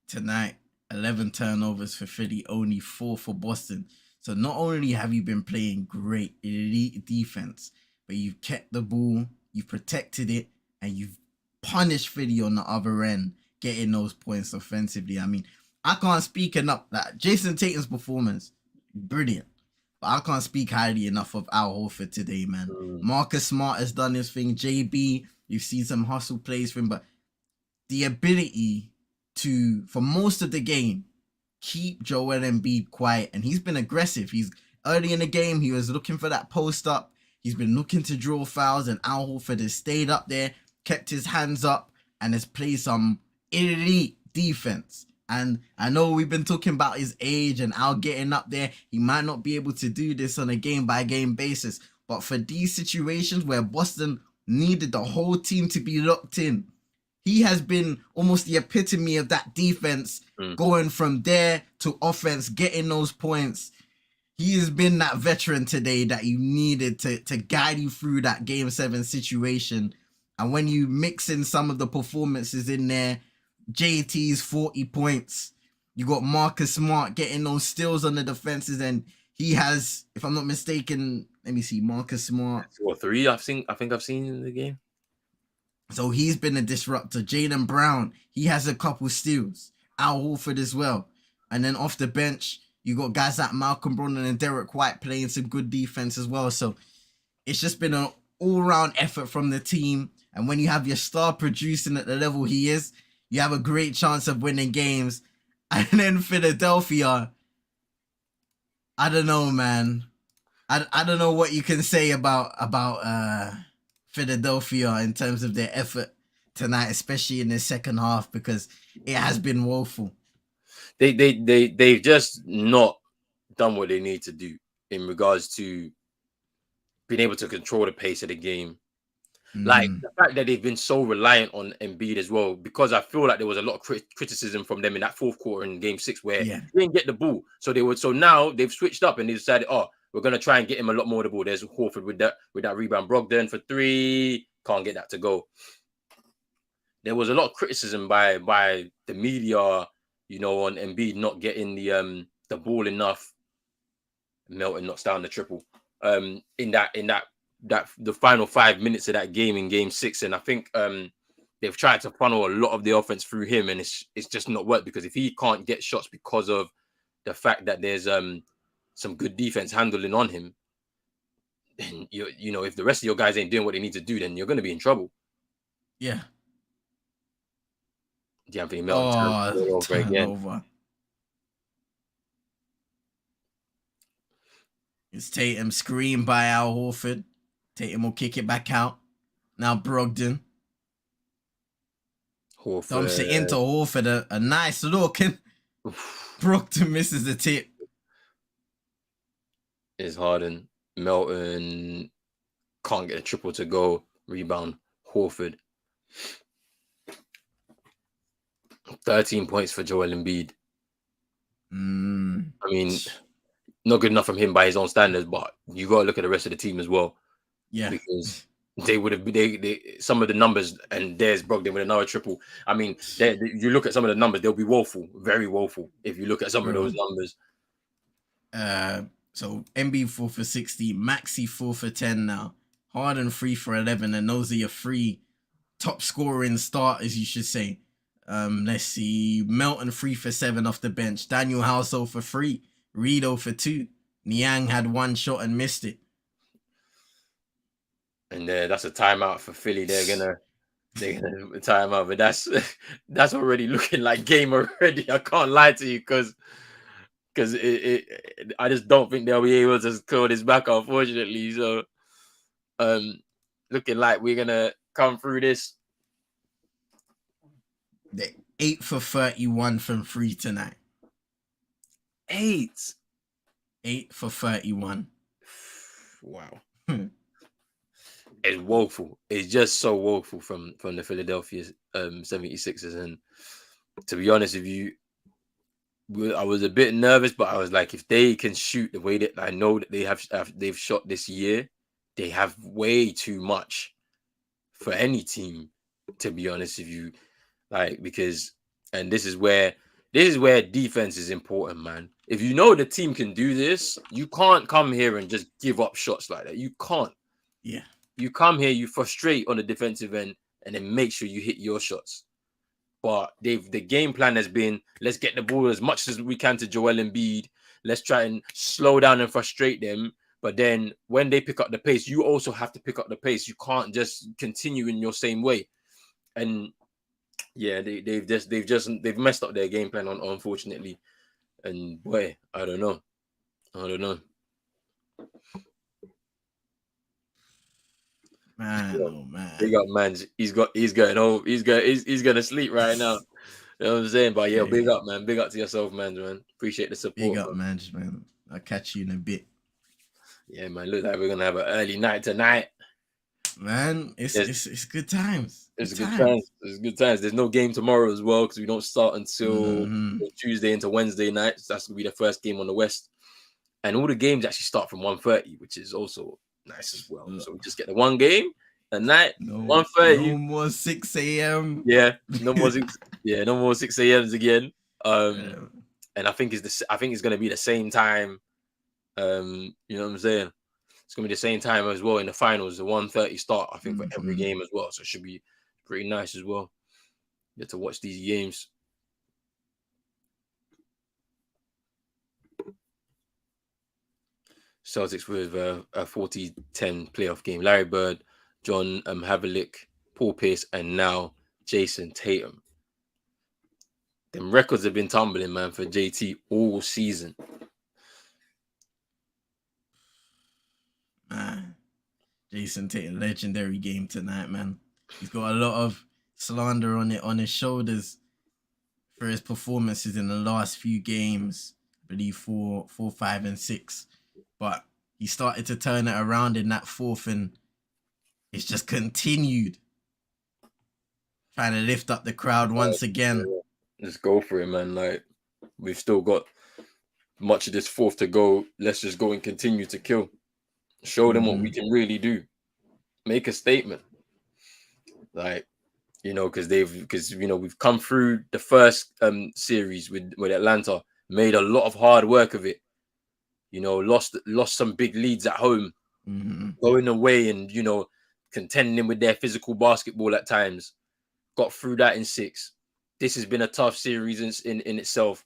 Speaker 2: Tonight, 11 turnovers for Philly, only 4 for Boston. So not only have you been playing great elite defense, but you've kept the ball, you've protected it, and you've punished Philly on the other end, getting those points offensively. I mean, I can't speak enough. That Jason Tatum's performance, brilliant. But I can't speak highly enough of Al Horford today, man. Marcus Smart has done his thing. JB, you've seen some hustle plays from him, but the ability to, for most of the game, keep Joel Embiid quiet, and he's been aggressive. He's early in the game, he was looking for that post up. He's been looking to draw fouls, and Al Horford has stayed up there, kept his hands up, and has played some elite defense. And I know we've been talking about his age and Al getting up there. He might not be able to do this on a game-by-game basis, but for these situations where Boston needed the whole team to be locked in, he has been almost the epitome of that defense, going from there to offense, getting those points. He has been that veteran today that you needed to guide you through that Game 7 situation. And when you mix in some of the performances in there, JT's 40 points, you got Marcus Smart getting those steals on the defenses, and he has, if I'm not mistaken, let me see, Marcus Smart.
Speaker 1: 3 I think I've seen in the game.
Speaker 2: So he's been a disruptor. Jaylen Brown, he has a couple steals. Al Horford as well. And then off the bench, you got guys like Malcolm Brogdon and Derek White playing some good defense as well. So it's just been an all-round effort from the team. And when you have your star producing at the level he is, you have a great chance of winning games. And then Philadelphia, I don't know, man. I don't know what you can say about Philadelphia in terms of their effort tonight, especially in the second half, because it has been woeful.
Speaker 1: They've just not done what they need to do in regards to being able to control the pace of the game. Like the fact that they've been so reliant on Embiid as well, because I feel like there was a lot of criticism from them in that fourth quarter in Game 6 where they didn't get the ball. So now they've switched up and they decided, we're going to try and get him a lot more of the ball. There's Horford with that rebound. Brogdon for 3, can't get that to go. There was a lot of criticism by the media, on Embiid not getting the ball enough. Melton knocks down the triple. In the final 5 minutes of that game in Game 6, and I think they've tried to funnel a lot of the offense through him, and it's just not worked, because if he can't get shots because of the fact that there's some good defense handling on him, then if the rest of your guys ain't doing what they need to do, then you're going to be in trouble.
Speaker 2: Yeah.
Speaker 1: D'Anthony Melton turnover again.
Speaker 2: It's Tatum screen by Al Horford. Tatum will kick it back out. Now Brogdon dumps it into
Speaker 1: Horford.
Speaker 2: Horford. A nice look, and Brogdon misses the tip.
Speaker 1: Is Harden. Melton can't get a triple to go. Rebound. Horford. 13 points for Joel Embiid. I mean, not good enough from him by his own standards, but you got to look at the rest of the team as well.
Speaker 2: Yeah.
Speaker 1: Because they would have they some of the numbers, and there's Brogdon with another triple. I mean, you look at some of the numbers, they'll be woeful, very woeful if you look at some of those numbers.
Speaker 2: So Embiid 4 for 60, Maxey 4 for 10 now, Harden 3 for 11, and those are your three top scoring starters, you should say. Let's see, Melton 3 for 7 off the bench, Daniel House 0 for 3, Reed 0 for 2, Niang had one shot and missed it.
Speaker 1: And that's a timeout for Philly. They're gonna timeout, but that's already looking like game already. I can't lie to you because I just don't think they'll be able to score this back, unfortunately. So, looking like we're gonna come through this.
Speaker 2: They're 8 for 31 from 3 tonight.
Speaker 1: 8
Speaker 2: for 31.
Speaker 1: Wow. It's woeful. It's just so woeful from the Philadelphia 76ers. And to be honest with you, I was a bit nervous, but I was like, if they can shoot the way that I know that they've shot this year, they have way too much for any team, to be honest with you. Like, because, and this is where defense is important, man. If you know the team can do this, you can't come here and just give up shots like that. You can't.
Speaker 2: Yeah.
Speaker 1: You come here, you frustrate on the defensive end, and then make sure you hit your shots. But the game plan has been, let's get the ball as much as we can to Joel Embiid. Let's try and slow down and frustrate them. But then when they pick up the pace, you also have to pick up the pace. You can't just continue in your same way. And yeah, they've messed up their game plan unfortunately. And boy, I don't know.
Speaker 2: Man, oh man.
Speaker 1: Big up, man. He's going home. He's gonna sleep right now. You know what I'm saying? But yeah, big up, man. Big up to yourself, man. Appreciate the support.
Speaker 2: Big up, man. I'll catch you in a bit.
Speaker 1: Yeah, man. Look like we're gonna have an early night tonight.
Speaker 2: Man, it's good times.
Speaker 1: It's good times. It's good times. There's no game tomorrow as well because we don't start until Tuesday into Wednesday night. So that's gonna be the first game on the West. And all the games actually start from 1:30, which is also nice as well. So we just get the one game at night, 1:30.
Speaker 2: No more 6 a.m.
Speaker 1: Yeah, no more 6. Yeah, no more 6 a.m.s again. And I think it's gonna be the same time. You know what I'm saying? It's gonna be the same time as well in the finals, the 1:30 start. I think for every game as well. So it should be pretty nice as well. Get to watch these games. Celtics with a 40-10 playoff game. Larry Bird, John Havlicek, Paul Pierce, and now Jason Tatum. Them records have been tumbling, man, for JT all season.
Speaker 2: Man, Jason Tatum, legendary game tonight, man. He's got a lot of slander on his shoulders for his performances in the last few games. I believe 4, 5, and 6. But he started to turn it around in that fourth, and it's just continued. Trying to lift up the crowd once again.
Speaker 1: Just go for it, man. Like, we've still got much of this fourth to go. Let's just go and continue to kill. Show them what we can really do. Make a statement. Like, you know, because we've come through the first series with Atlanta, made a lot of hard work of it. You know, lost some big leads at home, going away and, you know, contending with their physical basketball at times. Got through that in 6. This has been a tough series in itself.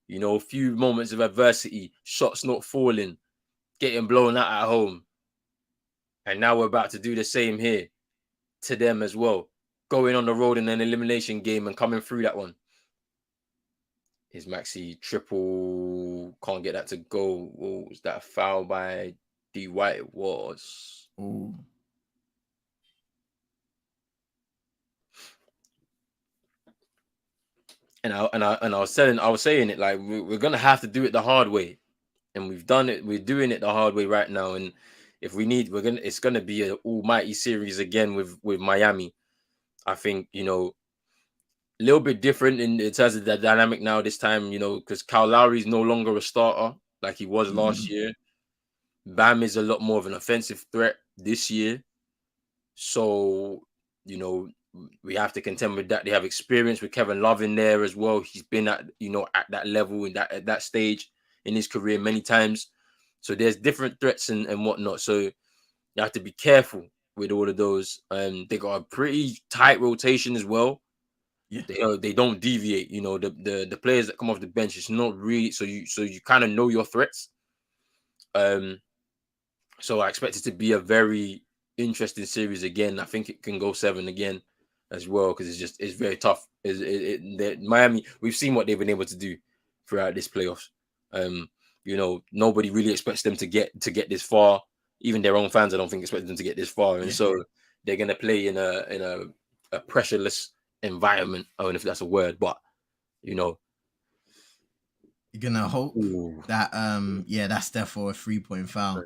Speaker 1: You know, a few moments of adversity, shots not falling, getting blown out at home. And now we're about to do the same here to them as well. Going on the road in an elimination game and coming through that one. His Maxi triple can't get that to go. What was that foul by D White? It was.
Speaker 2: Oh,
Speaker 1: And I was saying it like we're gonna have to do it the hard way, and we've done it. We're doing it the hard way right now, and if we need, it's gonna be an almighty series again with Miami. I think a little bit different in terms of the dynamic now this time. Because Kyle Lowry is no longer a starter like he was last year. Bam is a lot more of an offensive threat this year, so we have to contend with that. They have experience with Kevin Love in there as well. He's been at that level at that stage in his career many times. So there's different threats and whatnot. So you have to be careful with all of those. They got a pretty tight rotation as well.
Speaker 2: yeah.
Speaker 1: They don't deviate. The players that come off the bench, it's not really so you kind of know your threats. So I expect it to be a very interesting series again. I think it can go 7 again as well because it's very tough. Miami, we've seen what they've been able to do throughout this playoffs. Nobody really expects them to get this far. Even their own fans, I don't think expect them to get this far, and so they're gonna play in a pressureless environment. I don't know if that's a word, but
Speaker 2: you're gonna hope that that's therefore a 3-point foul.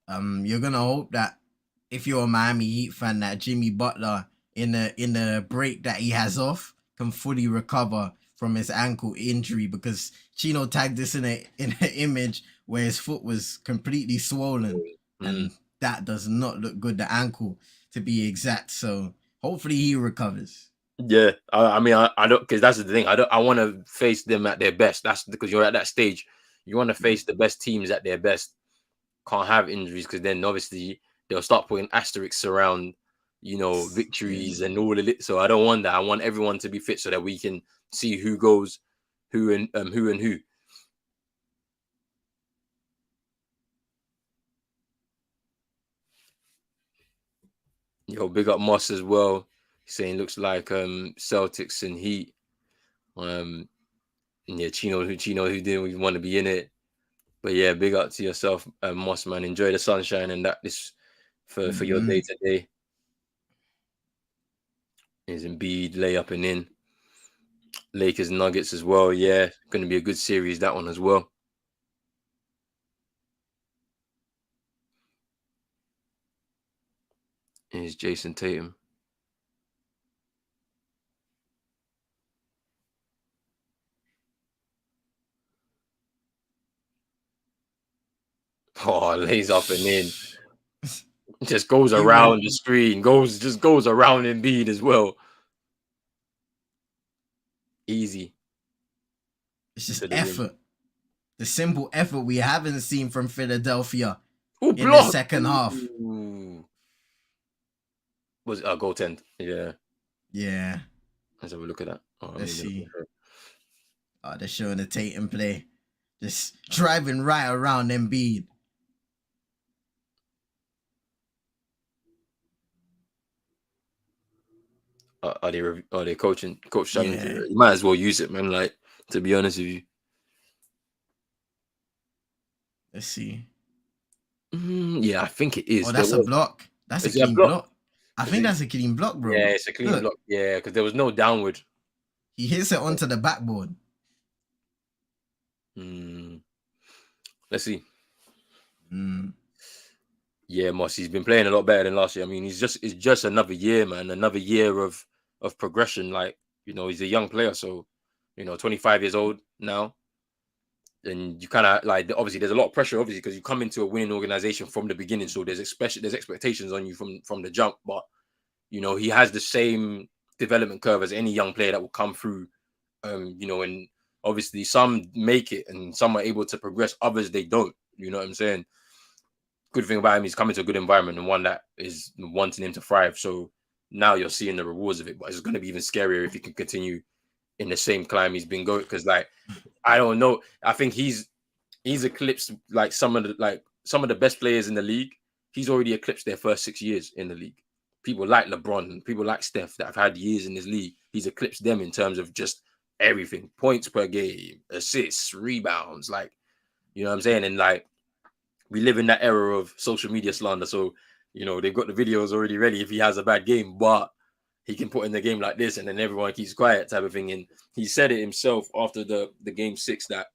Speaker 2: You're gonna hope that if you're a Miami Heat fan, that Jimmy Butler in the break that he has off can fully recover from his ankle injury, because Chino tagged this in an image where his foot was completely swollen, and that does not look good. The ankle, to be exact. So hopefully he recovers.
Speaker 1: Yeah, I mean, I don't, because that's the thing. I want to face them at their best. That's because you're at that stage. You want to face the best teams at their best. Can't have injuries, because then obviously they'll start putting asterisks around, victories and all of it. So I don't want that. I want everyone to be fit so that we can see who goes, who and who. Big up Moss as well. He's saying looks like Celtics and Heat. And yeah, Chino who didn't want to be in it. But yeah, big up to yourself, Moss, man. Enjoy the sunshine and that this for your day today. Is Embiid layup and in. Lakers Nuggets as well. Yeah, going to be a good series, that one as well. Is Jason Tatum. Oh, lays up and in. Just goes around the screen. Goes around Embiid as well. Easy.
Speaker 2: It's just effort. The simple effort we haven't seen from Philadelphia in
Speaker 1: block.
Speaker 2: the second half.
Speaker 1: Was a goaltend. Yeah.
Speaker 2: Yeah.
Speaker 1: Let's have a look at that.
Speaker 2: Let's see. They're showing the Tatum play. Just driving right around Embiid.
Speaker 1: Are they coaching? Coach challenge? Yeah. You might as well use it, man. Like, to be honest with you.
Speaker 2: Let's see.
Speaker 1: Yeah, I think it is.
Speaker 2: Oh, that's a block. That's a clean block. I think that's a clean block, bro.
Speaker 1: Yeah, it's a clean block. Yeah, because there was no downward.
Speaker 2: He hits it onto the backboard.
Speaker 1: Let's see. Yeah, Moss, he's been playing a lot better than last year. I mean, it's just another year, man. Another year of progression. Like, he's a young player, so 25 years old now. And you kind of like, obviously there's a lot of pressure, obviously, because you come into a winning organization from the beginning. So there's expectations on you from the jump. But he has the same development curve as any young player that will come through. And obviously some make it and some are able to progress, others they don't. You know what I'm saying? Good thing about him, he's coming to a good environment and one that is wanting him to thrive. So now you're seeing the rewards of it, but it's going to be even scarier if he can continue in the same climb he's been going. Because, like, I don't know, I think he's eclipsed like some of the best players in the league. He's already eclipsed their first 6 years in the league. People like LeBron, people like Steph that have had years in this league. He's eclipsed them in terms of just everything, points per game, assists, rebounds, like, you know what I'm saying? And like, we live in that era of social media slander. So, they've got the videos already ready if he has a bad game, but he can put in the game like this and then everyone keeps quiet type of thing. And he said it himself after the game 6 that,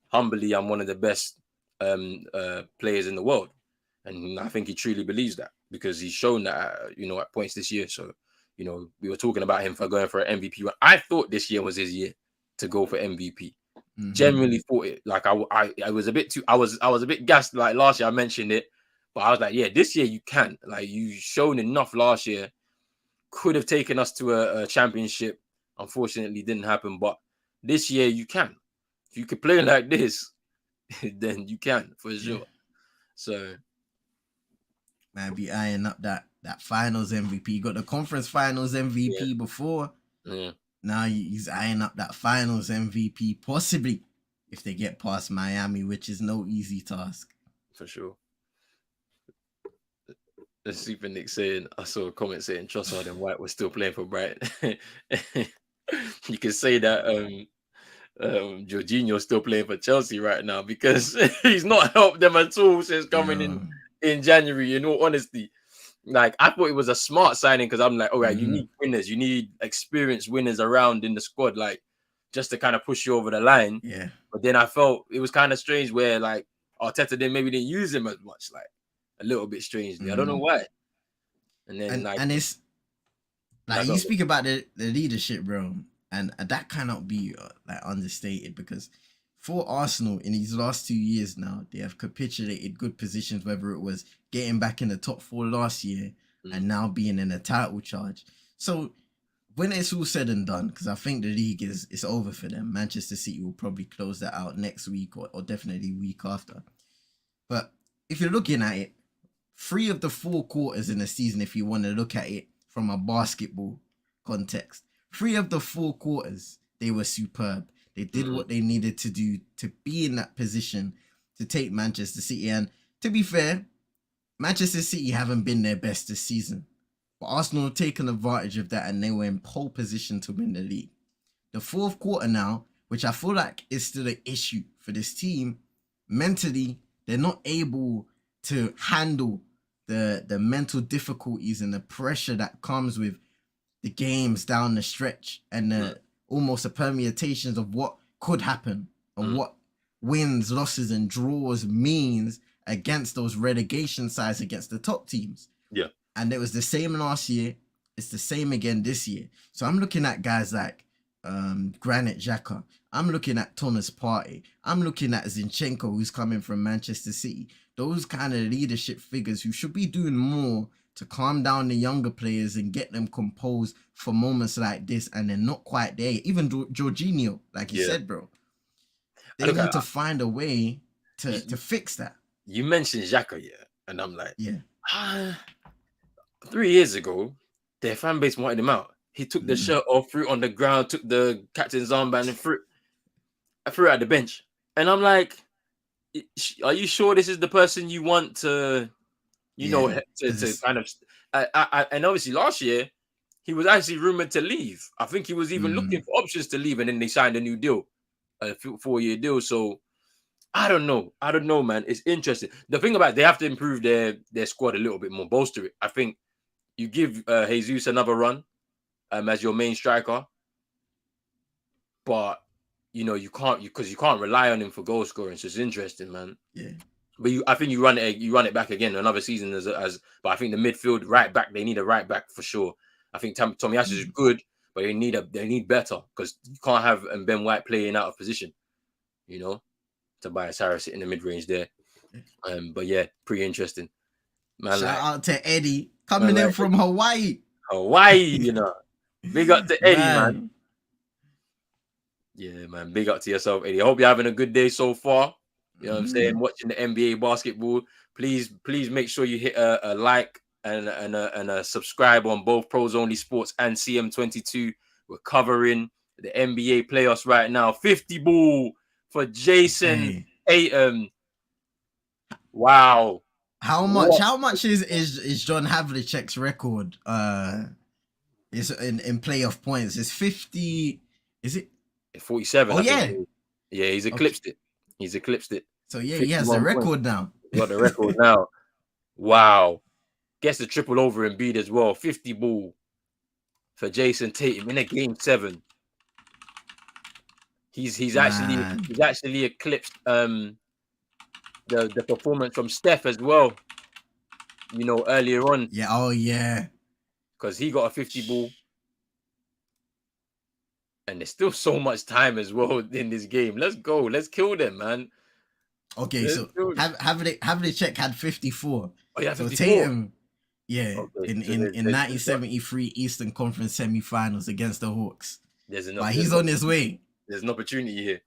Speaker 1: humbly, I'm one of the best players in the world. And I think he truly believes that because he's shown that, at points this year. So, we were talking about him for going for an MVP. I thought this year was his year to go for MVP. Genuinely thought it. Like I was a bit too. I was a bit gassed. Like last year, I mentioned it, but I was like, yeah, this year you can. Like you shown enough last year. Could have taken us to a championship. Unfortunately, didn't happen. But this year you can. If you could play like this, then you can for sure. So,
Speaker 2: man, be eyeing up that finals MVP. You got the conference finals MVP before.
Speaker 1: yeah.
Speaker 2: Now he's eyeing up that finals MVP, possibly if they get past Miami, which is no easy task.
Speaker 1: For sure. The Super Nick saying, I saw a comment saying Trossard and White were still playing for Brighton. You can say that Jorginho's still playing for Chelsea right now because he's not helped them at all since coming in January. In all honesty, like I thought it was a smart signing because I'm like, all right, you need winners, you need experienced winners around in the squad, like just to kind of push you over the line.
Speaker 2: Yeah.
Speaker 1: But then I felt it was kind of strange where like Arteta maybe didn't use him as much, like a little bit strangely. I don't know why. And then
Speaker 2: and it's like you speak about the leadership, bro, and that cannot be like understated because for Arsenal in these last 2 years now, they have capitulated good positions, whether it was getting back in the top 4 last year and now being in a title charge. So when it's all said and done, because I think the league is over for them, Manchester City will probably close that out next week or definitely week after. But if you're looking at it, 3 of the 4 quarters in a season, if you want to look at it from a basketball context, 3 of the 4 quarters, they were superb. They did what they needed to do to be in that position to take Manchester City. And to be fair, Manchester City haven't been their best this season. But Arsenal have taken advantage of that and they were in pole position to win the league. The 4th quarter now, which I feel like is still an issue for this team, mentally, they're not able to handle the mental difficulties and the pressure that comes with the games down the stretch and the almost the permutations of what could happen and what wins, losses, and draws means against those relegation sides against the top teams.
Speaker 1: Yeah.
Speaker 2: And it was the same last year. It's the same again this year. So I'm looking at guys like Granit Xhaka. I'm looking at Thomas Partey. I'm looking at Zinchenko, who's coming from Manchester City. Those kind of leadership figures who should be doing more to calm down the younger players and get them composed for moments like this, and they're not quite there. Even Jorginho, like you said, bro. They need to find a way to fix that.
Speaker 1: You mentioned Xhaka, and I'm like, 3 years ago, their fan base wanted him out. He took the shirt off, threw it on the ground, took the captain's armband and threw it at the bench. And I'm like, are you sure this is the person you want to, to kind of... and obviously last year, he was actually rumored to leave. I think he was even looking for options to leave, and then they signed a new deal, a 4-year deal. So I don't know, man. It's interesting. The thing about it, they have to improve their squad a little bit more, bolster it. I think you give Jesus another run as your main striker, but you can't rely on him for goal scoring. So it's interesting, man.
Speaker 2: Yeah.
Speaker 1: But I think you run it back again another season but I think the midfield right back, they need a right back for sure. I think Tomiyasu is good, but they need better because you can't have Ben White playing out of position. Tobias Harris in the mid range there. But yeah, pretty interesting. Man,
Speaker 2: shout out to Eddie coming in from Hawaii.
Speaker 1: Big up to Eddie, man. Yeah, man. Big up to yourself, Eddie. I hope you're having a good day so far. You know what I'm saying? Watching the NBA basketball. Please make sure you hit a like and a subscribe on both Pros Only Sports and CM22. We're covering the NBA playoffs right now. 50 ball for Jason Tatum. Wow.
Speaker 2: How much is John Havlicek's record? Is in playoff points. It's 50 Is it?
Speaker 1: 47.
Speaker 2: Oh,
Speaker 1: I think.
Speaker 2: yeah.
Speaker 1: Yeah, he's
Speaker 2: Okay.
Speaker 1: eclipsed it. He's eclipsed it.
Speaker 2: So, yeah, he has the
Speaker 1: 51 points.
Speaker 2: record now.
Speaker 1: He's got the record now. Wow. Gets the triple over Embiid as well. 50 ball for Jason Tatum in a game 7. He's actually eclipsed the performance from Steph as well. You know, earlier on.
Speaker 2: Yeah, oh yeah.
Speaker 1: Because he got a 50 ball. And there's still so much time as well in this game. Let's go. Let's kill them, man.
Speaker 2: Okay, so Havlicek check had 54.
Speaker 1: Oh, yeah,
Speaker 2: so
Speaker 1: 54.
Speaker 2: Tatum, yeah,
Speaker 1: Okay,
Speaker 2: in
Speaker 1: so
Speaker 2: 1973 Eastern Conference Semifinals against the Hawks. But he's on his way.
Speaker 1: There's an opportunity here.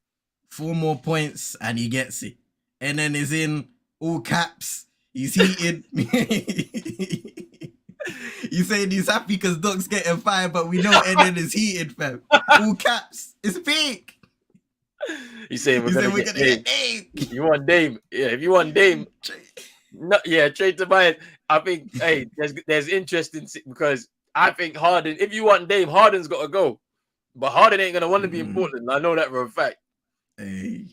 Speaker 2: 4 more points and he gets it. And then is in all caps. He's heated. He's saying he's happy because Doc's getting fired, but we know NN is heated, fam. All caps. It's big.
Speaker 1: He's saying we're gonna get Dame.
Speaker 2: Dame.
Speaker 1: You want Dame? Yeah, if you want Dame, trade Tobias. I think there's interest in because I think Harden. If you want Dame, Harden's got to go, but Harden ain't gonna want to be in Portland. I know that for a fact.
Speaker 2: Hey,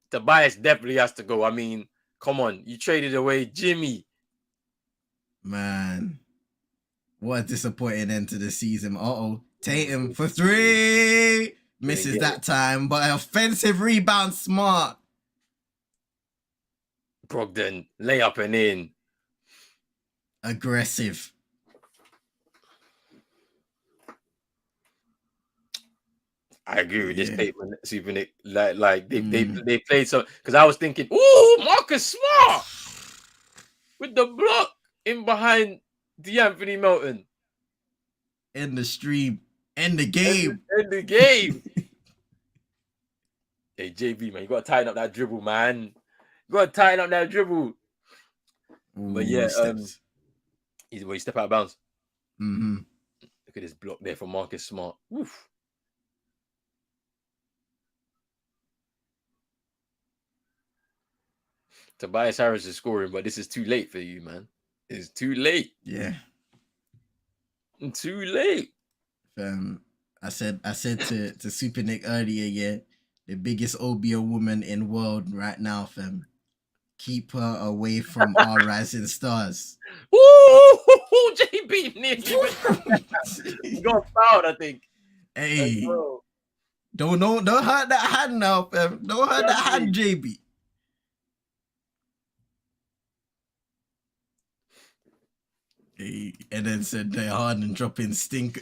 Speaker 1: Tobias definitely has to go. I mean, come on, you traded away Jimmy.
Speaker 2: Man, what a disappointing end to the season. Tatum for 3. Misses that time, but an offensive rebound, smart.
Speaker 1: Brogdon, layup and in.
Speaker 2: Aggressive.
Speaker 1: I agree with this statement, Super Nick. Like they played so because I was thinking, ooh, Marcus Smart with the block in behind DeAnthony Melton.
Speaker 2: End the stream. End the game.
Speaker 1: End the game. Hey, JB, man, you gotta tighten up that dribble, man. You gotta tighten up that dribble.
Speaker 2: Ooh,
Speaker 1: but yeah, he step out of bounds.
Speaker 2: Mm-hmm.
Speaker 1: Look at this block there for Marcus Smart. Oof. Tobias Harris is scoring, but this is too late for you, man. It's too late.
Speaker 2: Yeah.
Speaker 1: Too late.
Speaker 2: I said to Super Nick earlier, yeah, the biggest OBO woman in world right now, fam. Keep her away from our rising stars.
Speaker 1: Ooh, JB nearly got fouled, I think.
Speaker 2: Hey, don't hurt that hand now, fam. Don't hurt that hand, JB. Hey, and then said they're Harden dropping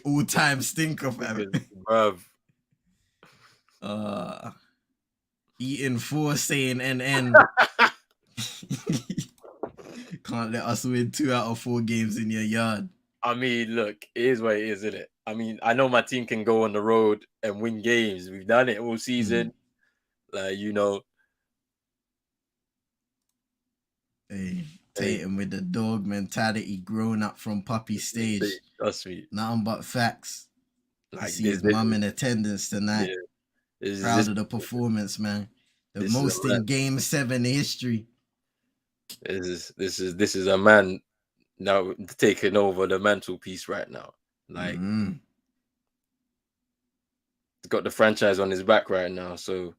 Speaker 2: all-time stinker, fam.
Speaker 1: Bruv.
Speaker 2: Eating 4, saying NN. Can't let us win 2 out of 4 games in your yard.
Speaker 1: I mean, look, it is what it is, isn't it? I mean, I know my team can go on the road and win games. We've done it all season. Like, you know.
Speaker 2: Hey, Tatum with the dog mentality, growing up from puppy stage.
Speaker 1: That's sweet.
Speaker 2: Nothing but facts.
Speaker 1: Like,
Speaker 2: I see his mum in attendance tonight.
Speaker 1: Yeah.
Speaker 2: Proud of the performance, man. The most in Game 7 history.
Speaker 1: This is a man now taking over the mantelpiece right now. Like, he's got the franchise on his back right now. So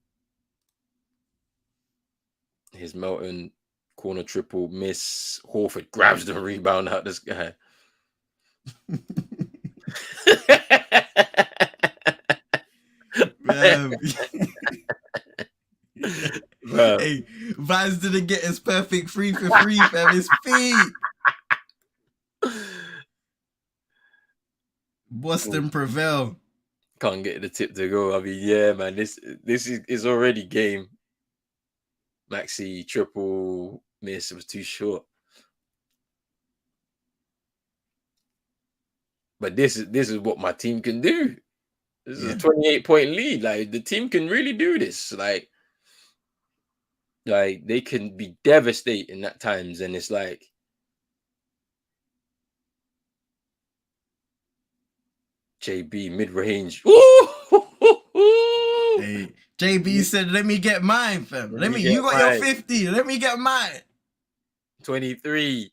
Speaker 1: his Melton corner triple miss. Horford grabs the rebound out this guy.
Speaker 2: Hey, Vines didn't get his perfect 3 for 3, fam. His feet. Boston prevail.
Speaker 1: Can't get the tip to go. I mean, yeah, man. This is already game. Maxi triple miss. It was too short. But this is what my team can do. This is a 28-point lead. Like, the team can really do this. Like they can be devastating at times, and it's like JB mid-range.
Speaker 2: Hey, JB said, "Let me get mine, fam. You got your 50. Let me get mine."
Speaker 1: 23.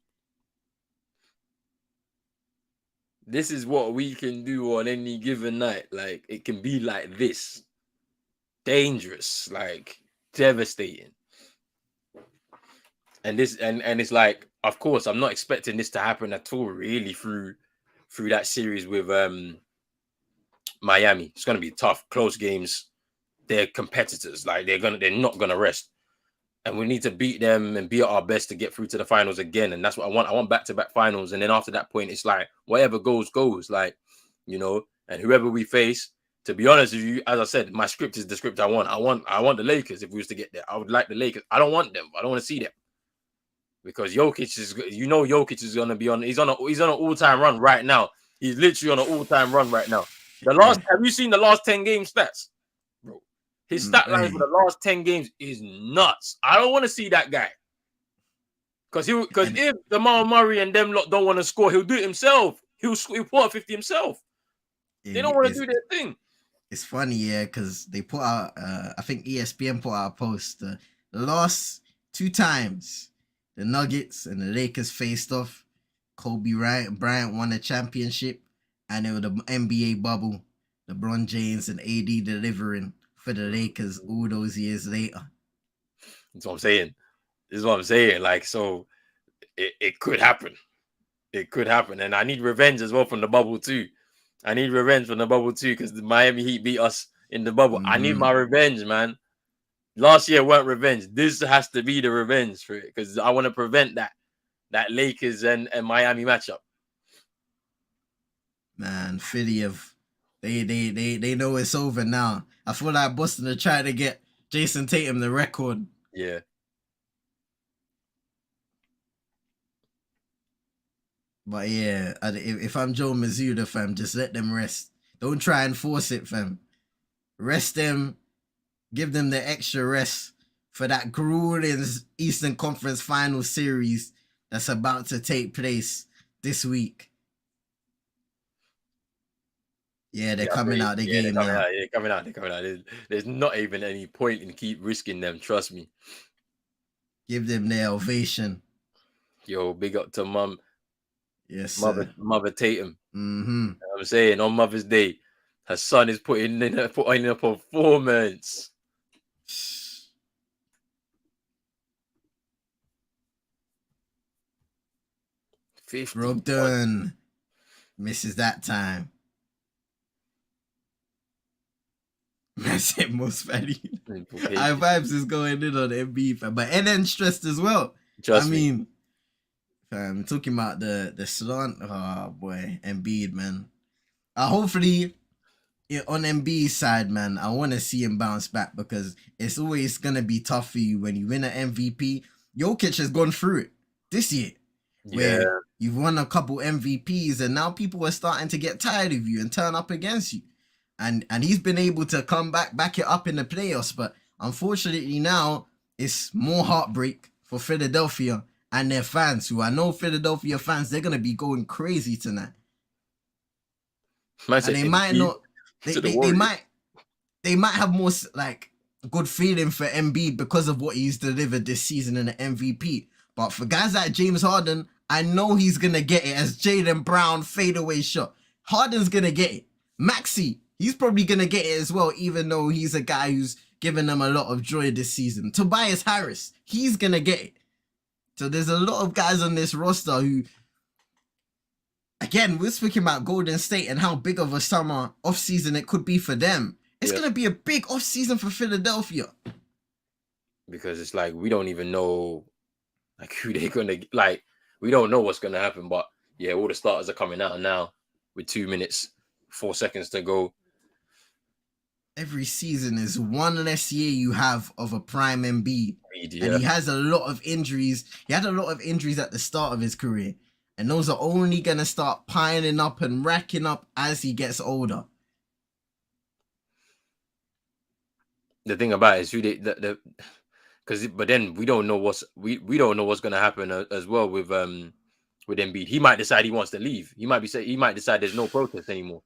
Speaker 1: this is what we can do on any given night. Like it can be like this, dangerous, like devastating. And this and it's like, of course, I'm not expecting this to happen at all, really, through that series with Miami. It's gonna be tough, close games. They're competitors, like they're not gonna rest. And we need to beat them and be at our best to get through to the finals again. And that's what I want. I want back-to-back finals. And then after that point, it's like whatever goes, goes. Like, and whoever we face, to be honest with you, as I said, my script is the script I want. I want the Lakers if we was to get there. I would like the Lakers. I don't want them. I don't want to see them. Because Jokic Jokic is gonna be on. He's on an all-time run right now. He's literally on an all-time run right now. Have you seen the last 10 game stats, bro? His stat line for the last 10 games is nuts. I don't want to see that guy. Because if Jamal Murray and them lot don't want to score, he'll do it himself. He'll put up 50 himself. They don't want to do their thing.
Speaker 2: It's funny, yeah, because they put out, I think ESPN put out a post. The last 2 times the Nuggets and the Lakers faced off, Kobe Bryant won a championship, and it was the NBA bubble. LeBron James and AD delivering for the Lakers all those years later.
Speaker 1: That's what I'm saying. This is what I'm saying. Like, so it could happen. It could happen. And I need revenge as well from the bubble too. I need revenge from the bubble too, because the Miami Heat beat us in the bubble. I need my revenge, man. Last year weren't revenge. This has to be the revenge for it, because I want to prevent that Lakers and Miami matchup.
Speaker 2: Man, Philly they know it's over now. I feel like Boston are trying to get Jason Tatum the record.
Speaker 1: Yeah.
Speaker 2: But yeah, if I'm Joe Mazzulla, fam, just let them rest. Don't try and force it, fam. Rest them. Give them the extra rest for that grueling Eastern Conference Finals series that's about to take place this week. Yeah, they're coming out the game now.
Speaker 1: They're coming out. There's not even any point in keep risking them. Trust me.
Speaker 2: Give them their ovation.
Speaker 1: Yo, big up to mum.
Speaker 2: Yes,
Speaker 1: Mother Tatum.
Speaker 2: Mm-hmm.
Speaker 1: You know what I'm saying, on Mother's Day, her son is putting in a performance. 50.
Speaker 2: Brogdon misses that time. That's it, most valued. High vibes is going in on Embiid, fam. But NN stressed as well.
Speaker 1: Trust me.
Speaker 2: Fam, talking about the slant. Oh boy, Embiid, man. Hopefully, on Embiid's side, man, I want to see him bounce back, because it's always gonna be tough for you when you win an MVP. Jokic has gone through it this year, where you've won a couple MVPs, and now people are starting to get tired of you and turn up against you. And he's been able to come back it up in the playoffs, but unfortunately now it's more heartbreak for Philadelphia and their fans, who I know Philadelphia fans, they're gonna be going crazy tonight. And they might not. They might have more like good feeling for Embiid because of what he's delivered this season in the MVP. But for guys like James Harden, I know he's gonna get it as Jaylen Brown fadeaway shot. Harden's gonna get it. Maxey, he's probably gonna get it as well, even though he's a guy who's given them a lot of joy this season. Tobias Harris, he's gonna get it. So there's a lot of guys on this roster who, again, we're speaking about Golden State and how big of a summer offseason it could be for them. It's going to be a big offseason for Philadelphia.
Speaker 1: Because it's like, we don't even know like who they're going to, like, we don't know what's going to happen. But yeah, all the starters are coming out now with 2 minutes, 4 seconds to go.
Speaker 2: Every season is one less year you have of a prime Embiid. And he has a lot of injuries. He had a lot of injuries at the start of his career. And those are only going to start piling up and racking up as he gets older.
Speaker 1: The thing about it is but then we don't know what's going to happen as well with Embiid. He might decide he wants to leave. He might decide there's no protest anymore.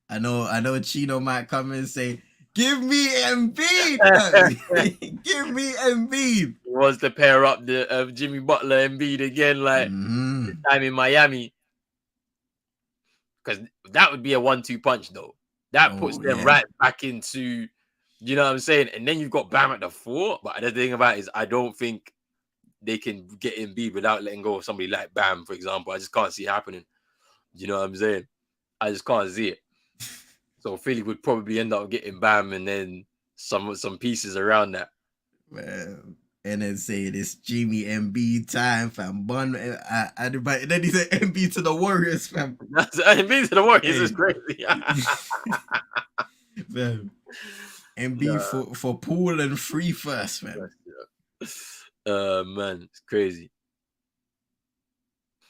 Speaker 2: I know Chino might come and say, "Give me Embiid! Give me Embiid!"
Speaker 1: He wants to pair up the Jimmy Butler Embiid again, like this time in Miami. because that would be a 1-2 punch though. That puts
Speaker 2: Oh
Speaker 1: them
Speaker 2: yeah.
Speaker 1: right back into, you know what I'm saying? And then you've got Bam at the 4. But the thing about it is, I don't think they can get Embiid without letting go of somebody like Bam, for example. I just can't see it happening. You know what I'm saying? I just can't see it. So Philly would probably end up getting Bam and then some pieces around that.
Speaker 2: Man. And then say it's Jimmy MB time, fam. And then he said MB to the Warriors, fam.
Speaker 1: Embiid to the Warriors is
Speaker 2: Hey.
Speaker 1: crazy.
Speaker 2: Fam. MB
Speaker 1: Nah,
Speaker 2: for pool and free first, fam.
Speaker 1: man, it's crazy.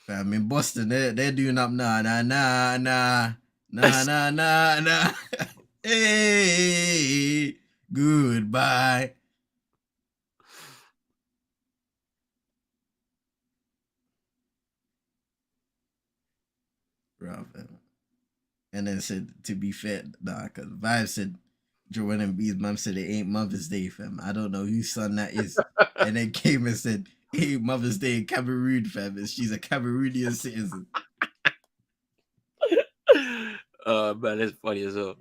Speaker 2: Fam, in Boston, they're doing up nah. Hey, goodbye. Bro, fam. And then said, to be fair, nah, because Vibe said, Joel Embiid's mom said it ain't Mother's Day, fam. I don't know whose son that is. And then came and said, hey, Mother's Day in Cameroon, fam. And she's a Cameroonian citizen.
Speaker 1: Man, it's funny as well.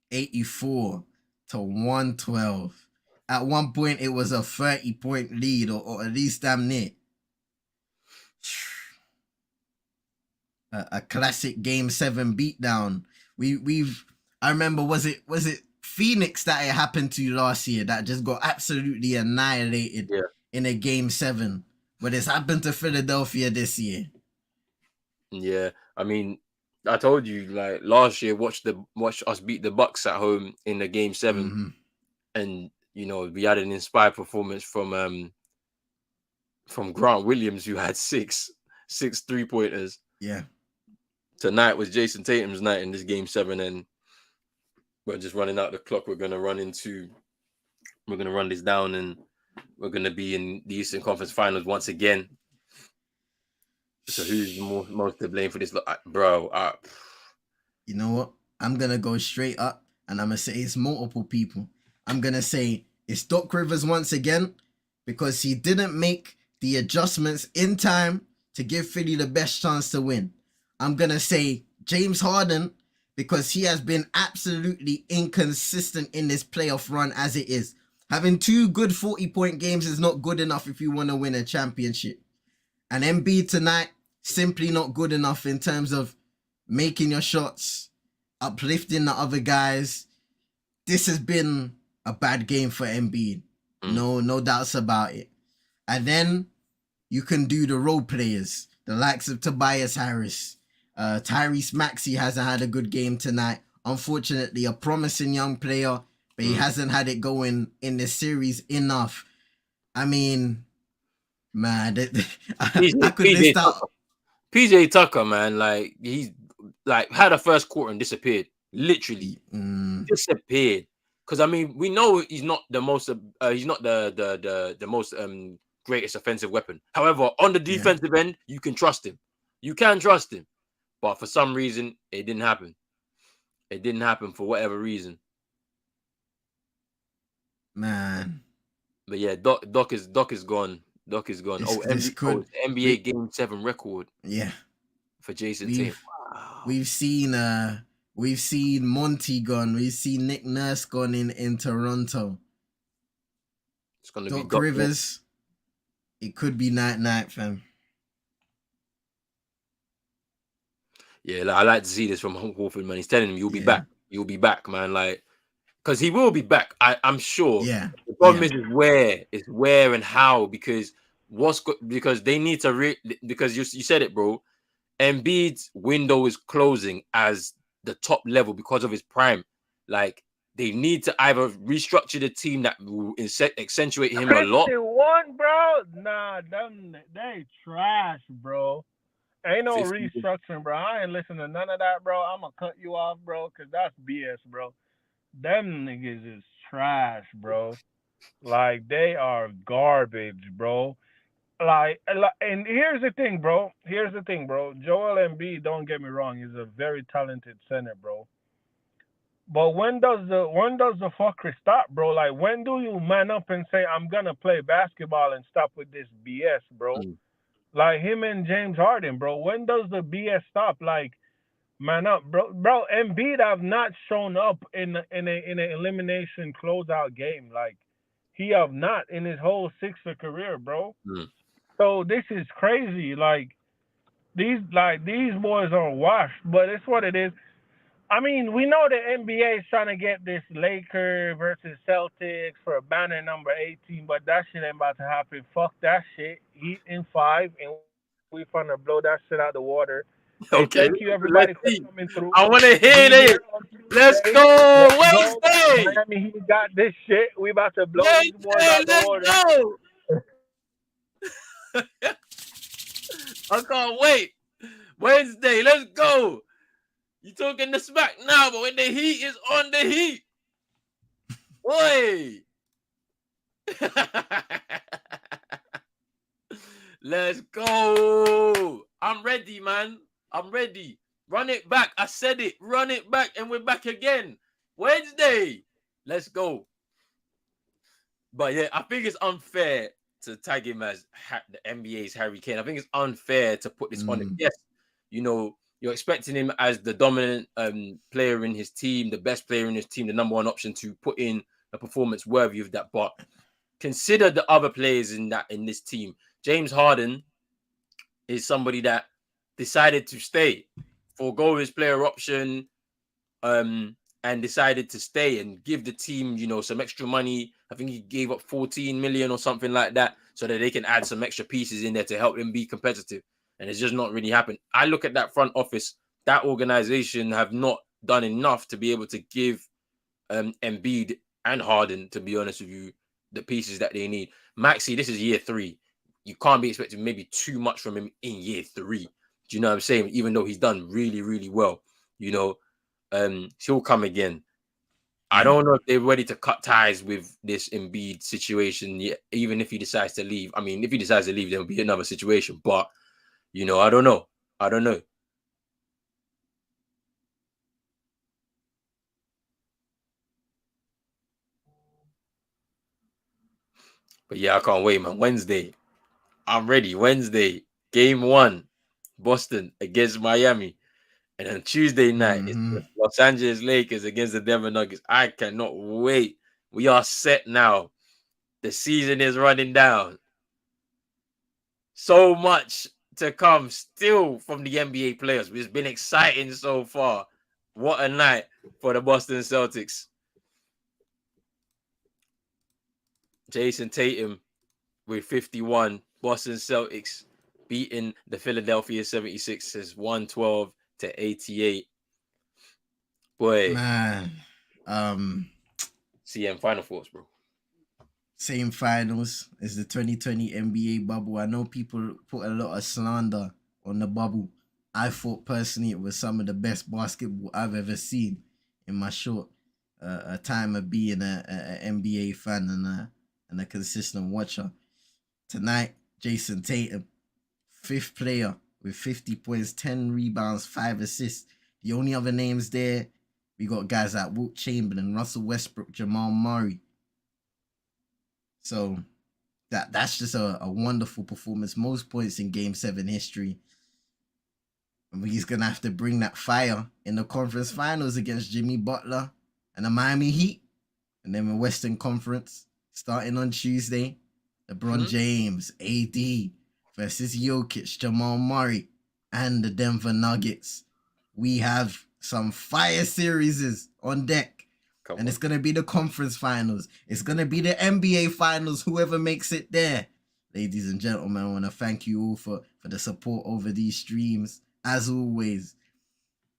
Speaker 2: 84 to 112. At one point, it was a 30-point lead, or at least damn near. A classic Game 7 beatdown. I remember, was it Phoenix that it happened to last year that just got absolutely annihilated in a Game 7? But it's happened to Philadelphia this year.
Speaker 1: Yeah, I mean, I told you like last year, watch us beat the Bucks at home in the Game 7, and you know we had an inspired performance from Grant Williams, who had six 3-pointers.
Speaker 2: Yeah.
Speaker 1: Tonight was Jason Tatum's night in this Game 7, and we're just running out the clock. We're gonna run this down, and we're gonna be in the Eastern Conference Finals once again. So who's most to blame for this, bro?
Speaker 2: You know what? I'm gonna go straight up, and I'm gonna say it's multiple people. I'm gonna say it's Doc Rivers once again, because he didn't make the adjustments in time to give Philly the best chance to win. I'm gonna say James Harden, because he has been absolutely inconsistent in this playoff run as it is. Having 2 good 40-point games is not good enough if you want to win a championship. And Embiid tonight, simply not good enough in terms of making your shots, uplifting the other guys. This has been a bad game for Embiid. No doubts about it. And then you can do the role players, the likes of Tobias Harris. Tyrese Maxey hasn't had a good game tonight. Unfortunately, a promising young player, but he hasn't had it going in this series enough. I mean, man, I could list out.
Speaker 1: PJ Tucker, man, like he's like had a first quarter and disappeared. Literally disappeared. Because I mean, we know he's not the most. He's not the most greatest offensive weapon. However, on the defensive end, you can trust him. You can trust him. But for some reason, it didn't happen. It didn't happen for whatever reason.
Speaker 2: Man.
Speaker 1: But yeah, Doc is gone. Doc is gone. NBA Game 7 record.
Speaker 2: Yeah.
Speaker 1: For Jason Tatum.
Speaker 2: Wow. We've seen Monty gone. We've seen Nick Nurse gone in Toronto.
Speaker 1: It's gonna
Speaker 2: Doc
Speaker 1: be Doc
Speaker 2: Rivers. It could be night, fam.
Speaker 1: Yeah, like, I like to see this from Horford, man. He's telling him you'll be back. You'll be back, man. Like, because he will be back. I'm sure.
Speaker 2: Yeah.
Speaker 1: The problem is where and how, because because they need to because you said it, bro. Embiid's window is closing as the top level because of his prime. Like, they need to either restructure the team that will accentuate him a lot.
Speaker 3: One, bro. Nah, they trash, bro. Ain't no
Speaker 1: 50.
Speaker 3: restructuring, bro. I ain't listening to none of that, bro. I'm gonna cut you off, bro, because that's BS, bro. Them niggas is trash, bro. Like, they are garbage, bro. Like, and here's the thing, bro. Joel Embiid, don't get me wrong, he's a very talented center, bro. But when does the fuckery stop, bro? Like, when do you man up and say I'm gonna play basketball and stop with this BS, bro? Like him and James Harden, bro. When does the BS stop? Like, man up, bro. Bro, Embiid have not shown up in an elimination closeout game. Like, he have not in his whole Sixer career, bro.
Speaker 1: Mm.
Speaker 3: So this is crazy. These boys are washed, but it's what it is. I mean, we know the NBA is trying to get this Laker versus Celtics for a banner number 18, but that shit ain't about to happen. Fuck that shit. Heat in 5, and we finna blow that shit out the water. Hey, thank you
Speaker 1: Okay,
Speaker 3: everybody for
Speaker 1: let's
Speaker 3: coming
Speaker 1: see.
Speaker 3: through.
Speaker 1: I want to
Speaker 3: Be
Speaker 1: hear
Speaker 3: here
Speaker 1: this.
Speaker 3: on
Speaker 1: Let's
Speaker 3: Tuesday.
Speaker 1: go
Speaker 3: Let's go.
Speaker 1: Wednesday.
Speaker 3: Miami Heat got this shit. We about to blow these boys
Speaker 1: Wednesday,
Speaker 3: out the
Speaker 1: let's
Speaker 3: water.
Speaker 1: go. I can't wait. Wednesday, let's go. You talking the smack now, but when the heat is on the heat, boy. Let's go. I'm ready, man. I'm ready. Run it back. I said it. Run it back, and we're back again. Wednesday. Let's go. But yeah, I think it's unfair to tag him as the NBA's Harry Kane. I think it's unfair to put this on him. Yes, you know, you're expecting him as the dominant player in his team, the best player in his team, the number one option to put in a performance worthy of that. But consider the other players in this team. James Harden is somebody that decided to stay, forego his player option, and decided to stay and give the team, you know, some extra money. I think he gave up 14 million or something like that so that they can add some extra pieces in there to help him be competitive. And it's just not really happened. I look at that front office, that organization have not done enough to be able to give Embiid and Harden, to be honest with you, the pieces that they need. Maxi, this is year 3. You can't be expecting maybe too much from him in year 3. Do you know what I'm saying? Even though he's done really, really well, you know, he'll come again. I don't know if they're ready to cut ties with this Embiid situation yet, even if he decides to leave. I mean, if he decides to leave, there'll be another situation. But, you know, I don't know. I don't know. But yeah, I can't wait, man. Wednesday. I'm ready. Wednesday, game 1, Boston against Miami. And then Tuesday night, it's the Los Angeles Lakers against the Denver Nuggets. I cannot wait. We are set now. The season is running down. So much to come still from the NBA players. It's been exciting so far. What a night for the Boston Celtics. Jason Tatum with 51. Boston Celtics beating the Philadelphia 76ers 112-88. Boy.
Speaker 2: Man.
Speaker 1: CM, final thoughts, bro.
Speaker 2: Same finals as the 2020 NBA bubble. I know people put a lot of slander on the bubble. I thought personally it was some of the best basketball I've ever seen in my short time of being a NBA fan and a consistent watcher. Tonight, Jason Tatum, 5th player with 50 points, 10 rebounds, 5 assists. The only other names there, we got guys like Wilt Chamberlain, Russell Westbrook, Jamal Murray. So that's just a wonderful performance. Most points in Game 7 history. And he's going to have to bring that fire in the conference finals against Jimmy Butler and the Miami Heat. And then the Western Conference, starting on Tuesday, LeBron James, AD versus Jokic, Jamal Murray, and the Denver Nuggets. We have some fire series on deck. And it's going to be the conference finals. It's going to be the NBA finals, whoever makes it there. Ladies and gentlemen, I want to thank you all for the support over these streams. As always,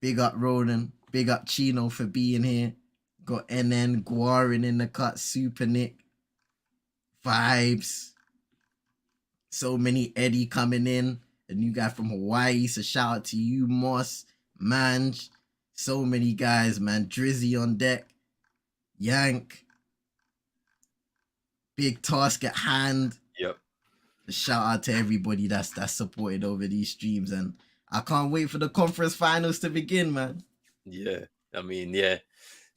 Speaker 2: big up Ronan, big up Chino for being here. Got NN, Guarin in the cut, Super Nick, Vibes. So many Eddie coming in. A new guy from Hawaii, so shout out to you, Moss, Manj. So many guys, man. Drizzy on deck. Yank. Big task at hand.
Speaker 1: Yep.
Speaker 2: Shout out to everybody that's supported over these streams, and I can't wait for the conference finals to begin, man.
Speaker 1: Yeah. I mean, yeah.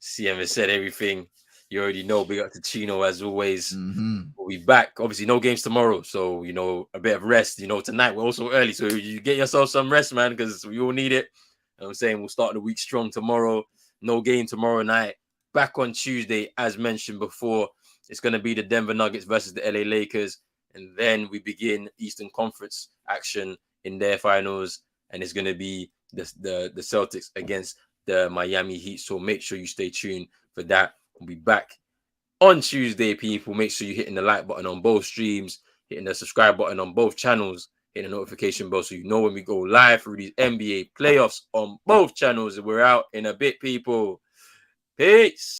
Speaker 1: CM has said everything. You already know. Big up to Chino as always.
Speaker 2: Mm-hmm.
Speaker 1: We'll be back. Obviously, no games tomorrow, so a bit of rest. Tonight we're also early, so you get yourself some rest, man, because we all need it. I'm saying we'll start the week strong tomorrow. No game tomorrow night. Back on Tuesday, as mentioned before. It's going to be the Denver Nuggets versus the LA Lakers, and then we begin Eastern Conference action in their finals, and it's going to be the Celtics against the Miami Heat. So make sure you stay tuned for that. We'll be back on Tuesday, people. Make sure you're hitting the like button on both streams, hitting the subscribe button on both channels, hitting the notification bell so you know when we go live through these NBA playoffs on both channels. We're out in a bit, people. Peace.